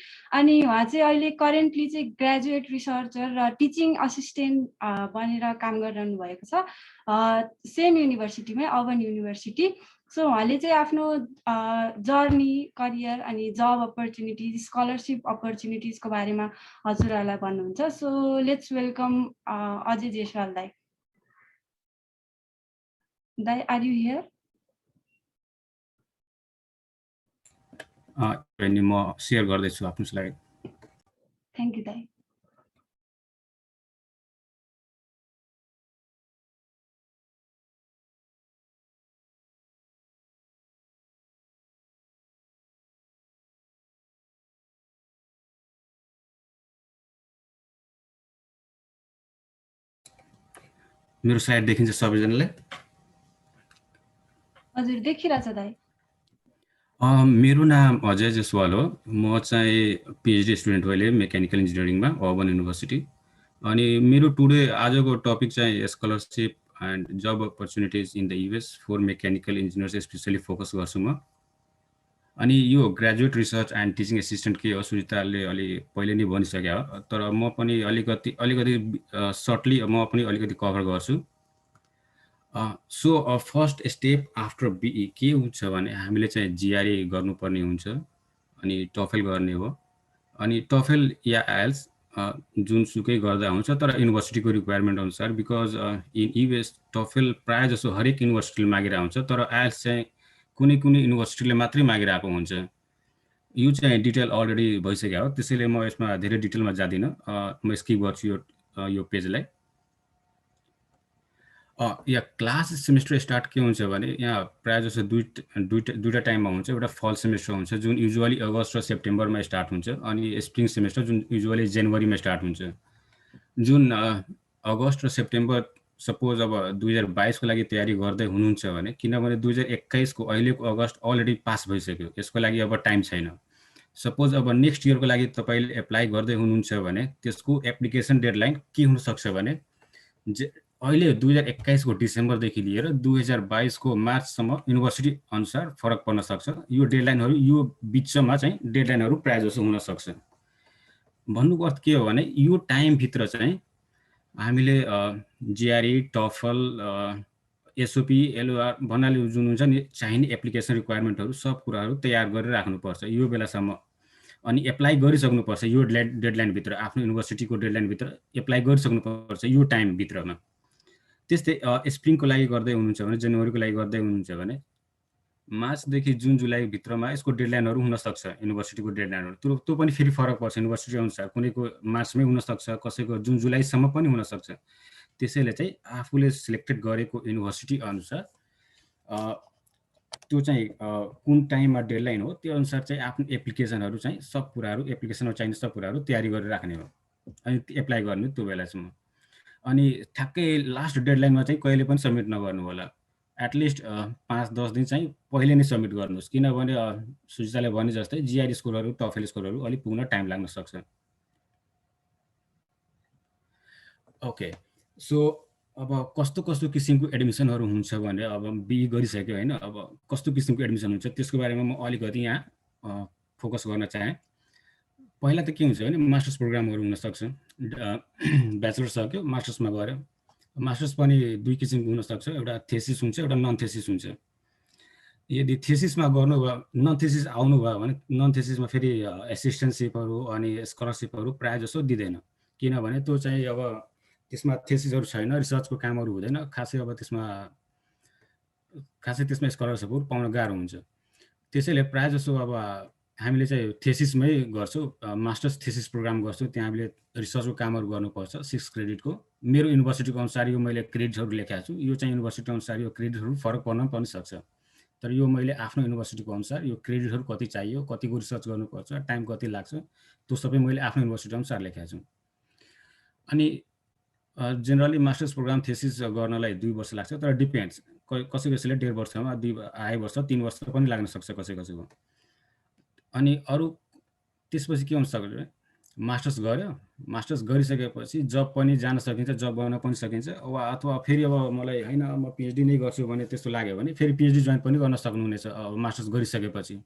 अनि उहाँ चाहिँ अहिले करेन्टली चाहिँ ग्रेजुएट रिसर्चर र टिचिङ असिस्टेन्ट बनेर काम गरिरहनु भएको छ सेम युनिभर्सिटीमै अर्बन युनिभर्सिटी सो उहाँले चाहिँ आफ्नो जर्नी करियर अनि जब अपर्च्युनिटिज स्कलरसिप अपर्च्युनिटिजको बारेमा हजुरहरूलाई भन्नुहुन्छ so let's welcome Ajay Jaiswal दाई दाई आर यु हियर म शेयर गर्दैछु आफ्नो स्लाइड थ्याङ्क यू दाई मेरो स्लाइड देखिन्छ सबैजनालाई हजुर देखिरहेछ दाई मेरो नाम अजय जेसवाल हो म चाहिँ पीएचडी स्टुडेन्ट अहिले मेकानिकल इन्जिनियरिङमा अर्बन युनिभर्सिटी अनि मेरो टुडे आजको टपिक चाहिँ scholarship and job opportunities in the US for mechanical engineers specially focus गर्छु म अनि यो graduate research and teaching assistant के हो सुजिताले अलि पहिले नै भनिसक्यो तर म पनि अलिकति सर्टली म पनि अलिकति कभर गर्छु सो फर्स्ट स्टेप आफ्टर बिई के हुन्छ भने हामीले चाहिँ जिआरए गर्नुपर्ने हुन्छ अनि टफेल गर्ने हो अनि टफेल या आइएल्स जुनसुकै गर्दा हुन्छ तर युनिभर्सिटीको रिक्वायरमेन्ट अनुसार बिकज इन युएस टफेल प्रायः जसो हरेक युनिभर्सिटीले मागेर हुन्छ तर आइएल्स चाहिँ कुनै युनिभर्सिटीले मात्रै मागिरहेको हुन्छ यो चाहिँ डिटेल अलरेडी भइसक्यो हो त्यसैले म यसमा धेरै डिटेलमा जादिनँ म स्किप गर्छु यो पेजलाई यहाँ क्लास सेमेस्टर स्टार्ट के हुन्छ भने यहाँ प्रायः जसो दुईटा टाइममा हुन्छ एउटा फल सेमेस्टर हुन्छ जुन युजुअली अगस्त र सेप्टेम्बरमा स्टार्ट हुन्छ अनि स्प्रिङ सेमेस्टर जुन युजुअली जनवरीमा स्टार्ट हुन्छ जुन अगस्त र सेप्टेम्बर सपोज अब 2022 को लागि तयारी गर्दै हुनुहुन्छ भने किनभने 2021 को अहिलेको अगस्त अलरेडी पास भइसक्यो यसको लागि अब टाइम छैन सपोज अब नेक्स्ट इयरको लागि तपाईले एप्लाई गर्दै हुनुहुन्छ भने त्यसको एप्लिकेसन डेडलाइन के हुन सक्छ भने अहिले 2021 को डिसेम्बरदेखि लिएर 2022 को मार्चसम्म युनिभर्सिटी अनुसार फरक पर्न सक्छ यो डेडलाइनहरु यो बीचमा चाहिँ डेडलाइनहरु प्राय जसो हुन सक्छ भन्नुको अर्थ के हो भने यो टाइम भित्र चाहिँ हामीले जिआरई टफल एसओपी एलओआर भन्नाले जुन हुन्छ नि चाहिने एप्लिकेसन रिक्वायरमेन्टहरु सब कुराहरु तयार गरेर राख्नुपर्छ यो बेलासम्म अनि एप्लाई गरिसक्नु पर्छ यो डेडलाइन भित्र आफ्नो युनिभर्सिटीको डेडलाइन भित्र एप्लाई गरिसक्नु पर्छ यो टाइम भित्रमा त्यस्तै स्प्रिङको लागि गर्दै हुनुहुन्छ भने जनवरीको लागि गर्दै हुनुहुन्छ भने मार्चदेखि जुन जुलाईभित्रमा यसको डेडलाइनहरू हुनसक्छ, युनिभर्सिटीको डेडलाइनहरू त्यो पनि फेरि फरक पर्छ युनिभर्सिटी अनुसार। कुनैको मार्चमै हुनसक्छ, कसैको जुन जुलाईसम्म पनि हुनसक्छ। त्यसैले चाहिँ आफूले सिलेक्टेड गरेको युनिभर्सिटी अनुसार त्यो चाहिँ कुन टाइममा डेडलाइन हो त्यो अनुसार चाहिँ आफ्नो एप्लिकेसनहरू चाहिँ सब कुराहरू एप्लिकेसनमा चाहिने सब कुराहरू तयारी गरेर राख्ने हो, अनि एप्लाई गर्ने त्यो बेलासम्म। अनि ठ्याक्कै लास्ट डेडलाइनमा चाहिँ कहिले पनि सब्मिट नगर्नु होला। एटलिस्ट 5-10 दिन चाहिँ पहिले नै सब्मिट गर्नुहोस्, किनभने सुजिताले भने जस्तै जिआरई स्कोरहरू टफेल स्कोरहरू अलिक पुग्न टाइम लाग्न सक्छ। ओके, सो अब कस्तो कस्तो किसिमको एडमिसनहरू हुन्छ भने अब बिई गरिसक्यो होइन, अब कस्तो किसिमको एडमिसन हुन्छ त्यसको बारेमा म अलिकति यहाँ फोकस गर्न चाहेँ। पहिला त के हुन्छ भने मास्टर्स प्रोग्रामहरू हुनसक्छ, ब्याचलर्स सक्यो मास्टर्समा गऱ्यो। मास्टर्स पनि दुई किसिमको हुनसक्छ, एउटा थेसिस हुन्छ एउटा नन थेसिस हुन्छ। यदि थेसिसमा गर्नुभयो नन थेसिस आउनुभयो भने नन थेसिसमा फेरि एसिस्टेन्टसिपहरू अनि स्कलरसिपहरू प्रायः जसो दिँदैन, किनभने त्यो चाहिँ अब त्यसमा थेसिसहरू छैन, रिसर्चको कामहरू हुँदैन, खासै त्यसमा स्कलरसिपहरू पाउन गाह्रो हुन्छ। त्यसैले प्रायः जसो अब हामीले चाहिँ थेसिसमै गर्छौँ, मास्टर्स थेसिस प्रोग्राम गर्छौँ, त्यहाँ हामीले रिसर्चको कामहरू गर्नुपर्छ 6 क्रेडिटको। मेरो युनिभर्सिटीको अनुसार यो मैले क्रेडिटहरू लेखेको छु, यो चाहिँ युनिभर्सिटी अनुसार यो क्रेडिटहरू फरक पर्न पनि सक्छ, तर यो मैले आफ्नो युनिभर्सिटीको अनुसार यो क्रेडिटहरू कति चाहियो, कतिको रिसर्च गर्नुपर्छ, टाइम कति लाग्छ, त्यो सबै मैले आफ्नो युनिभर्सिटी अनुसार लेखेको छु। अनि जेनरली मास्टर्स प्रोग्राम थेसिस गर्नलाई 2 वर्ष लाग्छ, तर डिपेन्ड्स, कसै कसैले 1.5 वर्षमा 2.5 वर्ष 3 वर्ष पनि लाग्न सक्छ कसै कसैको। अनि अरू त्यसपछि के हुन सक्छ भने मास्टर्स गर्यो, मास्टर्स गरिसकेपछि जब पनि जान सकिन्छ, जब गर्न पनि सकिन्छ, अथवा फेरि अब मलाई होइन म पिएचडी नै गर्छु भने त्यस्तो लाग्यो भने फेरि पिएचडी जोइन पनि गर्न सक्नुहुनेछ मास्टर्स गरिसकेपछि।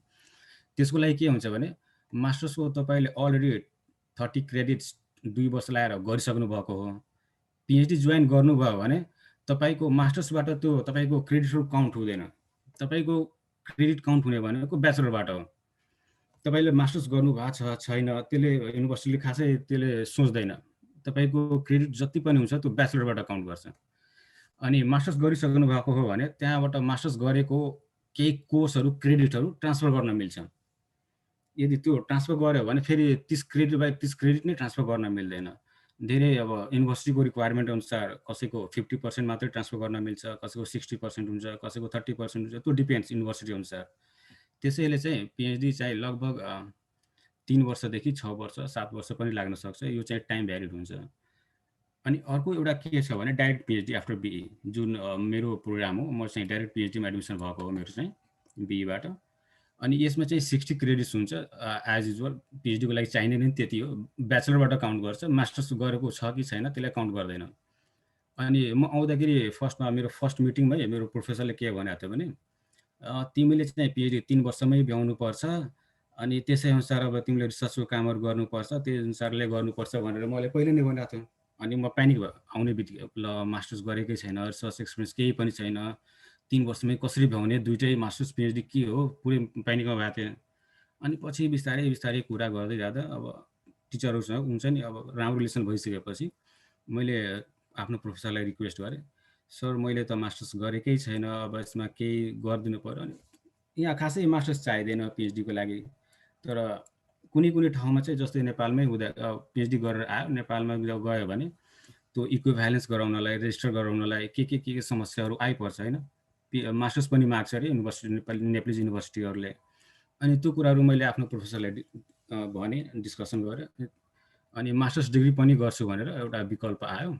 त्यसको लागि के हुन्छ भने मास्टर्सको तपाईँले अलरेडी 30 क्रेडिट्स 2 वर्ष लगाएर गरिसक्नु भएको हो। पिएचडी जोइन गर्नुभयो भने तपाईँको मास्टर्सबाट त्यो तपाईँको क्रेडिटहरू काउन्ट हुँदैन, तपाईँको क्रेडिट काउन्ट हुने भनेको ब्याचलरबाट हो। तपाईँले मास्टर्स गर्नुभएको छ छैन त्यसले युनिभर्सिटीले खासै त्यसले सोच्दैन, तपाईँको क्रेडिट जति पनि हुन्छ त्यो ब्याचलरबाट काउन्ट गर्छ। अनि मास्टर्स गरिसक्नु भएको हो भने त्यहाँबाट मास्टर्स गरेको केही कोर्सहरू क्रेडिटहरू ट्रान्सफर गर्न मिल्छ। यदि त्यो ट्रान्सफर गर्यो भने फेरि 30 क्रेडिट बाई 30 क्रेडिट नै ट्रान्सफर गर्न मिल्दैन। धेरै अब युनिभर्सिटीको रिक्वायरमेन्ट अनुसार कसैको 50% मात्रै ट्रान्सफर गर्न मिल्छ, कसैको 60% हुन्छ, कसैको 30% हुन्छ, त्यो डिपेन्ड्स युनिभर्सिटी अनुसार। त्यसैले चाहिँ पिएचडी चाहिँ लगभग 3 वर्षदेखि 6 वर्ष 7 वर्ष पनि लाग्न सक्छ, यो चाहिँ टाइम भ्यालिड हुन्छ। अनि अर्को एउटा के छ भने डाइरेक्ट पिएचडी आफ्टर बिई, जुन मेरो प्रोग्राम हो, म चाहिँ डाइरेक्ट पिएचडीमा एडमिसन भएको हो मेरो चाहिँ बिईबाट। अनि यसमा चाहिँ 60 क्रेडिट्स हुन्छ एज युजुअल, पिएचडीको लागि चाहिने नै त्यति हो, ब्याचलरबाट काउन्ट गर्छ, मास्टर्स गरेको छ कि छैन त्यसलाई काउन्ट गर्दैन। अनि म आउँदाखेरि फर्स्टमा मेरो फर्स्ट मिटिङमै मेरो प्रोफेसरले के भनेको थियो भने तिमीले चाहिँ पिएचडी 3 वर्षमै भ्याउनुपर्छ, अनि त्यसै अनुसार अब तिमीले रिसर्चको कामहरू गर्नुपर्छ, त्यही अनुसारले गर्नुपर्छ भनेर मैले पहिले नै भनेको थिएँ। अनि म प्यानिक भयो, आउने बित्तिकै ल मास्टर्स गरेकै छैन, रिसर्च एक्सपिरियन्स केही पनि छैन, 3 वर्षमै कसरी भ्याउने, दुइटै मास्टर्स पिएचडी के हो, पुरै प्यानिकमा भएको थिएँ। अनि पछि बिस्तारै बिस्तारै कुरा गर्दै जाँदा अब टिचरहरूसँग हुन्छ नि, अब राम्रो रिलेसन भइसकेपछि मैले आफ्नो प्रोफेसरलाई रिक्वेस्ट गरेँ, सर मैले त मास्टर्स गरेकै छैन, अब यसमा केही गरिदिनु पऱ्यो। अनि यहाँ खासै मास्टर्स चाहिँदैन पिएचडीको लागि, तर कुनै कुनै ठाउँमा चाहिँ जस्तै नेपालमै हुँदा पिएचडी गरेर आयो, नेपालमा गयो भने त्यो इक्विभ्यालेन्स गराउनलाई, रेजिस्टर गराउनलाई के समस्याहरू आइपर्छ होइन, मास्टर्स पनि माग्छ अरे युनिभर्सिटी नेपाली युनिभर्सिटीहरूले। अनि त्यो कुराहरू मैले आफ्नो प्रोफेसरलाई भने, डिस्कसन गरेँ, अनि मास्टर्स डिग्री पनि गर्छु भनेर एउटा विकल्प आयो।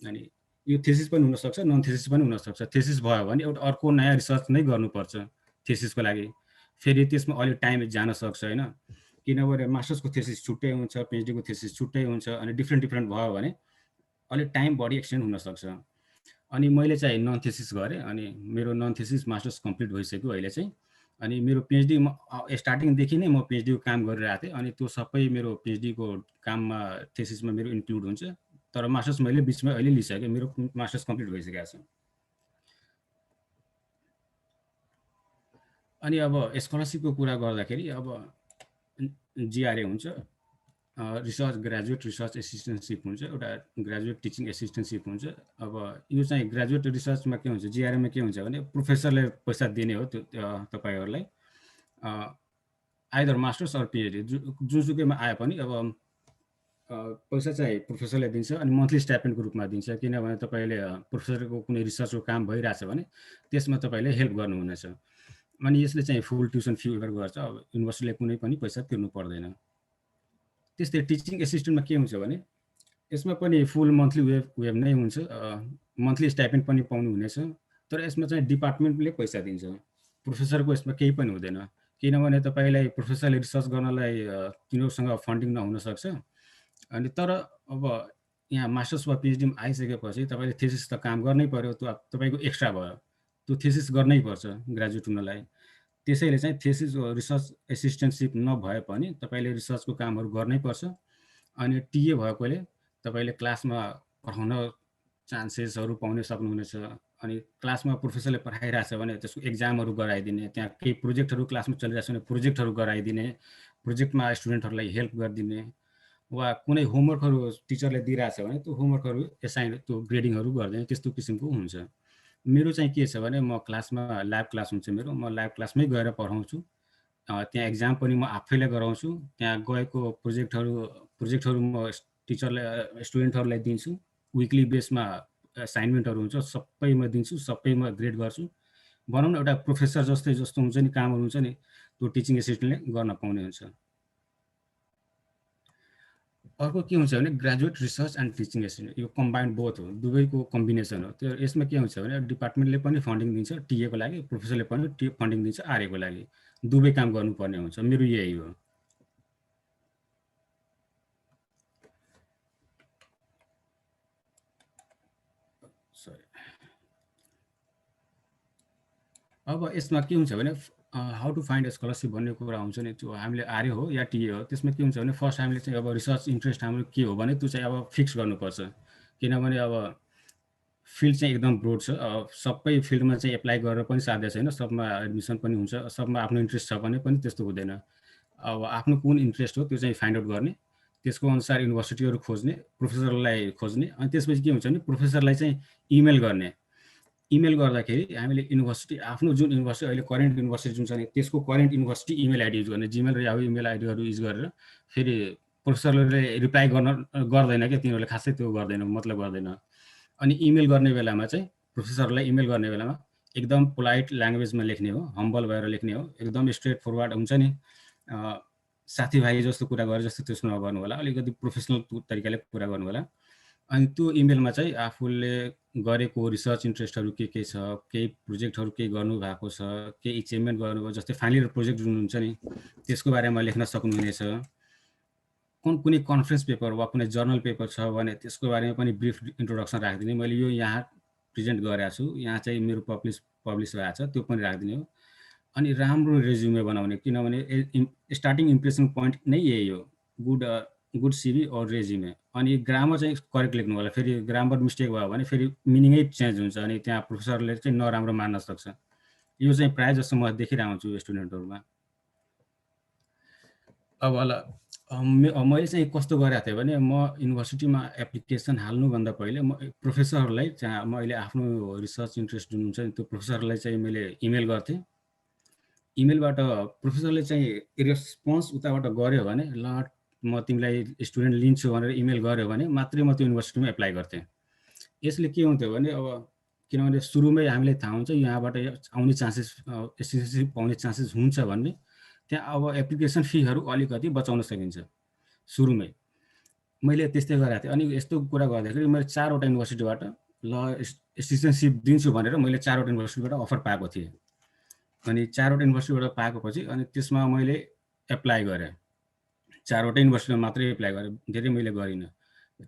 अनि यो थेसिस पनि हुनसक्छ, नन थेसिस पनि हुनसक्छ। थेसिस भयो भने एउटा अर्को नयाँ रिसर्च नै गर्नुपर्छ थेसिसको लागि, फेरि त्यसमा अलि टाइम जान सक्छ होइन, किनभने मास्टर्सको थेसिस छुट्टै हुन्छ, पिएचडीको थेसिस छुट्टै हुन्छ, अनि डिफ्रेन्ट भयो भने अलिक टाइम बढी एक्सटेन्ड हुनसक्छ। अनि मैले चाहिँ नन थेसिस गरेँ, अनि मेरो नन थेसिस मास्टर्स कम्प्लिट भइसक्यो अहिले चाहिँ। अनि मेरो पिएचडी स्टार्टिङदेखि नै म पिएचडीको काम गरिरहेको थिएँ, अनि त्यो सबै मेरो पिएचडीको काममा थेसिसमा मेरो इन्क्लुड हुन्छ, तर मास्टर्स मैले बिचमा अहिले लिइसकेँ, मेरो मास्टर्स कम्प्लिट भइसकेको छ। अनि अब स्कलरसिपको कुरा गर्दाखेरि अब जिआरए हुन्छ, रिसर्च ग्रेजुएट रिसर्च एसिस्टेन्टसिप हुन्छ, एउटा ग्रेजुएट टिचिङ एसिस्टेन्टसिप हुन्छ। अब यो चाहिँ ग्रेजुएट रिसर्चमा के हुन्छ, जिआरएममा के हुन्छ भने प्रोफेसरले पैसा दिने हो त्यो तपाईँहरूलाई, आइदर मास्टर्स अर पिएचडी जुनसुकैमा आए पनि अब पैसा चाहिँ प्रोफेसरले दिन्छ अनि मन्थली स्टाइपेन्डको रूपमा दिन्छ। किनभने तपाईँले प्रोफेसरको कुनै रिसर्चको काम भइरहेछ भने त्यसमा तपाईँले हेल्प गर्नुहुनेछ। अनि यसले चाहिँ फुल ट्युसन फी वेभर गर्छ। अब युनिभर्सिटीले कुनै पनि पैसा तिर्नु पर्दैन। त्यस्तै टिचिङ एसिस्टेन्टमा के हुन्छ भने यसमा पनि फुल मन्थली वेभ नै हुन्छ, मन्थली स्टाइपेन्ड पनि पाउनु हुनेछ। तर यसमा चाहिँ डिपार्टमेन्टले पैसा दिन्छ, प्रोफेसरको यसमा केही पनि हुँदैन। किनभने तपाईँलाई प्रोफेसरले रिसर्च गर्नलाई तिनीहरूसँग फन्डिङ नहुन सक्छ। अनि तर अब यहाँ मास्टर्स वा पिएचडीमा आइसकेपछि तपाईँले थेसिस त काम गर्नै पर्यो, त्यो तपाईँको एक्स्ट्रा भयो, त्यो थेसिस गर्नै पर्छ ग्रेजुएट हुनलाई। त्यसैले चाहिँ थेसिस रिसर्च एसिस्टेन्टसिप नभए पनि तपाईँले रिसर्चको कामहरू गर्नै पर्छ। अनि टिए भएकोले तपाईँले क्लासमा पढाउन चान्सेसहरू पाउन सक्नुहुनेछ। अनि क्लासमा प्रोफेसरले पढाइरहेछ भने त्यसको एक्जामहरू गराइदिने, त्यहाँ केही प्रोजेक्टहरू क्लासमा चलिरहेछ भने प्रोजेक्टहरू गराइदिने, प्रोजेक्टमा स्टुडेन्टहरूलाई हेल्प गरिदिने, वा कुनै होमवर्कहरू टिचरले दिइरहेछ भने त्यो होमवर्कहरू एसाइन त्यो ग्रेडिङहरू गरिदिने, त्यस्तो किसिमको हुन्छ। मेरो चाहिँ के छ भने म क्लासमा ल्याब क्लास हुन्छ मेरो, म ल्याब क्लासमै गएर पढाउँछु। त्यहाँ एक्जाम पनि म आफैले गराउँछु। त्यहाँ गएको प्रोजेक्टहरू म टिचरलाई स्टुडेन्टहरूलाई दिन्छु। विकली बेसमा असाइनमेन्टहरू हुन्छ, सबै म दिन्छु, सबै म ग्रेड गर्छु। भनौँ न एउटा प्रोफेसर जस्तो हुन्छ नि कामहरू हुन्छ नि, त्यो टिचिङ एसिस्टेन्टले गर्न पाउने हुन्छ। अर्को के हुन्छ भने graduate research and teaching assistant, यो कम्बाइन्ड बोथ हो, दुवैको कम्बिनेसन हो। त्यो यसमा के हुन्छ भने डिपार्टमेन्टले पनि फन्डिङ दिन्छ टिएको लागि, प्रोफेसरले पनि फन्डिङ दिन्छ आरएको लागि, दुवै काम गर्नुपर्ने हुन्छ। मेरो यही हो। अब यसमा के हुन्छ भने हाउ टु फाइन्ड स्कलरसिप भन्ने कुरा हुन्छ नि, त्यो हामीले आर्य हो या टिए हो। त्यसमा के हुन्छ भने फर्स्ट हामीले चाहिँ अब रिसर्च इन्ट्रेस्ट हाम्रो के हो भने त्यो चाहिँ अब फिक्स गर्नुपर्छ। किनभने अब फिल्ड चाहिँ एकदम ब्रोड छ, सबै फिल्डमा चाहिँ एप्लाई गरेर पनि साध्य छैन, सबमा एडमिसन पनि हुन्छ, सबमा आफ्नो इन्ट्रेस्ट छ भने पनि त्यस्तो हुँदैन। अब आफ्नो कुन इन्ट्रेस्ट हो त्यो चाहिँ फाइन्ड आउट गर्ने, त्यसको अनुसार युनिभर्सिटीहरू खोज्ने, प्रोफेसरलाई खोज्ने। अनि त्यसपछि के हुन्छ भने प्रोफेसरलाई चाहिँ इमेल गर्ने। इमेल गर्दाखेरि हामीले युनिभर्सिटी आफ्नो जुन युनिभर्सिटी अहिले करेन्ट युनिभर्सिटी जुन छ नि त्यसको current university email ID use गर्ने, जिमेल र याहू इमेल आइडीहरू युज गरेर। फेरि प्रोफेसरले रिप्लाई गर्दैन क्या, तिनीहरूले खासै त्यो गर्दैन, मतलब गर्दैन। अनि इमेल गर्ने बेलामा चाहिँ प्रोफेसरलाई इमेल गर्ने बेलामा एकदम पोलाइट ल्याङ्ग्वेजमा लेख्ने हो, हम्बल भएर लेख्ने हो, एकदम स्ट्रेट फरवर्ड हुन्छ नि, साथीभाइ जस्तो कुरा गरे जस्तो त्यसो नगर्नु होला, अलिकति प्रोफेसनल तरिकाले कुरा गर्नु होला। अनि त्यो इमेलमा चाहिँ आफूले गरेको रिसर्च इन्ट्रेस्टहरू के छ, केही प्रोजेक्टहरू केही गर्नुभएको छ, केही एचिभमेन्ट गर्नुभयो, जस्तै फाइनल प्रोजेक्ट जुन हुन्छ नि त्यसको बारेमा लेख्न सक्नुहुनेछ। कुनै कन्फरेन्स पेपर वा कुनै जर्नल पेपर छ भने त्यसको बारेमा पनि ब्रिफ इन्ट्रोडक्सन राखिदिने, मैले यो यहाँ प्रेजेन्ट गरेको छु, यहाँ चाहिँ मेरो पब्लिस भएको छ, त्यो पनि राखिदिने हो। अनि राम्रो रेज्युमे बनाउने, किनभने स्टार्टिङ इम्प्रेसन पोइन्ट नै यही हो, गुड सिभी और रेज्युमे। अनि ग्रामर चाहिँ करेक्ट लेख्नु होला, फेरि ग्रामर मिस्टेक भयो भने फेरि मिनिङै चेन्ज हुन्छ, अनि त्यहाँ प्रोफेसरले चाहिँ नराम्रो मान्न सक्छ। यो चाहिँ प्रायः जस्तो म देखिरहेको छु स्टुडेन्टहरूमा। अब मैले चाहिँ कस्तो गरेको थिएँ भने म युनिभर्सिटीमा एप्लिकेसन हाल्नुभन्दा पहिले म प्रोफेसरहरूलाई चाहिँ मैले आफ्नो रिसर्च इन्ट्रेस्ट जुन हुन्छ नि त्यो प्रोफेसरलाई चाहिँ मैले इमेल गर्थेँ। इमेलबाट प्रोफेसरले चाहिँ रेस्पोन्स उताबाट गऱ्यो भने ल म तिमीलाई स्टुडेन्ट लिन्छु भनेर इमेल गऱ्यो भने मात्रै म त्यो युनिभर्सिटीमा एप्लाई गर्थेँ। यसले के हुन्थ्यो भने अब किनभने सुरुमै हामीलाई थाहा हुन्छ यहाँबाट आउने चान्सेस एसएससी पाउने चान्सेस हुन्छ भन्ने, त्यहाँ अब एप्लिकेसन फीहरू अलिकति बचाउन सकिन्छ सुरुमै। मैले त्यस्तै गरेको थिएँ। अनि यस्तो कुरा गर्दाखेरि मैले 4वटा युनिभर्सिटीबाट ल एसिस्टेन्टसिप दिन्छु भनेर मैले 4वटा युनिभर्सिटीबाट अफर पाएको थिएँ। अनि 4वटा युनिभर्सिटीबाट पाएपछि अनि त्यसमा मैले एप्लाई गरेँ। 4वटा युनिभर्सिटीमा मात्रै एप्लाई गरेँ, धेरै मैले गरिनँ।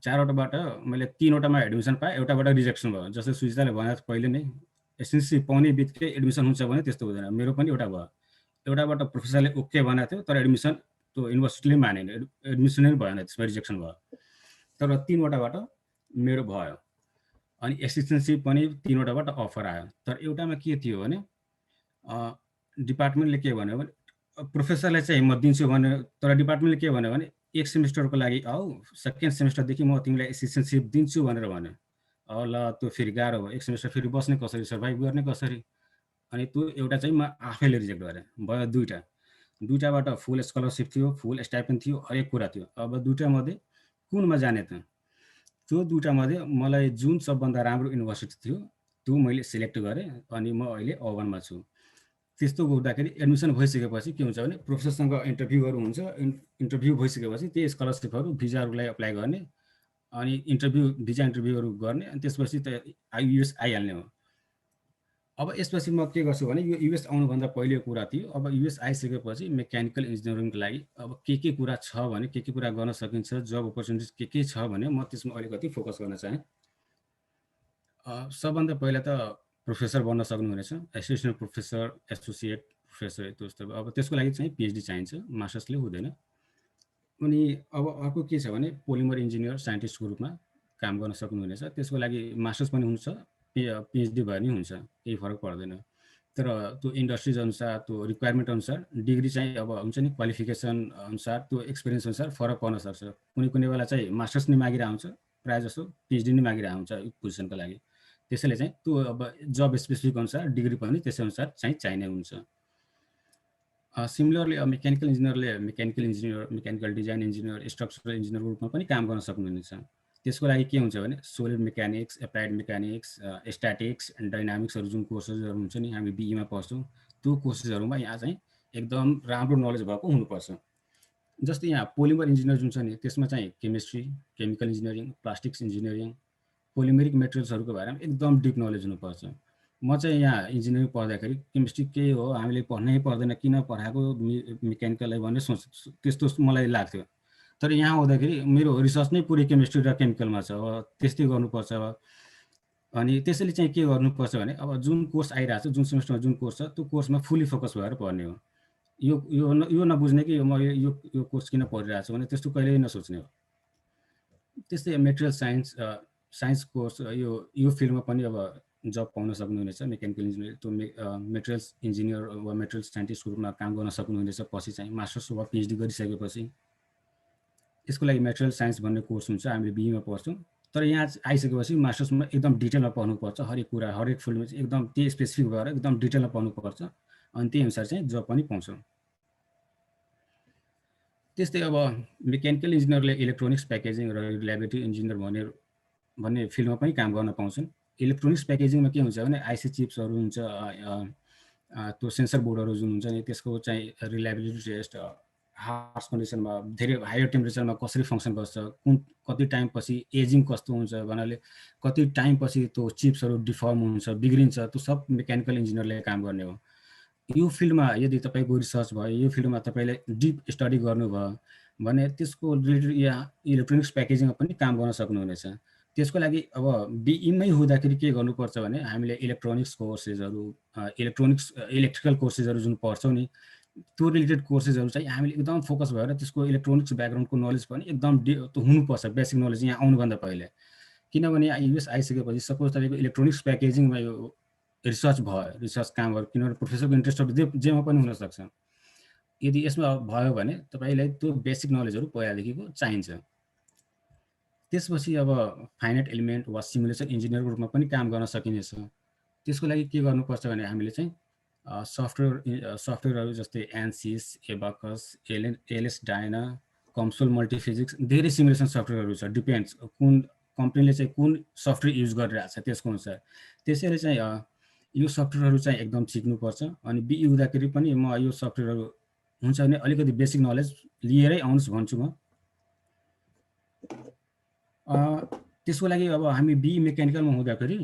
4वटाबाट मैले 3वटामा एडमिसन पाएँ, एउटाबाट रिजेक्सन भयो। जस्तै सुजिताले भने पहिले नै एसिस्टेन्टसिप पाउने बित्तिकै एडमिसन हुन्छ भने त्यस्तो हुँदैन, मेरो पनि एउटा भयो। एउटाबाट प्रोफेसरले ओके भनेको थियो तर एडमिसन त्यो युनिभर्सिटीले मानेन, एडमिसनै भएन, त्यसमा रिजेक्सन भयो। तर 3वटाबाट मेरो भयो। अनि एसिस्टेन्टसिप पनि 3वटाबाट अफर आयो। तर एउटामा के थियो भने डिपार्टमेन्टले के भन्यो भने प्रोफेसरलाई चाहिँ म दिन्छु भने, तर डिपार्टमेन्टले के भन्यो भने एक सेमेस्टरको लागि आऊ, सेकेन्ड सेमेस्टरदेखि म तिमीलाई एसिस्टेन्टसिप दिन्छु भनेर भन्यो। ल त्यो फेरि गाह्रो भयो, एक सेमेस्टर फेरि बस्ने कसरी, सर्भाइभ गर्ने कसरी? अनि त्यो एउटा चाहिँ म आफैले रिजेक्ट गरेँ। भयो दुईटाबाट फुल स्कलरसिप थियो, फुल स्टाइपेन्ड थियो, हरेक कुरा थियो। अब दुईटामध्ये कुनमा जाने त? त्यो दुईटामध्ये मलाई जुन सबभन्दा राम्रो युनिभर्सिटी थियो त्यो मैले सिलेक्ट गरेँ अनि म अहिले ओभनमा छु। त्यस्तो गर्दाखेरि एडमिसन भइसकेपछि के हुन्छ भने प्रोफेसरसँग इन्टरभ्यूहरू हुन्छ। इन्टरभ्यू भइसकेपछि त्यही स्कलरसिपहरू भिजाहरूलाई अप्लाई गर्ने अनि भिजा इन्टरभ्यूहरू गर्ने अनि त्यसपछि त युएस आइहाल्ने हो। अब यसपछि म के गर्छु भने यो युएस आउनुभन्दा पहिलेको कुरा थियो। अब युएस आइसकेपछि मेकानिकल इन्जिनियरिङको लागि अब के कुरा छ भने के कुरा गर्न सकिन्छ, जब अपर्च्युनिटिज के छ भने म त्यसमा अलिकति फोकस गर्न चाहेँ। सबभन्दा पहिला त प्रोफेसर बन्न सक्नुहुनेछ, एसिस्टेन्ट प्रोफेसर, एसोसिएट प्रोफेसर त्यस्तो। अब त्यसको लागि चाहिँ पिएचडी चाहिन्छ, मास्टर्सले हुँदैन। अनि अब अर्को के छ भने पोलिमर इन्जिनियर साइन्टिस्टको रूपमा काम गर्न सक्नुहुनेछ। त्यसको लागि मास्टर्स पनि हुन्छ, पिएचडी भए पनि हुन्छ, केही फरक पर्दैन। तर त्यो इन्डस्ट्रिज अनुसार, त्यो रिक्वायरमेन्ट अनुसार डिग्री चाहिँ अब हुन्छ नि, क्वालिफिकेसन अनुसार, त्यो एक्सपिरियन्स अनुसार फरक पर्न सक्छ। कुनै बेला चाहिँ मास्टर्स नै मागिरहेको हुन्छ, प्रायः जसो पिएचडी नै मागिरहेको हुन्छ यो पोजिसनको लागि। त्यसैले चाहिँ त्यो अब जब स्पेसिफिक अनुसार डिग्री पनि त्यसै अनुसार चाहिँ चाहिने हुन्छ। सिमिलरली मेकानिकल इन्जिनियरले मेकानिकल डिजाइन इन्जिनियर, स्ट्रक्चरल इन्जिनियरको रूपमा पनि काम गर्न सक्नुहुनेछ। त्यसको लागि के हुन्छ भने solid mechanics, applied mechanics, statics, डाइनामिक्सहरू जुन कोर्सेसहरू हुन्छ नि, हामी बिईमा पढ्छौँ, त्यो कोर्सेसहरूमा यहाँ चाहिँ एकदम राम्रो नलेज भएको हुनुपर्छ। जस्तै यहाँ पोलिमर इन्जिनियर जुन छ नि, त्यसमा चाहिँ chemistry, chemical engineering, plastics engineering, polymeric मेटेरियल्सहरूको बारेमा एकदम डिप नलेज हुनुपर्छ। म चाहिँ यहाँ इन्जिनियरिङ पढ्दाखेरि केमिस्ट्री के हो, हामीले पढ्नै पर्दैन, किन पढाएको मेकानिकललाई भन्ने त्यस्तो मलाई लाग्थ्यो। तर यहाँ आउँदाखेरि मेरो रिसर्च नै पुरै केमिस्ट्री र केमिकलमा छ। अब त्यस्तै गर्नुपर्छ। अनि त्यसैले चाहिँ के गर्नुपर्छ भने अब जुन कोर्स आइरहेको छ, जुन सेमेस्टरमा जुन कोर्स छ, त्यो कोर्समा फुल्ली फोकस भएर पढ्ने हो। यो नबुझ्ने कि म यो कोर्स किन पढिरहेको छु भने त्यस्तो कहिल्यै नसोच्ने हो। त्यस्तै मेटेरियल साइन्स कोर्स यो फिल्डमा पनि अब जब पाउन सक्नुहुनेछ। मेकानिकल इन्जिनियर, त्यो मेटेरियल्स इन्जिनियर वा मेटेरियल्स साइन्टिस्टको रूपमा काम गर्न सक्नुहुनेछ पछि चाहिँ मास्टर्स वा पिएचडी गरिसकेपछि। यसको लागि मेटेरियल साइन्स भन्ने कोर्स हुन्छ, हामीले बिईमा पढ्छौँ। तर यहाँ आइसकेपछि मास्टर्समा एकदम डिटेलमा पढ्नुपर्छ, हरेक कुरा, हरेक फिल्डमा चाहिँ एकदम त्यही स्पेसिफिक भएर एकदम डिटेलमा पढ्नुपर्छ। अनि त्यही अनुसार चाहिँ जब पनि पाउँछौँ। त्यस्तै अब मेकानिकल इन्जिनियरले इलेक्ट्रोनिक्स प्याकेजिङ र रिलायबिलिटी इन्जिनियर भन्ने फिल्डमा पनि काम गर्न पाउँछन्। इलेक्ट्रोनिक्स प्याकेजिङमा के हुन्छ भने आइसी चिप्सहरू हुन्छ, त्यो सेन्सर बोर्डहरू जुन हुन्छ नि, त्यसको चाहिँ रिलायबिलिटी टेस्ट, हार्स कन्डिसनमा धेरै हायर टेम्परेचरमा कसरी फङ्सन गर्छ, कति टाइम पछि एजिङ कस्तो हुन्छ भन्नाले कति टाइम पछि त्यो चिप्सहरू डिफर्म हुन्छ, बिग्रिन्छ, त्यो सब मेकानिकल इन्जिनियरले काम गर्ने हो। यो फिल्डमा यदि तपाईँको रिसर्च भयो, यो फिल्डमा तपाईँले डिप स्टडी गर्नुभयो भने त्यसको रिलेटेड यहाँ इलेक्ट्रोनिक्स प्याकेजिङमा पनि काम गर्न सक्नुहुनेछ। त्यसको लागि अब बिईमै हुँदाखेरि के गर्नुपर्छ भने हामीले इलेक्ट्रोनिक्स कोर्सेसहरू, इलेक्ट्रिकल कोर्सेसहरू जुन पढ्छौँ नि, त्यो रिलेटेड कोर्सेसहरू चाहिँ हामीले एकदम फोकस भएर त्यसको इलेक्ट्रोनिक्स ब्याकग्राउन्डको नलेज पनि एकदम हुनुपर्छ, बेसिक नलेज यहाँ आउनुभन्दा पहिले। किनभने युएस आइसकेपछि सपोज तपाईँको इलेक्ट्रोनिक्स प्याकेजिङमा यो रिसर्च भयो, रिसर्च काम भयो, किनभने प्रोफेसरको इन्ट्रेस्टहरू जेमा पनि हुनसक्छ। यदि यसमा भयो भने तपाईँलाई त्यो बेसिक नलेजहरू पहिलादेखिको चाहिन्छ। त्यसपछि अब फाइनाइट एलिमेन्ट वा सिमुलेसन इन्जिनियरको रूपमा पनि काम गर्न सकिनेछ। त्यसको लागि के गर्नुपर्छ भने हामीले चाहिँ सफ्टवेयरहरू जस्तै एनसिस, एबाकस, एलएस डायना, कम्सोल मल्टिफिजिक्स, धेरै सिमुलेसन सफ्टवेयरहरू छ। डिपेन्ड्स कुन कम्पनीले चाहिँ कुन सफ्टवेयर युज गरिरहेको छ त्यसको अनुसार। त्यसैले चाहिँ यो सफ्टवेयरहरू चाहिँ एकदम सिक्नुपर्छ। अनि बिई हुँदाखेरि पनि म यो सफ्टवेयरहरू हुन्छ भने अलिकति बेसिक नलेज लिएरै आउनुहोस् भन्छु म। त्यसको लागि अब हामी बिई मेकानिकलमा हुँदाखेरि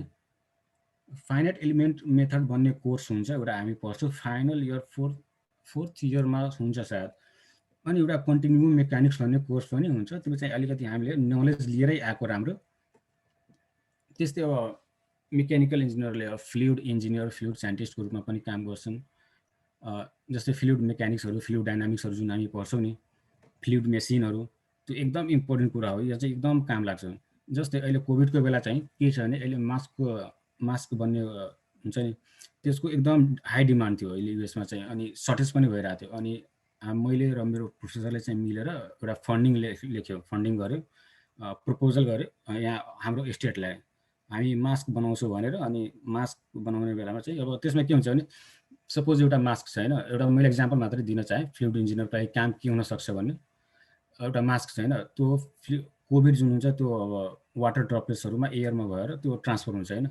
फाइनाइट एलिमेन्ट मेथड भन्ने कोर्स हुन्छ, एउटा हामी पढ्छौँ फाइनल इयर फोर्थ इयरमा हुन्छ सायद। अनि एउटा कन्टिन्यू मेकानिक्स भन्ने कोर्स पनि हुन्छ, त्यो चाहिँ अलिकति हामीले नलेज लिएरै आएको राम्रो। त्यस्तै अब मेकानिकल इन्जिनियरले फ्लुइड इन्जिनियर, फ्लुइड साइन्टिस्टको रूपमा पनि काम गर्छन्। जस्तै फ्लुइड मेकानिक्सहरू, फ्लुइड डाइनामिक्सहरू जुन हामी पढ्छौँ नि, फ्लुइड मेसिनहरू, त्यो एकदम इम्पोर्टेन्ट कुरा हो, यो चाहिँ एकदम काम लाग्छ। जस्तै अहिले कोभिडको बेला चाहिँ के छ भने अहिले मास्क भन्ने हुन्छ नि, त्यसको एकदम हाई डिमान्ड थियो अहिले युएसमा चाहिँ, अनि सर्टेज पनि भइरहेको थियो। अनि मैले र मेरो प्रोफेसरले चाहिँ मिलेर एउटा फन्डिङ लेख्यो, फन्डिङ गर्यो, प्रपोजल गर्यो यहाँ हाम्रो स्टेटलाई हामी मास्क बनाउँछौँ भनेर। अनि मास्क बनाउने बेलामा चाहिँ अब त्यसमा के हुन्छ भने सपोज एउटा मास्क छैन, एउटा मैले एक्जाम्पल मात्रै दिन चाहेँ, फ्लुइड इन्जिनियरको लागि काम के हुनसक्छ भन्ने, एउटा मास्क छैन, त्यो कोभिड जुन हुन्छ त्यो अब वाटर ड्रपलेट्सहरूमा एयरमा भएर त्यो ट्रान्सफर हुन्छ होइन,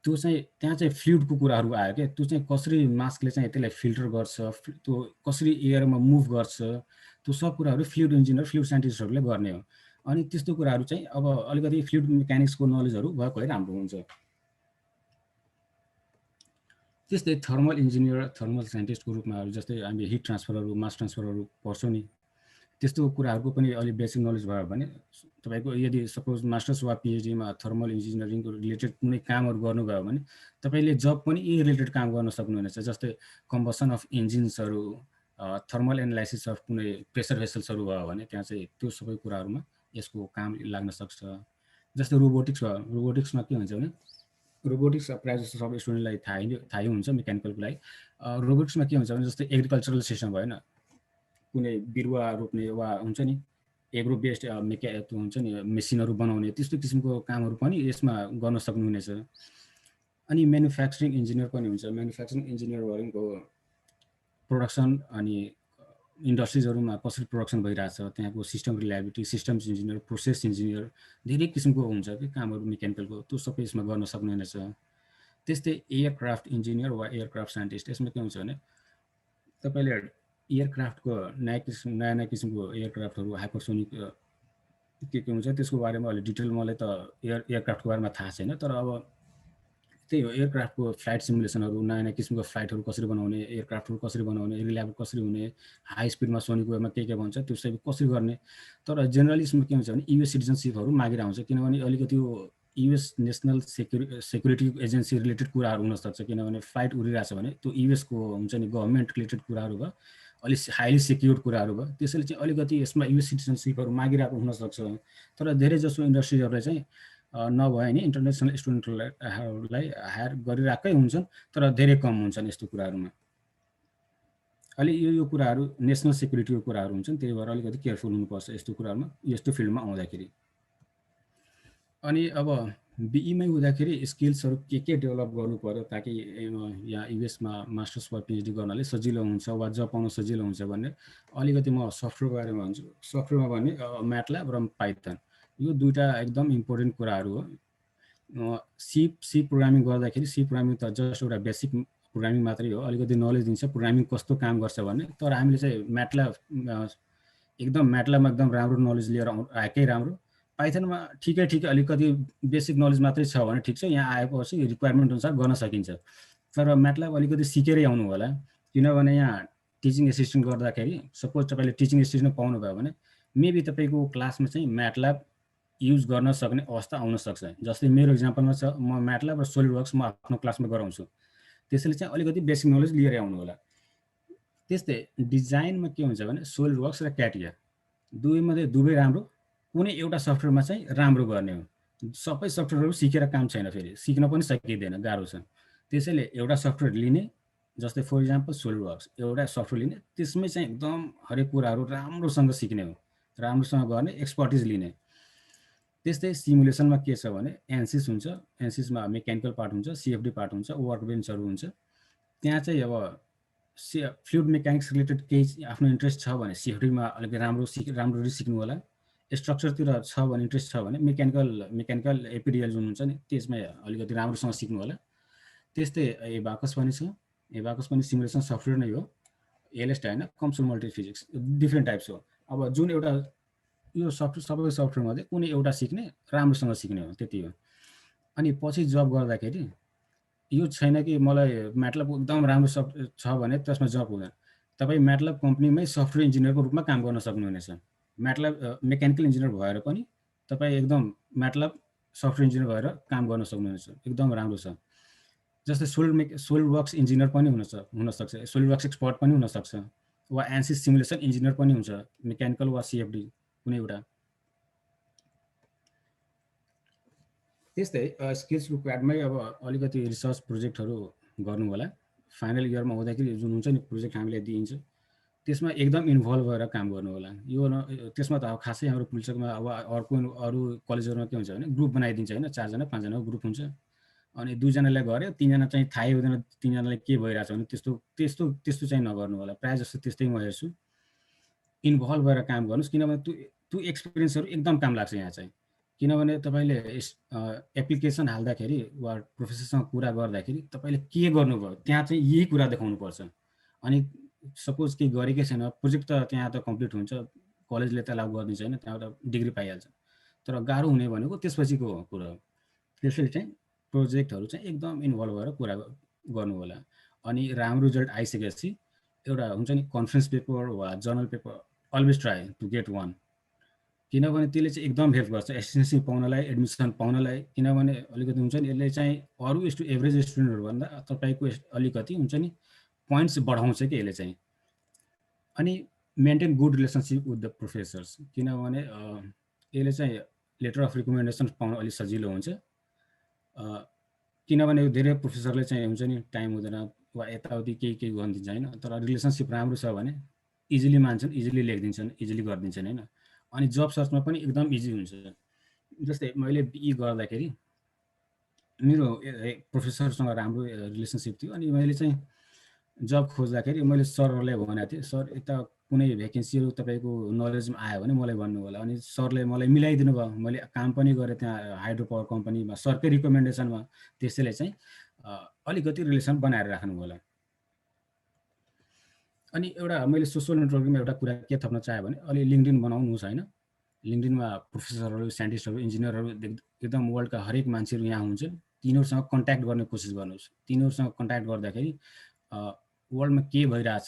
त्यो चाहिँ त्यहाँ चाहिँ फ्लुइडको कुराहरू आयो क्या, त्यो चाहिँ कसरी मास्कले चाहिँ त्यसलाई फिल्टर गर्छ, त्यो कसरी एयरमा मुभ गर्छ, त्यो सब कुराहरू फ्लुइड इन्जिनियर फ्लुइड साइन्टिस्टहरूले गर्ने हो। अनि त्यस्तो कुराहरू चाहिँ अब अलिकति फ्लुइड मेकानिक्सको नलेजहरू भएको है राम्रो हुन्छ। त्यस्तै थर्मल इन्जिनियर थर्मल साइन्टिस्टको रूपमा जस्तै हामी हिट ट्रान्सफरहरू मास ट्रान्सफरहरू पढ्छौँ नि, त्यस्तो कुराहरूको पनि अलिक बेसिक नलेज भयो भने तपाईँको यदि सपोज मास्टर्स वा पिएचडीमा थर्मल इन्जिनियरिङको रिलेटेड कुनै कामहरू गर्नुभयो भने तपाईँले जब पनि यही रिलेटेड काम गर्न सक्नुहुनेछ। जस्तै कम्बसन अफ इन्जिन्सहरू, थर्मल एनालाइसिस अफ कुनै प्रेसर भेसल्सहरू भयो भने त्यहाँ चाहिँ त्यो सबै कुराहरूमा यसको काम लाग्न सक्छ। जस्तै रोबोटिक्स भयो, रोबोटिक्समा के हुन्छ भने रोबोटिक्स प्रायः जस्तो सबै स्टुडेन्टलाई थाहै हुन्छ मेकानिकलको लागि। रोबोटिक्समा के हुन्छ भने जस्तै एग्रिकल्चरल सिस्टम भएन, कुनै बिरुवा रोप्ने वा हुन्छ नि एग्रो बेस्ड त्यो हुन्छ नि मेसिनहरू बनाउने त्यस्तो किसिमको कामहरू पनि यसमा गर्न सक्नुहुनेछ। अनि म्यानुफ्याक्चरिङ इन्जिनियर पनि हुन्छ। म्यानुफ्याक्चरिङ इन्जिनियर भनेको प्रोडक्सन अनि इन्डस्ट्रिजहरूमा कसरी प्रोडक्सन भइरहेछ त्यहाँको system reliability, systems engineer, process engineer, धेरै किसिमको हुन्छ कि कामहरू मेकानिकलको, त्यो सबै यसमा गर्न सक्नुहुनेछ। त्यस्तै एयरक्राफ्ट इन्जिनियर वा एयरक्राफ्ट साइन्टिस्ट, यसमा के हुन्छ भने तपाईँले एयरक्राफ्टको नयाँ किसिमको एयरक्राफ्टहरू हाइपरसोनिक के हुन्छ त्यसको बारेमा अलि डिटेल मलाई त एयरक्राफ्टको बारेमा थाहा छैन, तर अब त्यही हो एयरक्राफ्टको फ्लाइट सिमुलेसनहरू, नयाँ किसिमको फ्लाइटहरू कसरी बनाउने, एयरक्राफ्टहरू कसरी बनाउने, रिलायबल कसरी हुने, हाई स्पिडमा सोनीको वेमा के भन्छ त्यो सबै कसरी गर्ने। तर जेनरली यसमा के हुन्छ भने युएस सिटिजनसिपहरू मागेर आउँछ, किनभने अलिकति यो US national security agency related कुराहरू हुनसक्छ, किनभने फ्लाइट उडिरहेछ भने त्यो युएसको हुन्छ नि गभर्मेन्ट रिलेटेड कुराहरू भयो, अलिक हाइली सेक्युर्ड कुराहरू भयो, त्यसैले चाहिँ अलिकति यसमा युएस सिटिजनसिपहरू मागिरहेको हुनसक्छ। तर धेरै जसो इन्डस्ट्रिजहरूले चाहिँ नभए नि इन्टरनेसनल स्टुडेन्टहरूलाई हायर गरिरहेकै हुन्छन्, तर धेरै कम हुन्छन् यस्तो कुराहरूमा। अलि यो कुराहरू नेसनल सेक्युरिटीको कुराहरू हुन्छन्, त्यही भएर अलिकति केयरफुल हुनुपर्छ यस्तो कुराहरूमा, यस्तो फिल्डमा आउँदाखेरि। अनि अब बिईमै हुँदाखेरि स्किल्सहरू के डेभलप गर्नु पर्यो ताकि यहाँ युएसमा मास्टर्स वा पिएचडी गर्नाले सजिलो हुन्छ वा जब पाउन सजिलो हुन्छ भन्ने अलिकति म सफ्टवेयर बारेमा भन्छु। सफ्टवेयरमा भने म्याटल्याब र पाइथन, यो दुईवटा एकदम इम्पोर्टेन्ट कुराहरू हो। सी प्रोग्रामिङ गर्दाखेरि सी प्रोग्रामिङ त जस्ट एउटा बेसिक प्रोग्रामिङ मात्रै हो, अलिकति नलेज दिन्छ प्रोग्रामिङ कस्तो काम गर्छ भन्ने। तर हामीले चाहिँ म्याटल्याब म्याटल्याबमा एकदम राम्रो नलेज लिएर आएकै राम्रो। पाइथनमा ठिकै अलिकति बेसिक नलेज मात्रै छ भने ठिक छ, यहाँ आएपछि रिक्वायरमेन्ट अनुसार गर्न सकिन्छ। तर म्याटल्याब अलिकति सिकेरै आउनु होला, किनभने यहाँ टिचिङ एसिस्टेन्ट गर्दाखेरि सपोज तपाईँले टिचिङ एसिस्टेन्ट पाउनुभयो भने मेबी तपाईँको क्लासमा चाहिँ म्याटल्याब युज गर्न सक्ने अवस्था आउन सक्छ। जस्तै मेरो इक्जाम्पलमा छ, म म्याटल्याब र सोलिड वर्क्स म आफ्नो क्लासमा गराउँछु, त्यसैले चाहिँ अलिकति बेसिक नलेज लिएर आउनु होला। त्यस्तै डिजाइनमा के हुन्छ भने सोलिड वर्क्स र क्याटिया दुवै राम्रो, कुनै एउटा सफ्टवेयरमा चाहिँ राम्रो गर्ने हो। सबै सफ्टवेयरहरू सिकेर काम छैन, फेरि सिक्न पनि सकिँदैन, गाह्रो छ। त्यसैले एउटा सफ्टवेयर लिने, जस्तै फर इक्जाम्पल सोलिड वर्क्स एउटा सफ्टवेयर लिने, त्यसमै चाहिँ एकदम हरेक कुराहरू राम्रोसँग सिक्ने हो, राम्रोसँग गर्ने, एक्सपर्टिज लिने। त्यस्तै सिमुलेसनमा के छ भने एन्सिस हुन्छ, एन्सिसमा मेकानिकल पार्ट हुन्छ, सिएफडी पार्ट हुन्छ, वर्क बेन्चहरू हुन्छ। त्यहाँ चाहिँ अब फ्लुइड मेकानिक्स रिलेटेड केही आफ्नो इन्ट्रेस्ट छ भने सिएफडीमा अलिकति राम्ररी सिक्नु होला। स्ट्रक्चरतिर छ भने इन्ट्रेस्ट छ भने मेकानिकल एपिडिएल जुन हुन्छ नि त्यसमा अलिकति राम्रोसँग सिक्नु होला। त्यस्तै एबाकस पनि छ, एबाकस पनि सिमुलेसन सफ्टवेयर नै हो, एलएसटी होइन, computer multi physics, different types हो। अब जुन एउटा यो सबै सफ्टवेयरमध्ये कुनै एउटा सिक्ने, राम्रोसँग सिक्ने हो, त्यति हो। अनि पछि जब गर्दाखेरि यो छैन कि मलाई म्याटल्याब एकदम राम्रो छ भने त्यसमा जब हुँदैन। तपाईँ म्याटल्याब कम्पनीमै सफ्टवेयर इन्जिनियरको रूपमा काम गर्न सक्नुहुनेछ। म्याटल्याब मेकानिकल इन्जिनियर भएर पनि तपाईँ एकदम म्याटल्याब सफ्टवेयर इन्जिनियर भएर काम गर्न सक्नुहुनेछ, एकदम राम्रो छ। जस्तै सोलिड वर्क्स इन्जिनियर पनि हुनसक्छ, सोलिड वर्क्स एक्सपर्ट पनि हुनसक्छ, वा एन्सिस सिमुलेसन इन्जिनियर पनि हुन्छ, मेकानिकल वा सिएफडी कुनै एउटा। त्यस्तै स्किल्स रिक्वायर्डमै अब अलिकति रिसर्च प्रोजेक्टहरू गर्नु होला। फाइनल इयरमा हुँदाखेरि जुन हुन्छ नि प्रोजेक्ट हामीलाई दिइन्छ, त्यसमा एकदम इन्भल्भ भएर काम गर्नु होला। यो त्यसमा त अब खासै हाम्रो पुल्चोकमा अब अरू कलेजहरूमा के हुन्छ भने ग्रुप बनाइदिन्छ होइन, 4 जना 5 जनाको ग्रुप हुन्छ, अनि 2 जनाले गऱ्यो, 3 जना चाहिँ थाहै हुँदैन 3 जनालाई के भइरहेछ भने त्यस्तो चाहिँ नगर्नु होला। प्रायः जस्तो त्यस्तै म हेर्छु। इन्भल्भ भएर काम गर्नुहोस्, किनभने त्यो एक्सपिरियन्सहरू एकदम काम लाग्छ यहाँ चाहिँ। किनभने तपाईँले एप्लिकेसन हाल्दाखेरि वा प्रोफेसरसँग कुरा गर्दाखेरि तपाईँले के गर्नुभयो त्यहाँ चाहिँ यही कुरा देखाउनुपर्छ। अनि सपोज केही गरेकै छैन, प्रोजेक्ट त त्यहाँ त कम्प्लिट हुन्छ, कलेजले त लागु गरिदिन्छ होइन, त्यहाँबाट डिग्री पाइहाल्छ। तर गाह्रो हुने भनेको त्यसपछिको कुरा हो। त्यसैले चाहिँ प्रोजेक्टहरू चाहिँ एकदम इन्भल्भ भएर कुरा गर्नु होला। अनि राम्रो रिजल्ट आइसकेपछि एउटा हुन्छ नि कन्फरेन्स पेपर वा journal paper, always try to get 1, किनभने त्यसले चाहिँ एकदम हेल्प गर्छ एसिस्टेन्सी पाउनलाई, एडमिसन पाउनलाई। किनभने अलिकति हुन्छ नि यसले चाहिँ अरू एभरेज स्टुडेन्टहरूभन्दा तपाईँको अलिकति हुन्छ नि पोइन्ट्स बढाउँछ कि यसले चाहिँ। अनि maintain good relationship with the professors, किनभने यसले चाहिँ लेटर अफ रिकमेन्डेसन पाउन अलिक सजिलो हुन्छ। किनभने धेरै प्रोफेसरले चाहिँ हुन्छ नि टाइम हुँदैन वा यताउति केही गरिदिन्छ होइन, तर रिलेसनसिप राम्रो छ भने इजिली मान्छन्, इजिली लेखिदिन्छन्, इजिली गरिदिन्छन् होइन। अनि जब सर्चमा पनि एकदम इजी हुन्छ। जस्तै मैले बिई गर्दाखेरि मेरो प्रोफेसरसँग राम्रो रिलेसनसिप थियो, अनि मैले चाहिँ जब खोज्दाखेरि मैले सरहरूलाई भनेको थिएँ, सर यता कुनै भ्याकेन्सीहरू तपाईँको नलेजमा आयो भने मलाई भन्नु होला। अनि सरले मलाई मिलाइदिनु भयो, मैले काम पनि गरेँ त्यहाँ हाइड्रो पावर कम्पनीमा सरकै रिकमेन्डेसनमा। त्यसैले चाहिँ अलिकति रिलेसन बनाएर राख्नु होला। अनि एउटा मैले सोसल नेटवर्किङमा एउटा कुरा के थप्न चाहेँ भने अलि लिङ्कडिन बनाउनुहोस् होइन। लिङ्कडिनमा प्रोफेसरहरू, साइन्टिस्टहरू, इन्जिनियरहरू एकदम वर्ल्डका हरेक मान्छेहरू यहाँ हुन्छन्, तिनीहरूसँग कन्ट्याक्ट गर्ने कोसिस गर्नुहोस्। तिनीहरूसँग कन्ट्याक्ट गर्दाखेरि वर्ल्डमा के भइरहेछ,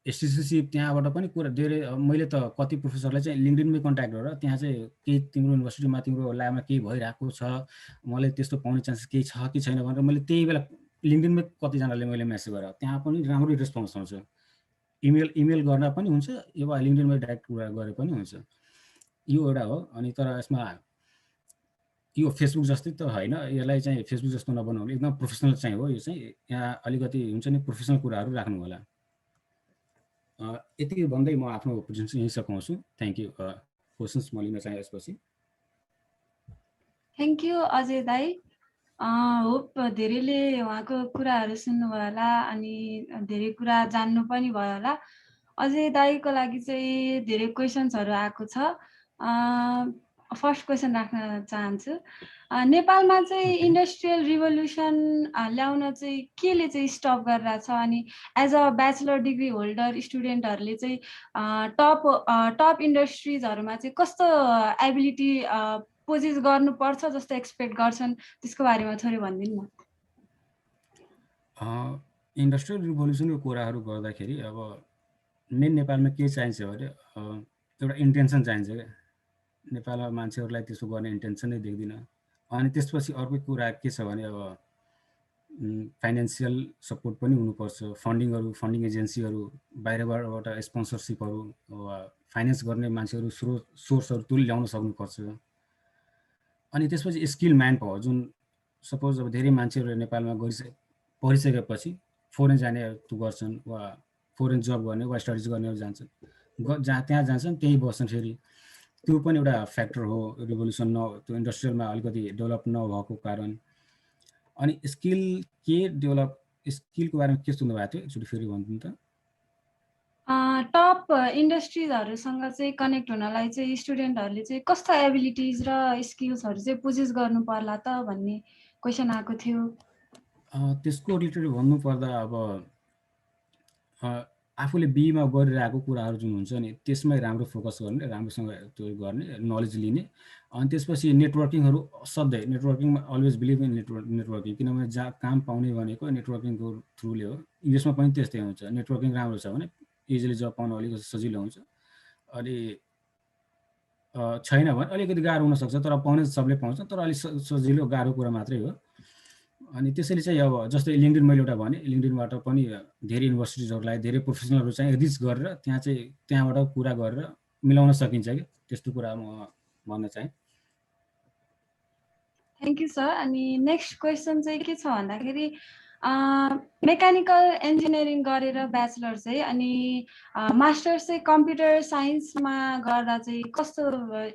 एसटिसिसी त्यहाँबाट पनि कुरा धेरै। मैले त कति प्रोफेसरलाई चाहिँ लिङ्कडिनमै कन्ट्याक्ट गरेर त्यहाँ चाहिँ केही तिम्रो युनिभर्सिटीमा तिम्रो ल्याबमा केही भइरहेको छ, मलाई त्यस्तो पाउने चान्सेस केही छ कि छैन भनेर मैले त्यही बेला लिङ्कडिनमै कतिजनाले मैले मेसेज गरेँ, त्यहाँ पनि राम्रो रेस्पोन्स आउँछ। इमेल गर्न पनि हुन्छ, यो लिङ्कडिनमा डाइरेक्ट कुरा गरे पनि हुन्छ। यो एउटा हो। अनि तर यसमा यो फेसबुक जस्तै त होइन, यसलाई चाहिँ फेसबुक जस्तो नबनाउनु, एकदम प्रोफेसनल चाहिँ हो। यो चाहिँ यहाँ अलिकति हुन्छ नि प्रोफेसनल कुराहरू राख्नु होला। यति भन्दै म आफ्नो प्रेजेन्टेसन यहीँ सघाउँछु। Thank you. क्वेसन्स म लिन चाहे यसपछि। थ्याङ्क यू अजय दाई। होप धेरैले उहाँको कुराहरू सुन्नुभयो होला अनि धेरै कुरा जान्नु पनि भयो होला। अजय दाईको लागि चाहिँ धेरै क्वेसन्सहरू आएको छ। फर्स्ट क्वेसन राख्न चाहन्छु। नेपालमा चाहिँ इन्डस्ट्रियल रिभोल्युसन ल्याउन चाहिँ केले चाहिँ स्टप गरिरहेछ, अनि as a bachelor degree holder स्टुडेन्टहरूले चाहिँ टप इन्डस्ट्रिजहरूमा चाहिँ कस्तो एबिलिटी पोजेस गर्नुपर्छ जस्तो एक्सपेक्ट गर्छन्, त्यसको बारेमा थोरै भनिदिनु न। इन्डस्ट्रियल रिभोल्युसनको कुराहरू गर्दाखेरि अब मेन नेपालमा के चाहिन्छ भने एउटा इन्टेन्सन चाहिन्छ क्या। नेपालमा मान्छेहरूलाई त्यसो गर्ने इन्टेन्सनै देख्दिनँ। अनि त्यसपछि अर्को कुरा के छ भने अब फाइनेन्सियल सपोर्ट पनि हुनुपर्छ, फन्डिङ एजेन्सीहरू, बाहिरबाट स्पोन्सरसिपहरू वा फाइनेन्स गर्ने मान्छेहरू सोर्सहरू त्यो ल्याउन सक्नुपर्छ। अनि त्यसपछि स्किल म्यान पावर, जुन सपोज अब धेरै मान्छेहरू नेपालमा पढिसकेपछि फोरेन जाने त्यो गर्छन् वा फोरेन जब गर्ने वा स्टडिज गर्नेहरू जान्छन्, त्यहाँ जान्छन् त्यहीँ बस्छन्। फेरि त्यो पनि एउटा फ्याक्टर हो रिभोल्युसन त्यो इन्डस्ट्रियलमा अलिकति डेभलप नभएको कारण। अनि स्किलको बारेमा के सुन्नु भएको थियो एकचोटि फेरि भनिदिनु त। टप इन्डस्ट्रिजहरूसँग चाहिँ कनेक्ट हुनलाई चाहिँ स्टुडेन्टहरूले चाहिँ कस्ता एबिलिटिज र स्किल्सहरू चाहिँ पोजेस गर्नु पर्ला त भन्ने क्वेसन आएको थियो। त्यसको रिलेटेड भन्नुपर्दा अब आफूले बीमा गरिरहेको कुराहरू जुन हुन्छ नि त्यसमै राम्रो फोकस गर्ने, राम्रोसँग त्यो गर्ने, नलेज लिने। अनि त्यसपछि नेटवर्किङहरू असाध्यै, नेटवर्किङमा अलवेज बिलिभ इन नेटवर्किङ, किनभने जहाँ काम पाउने भनेको नेटवर्किङको थ्रुले हो। इङ्ग्लिसमा पनि त्यस्तै हुन्छ, नेटवर्किङ राम्रो छ भने इजिली जब पाउन अलिकति सजिलो हुन्छ। अनि छैन भने अलिकति गाह्रो हुनसक्छ, तर पाउने सबले पाउँछ, तर अलिक सजिलो गाह्रो कुरा मात्रै हो। अनि त्यसैले चाहिँ अब जस्तै लिङ्कडिन मैले एउटा भने, लिङ्कडिनबाट पनि धेरै युनिभर्सिटिजहरूलाई, धेरै प्रोफेसनलहरू चाहिँ रिच गरेर त्यहाँबाट कुरा गरेर मिलाउन सकिन्छ कि, त्यस्तो कुरा म भन्न चाहेँ। Thank you sir. अनि नेक्स्ट क्वेसन चाहिँ के छ भन्दाखेरि मेकानिकल इन्जिनियरिङ गरेर ब्याचलर चाहिँ अनि मास्टर्स चाहिँ कम्प्युटर साइन्समा गर्दा चाहिँ कस्तो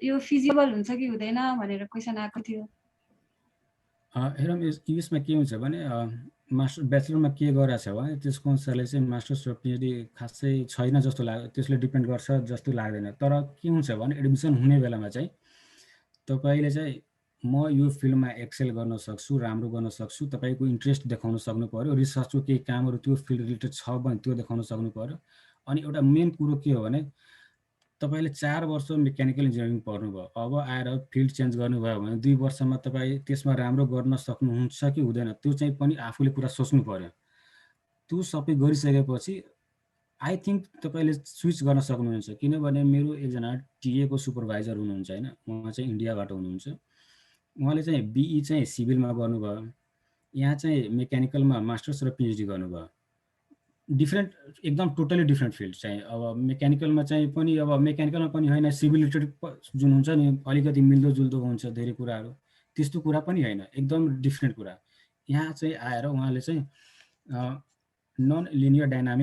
यो फिजिबल हुन्छ कि हुँदैन भनेर क्वेसन आएको थियो। हेरौँ यसमा के हुन्छ भने मास्टर ब्याचलरमा के गरेको छ भने त्यसको अनुसारले चाहिँ मास्टर्स र पिएचडी खासै छैन जस्तो लाग्यो, त्यसले डिपेन्ड गर्छ जस्तो लाग्दैन। तर के हुन्छ भने एडमिसन हुने बेलामा चाहिँ तपाईँले चाहिँ म यो फिल्डमा एक्सेल गर्न सक्छु, राम्रो गर्न सक्छु, तपाईँको इन्ट्रेस्ट देखाउन सक्नु पर्यो, रिसर्चको केही कामहरू त्यो फिल्ड रिलेटेड छ भने त्यो देखाउन सक्नु पर्यो। अनि एउटा मेन कुरो के हो भने तपाईँले 4 वर्ष मेकानिकल इन्जिनियरिङ पढ्नुभयो, अब आएर फिल्ड चेन्ज गर्नुभयो भने 2 वर्षमा तपाईँ त्यसमा राम्रो गर्न सक्नुहुन्छ कि हुँदैन त्यो चाहिँ पनि आफूले पुरा सोच्नु पर्यो। त्यो सबै गरिसकेपछि आई थिङ्क तपाईँले स्विच गर्न सक्नुहुन्छ। किनभने मेरो एकजना टिएको सुपरभाइजर हुनुहुन्छ होइन, उहाँ चाहिँ इन्डियाबाट हुनुहुन्छ। उहाँले चाहिँ बिई चाहिँ सिभिलमा गर्नुभयो, यहाँ चाहिँ मेकानिकलमा मास्टर्स र पिएचडी गर्नुभयो। डिफ्रेन्ट एकदम टोटली डिफ्रेन्ट फिल्ड चाहिँ। अब मेकानिकलमा चाहिँ पनि अब मेकानिकलमा पनि होइन, सिभिल रिलेटेड जुन हुन्छ नि अलिकति मिल्दोजुल्दो हुन्छ धेरै कुराहरू, त्यस्तो कुरा पनि होइन, एकदम डिफ्रेन्ट कुरा। यहाँ चाहिँ आएर उहाँले चाहिँ नन लिनियर डाइनामिक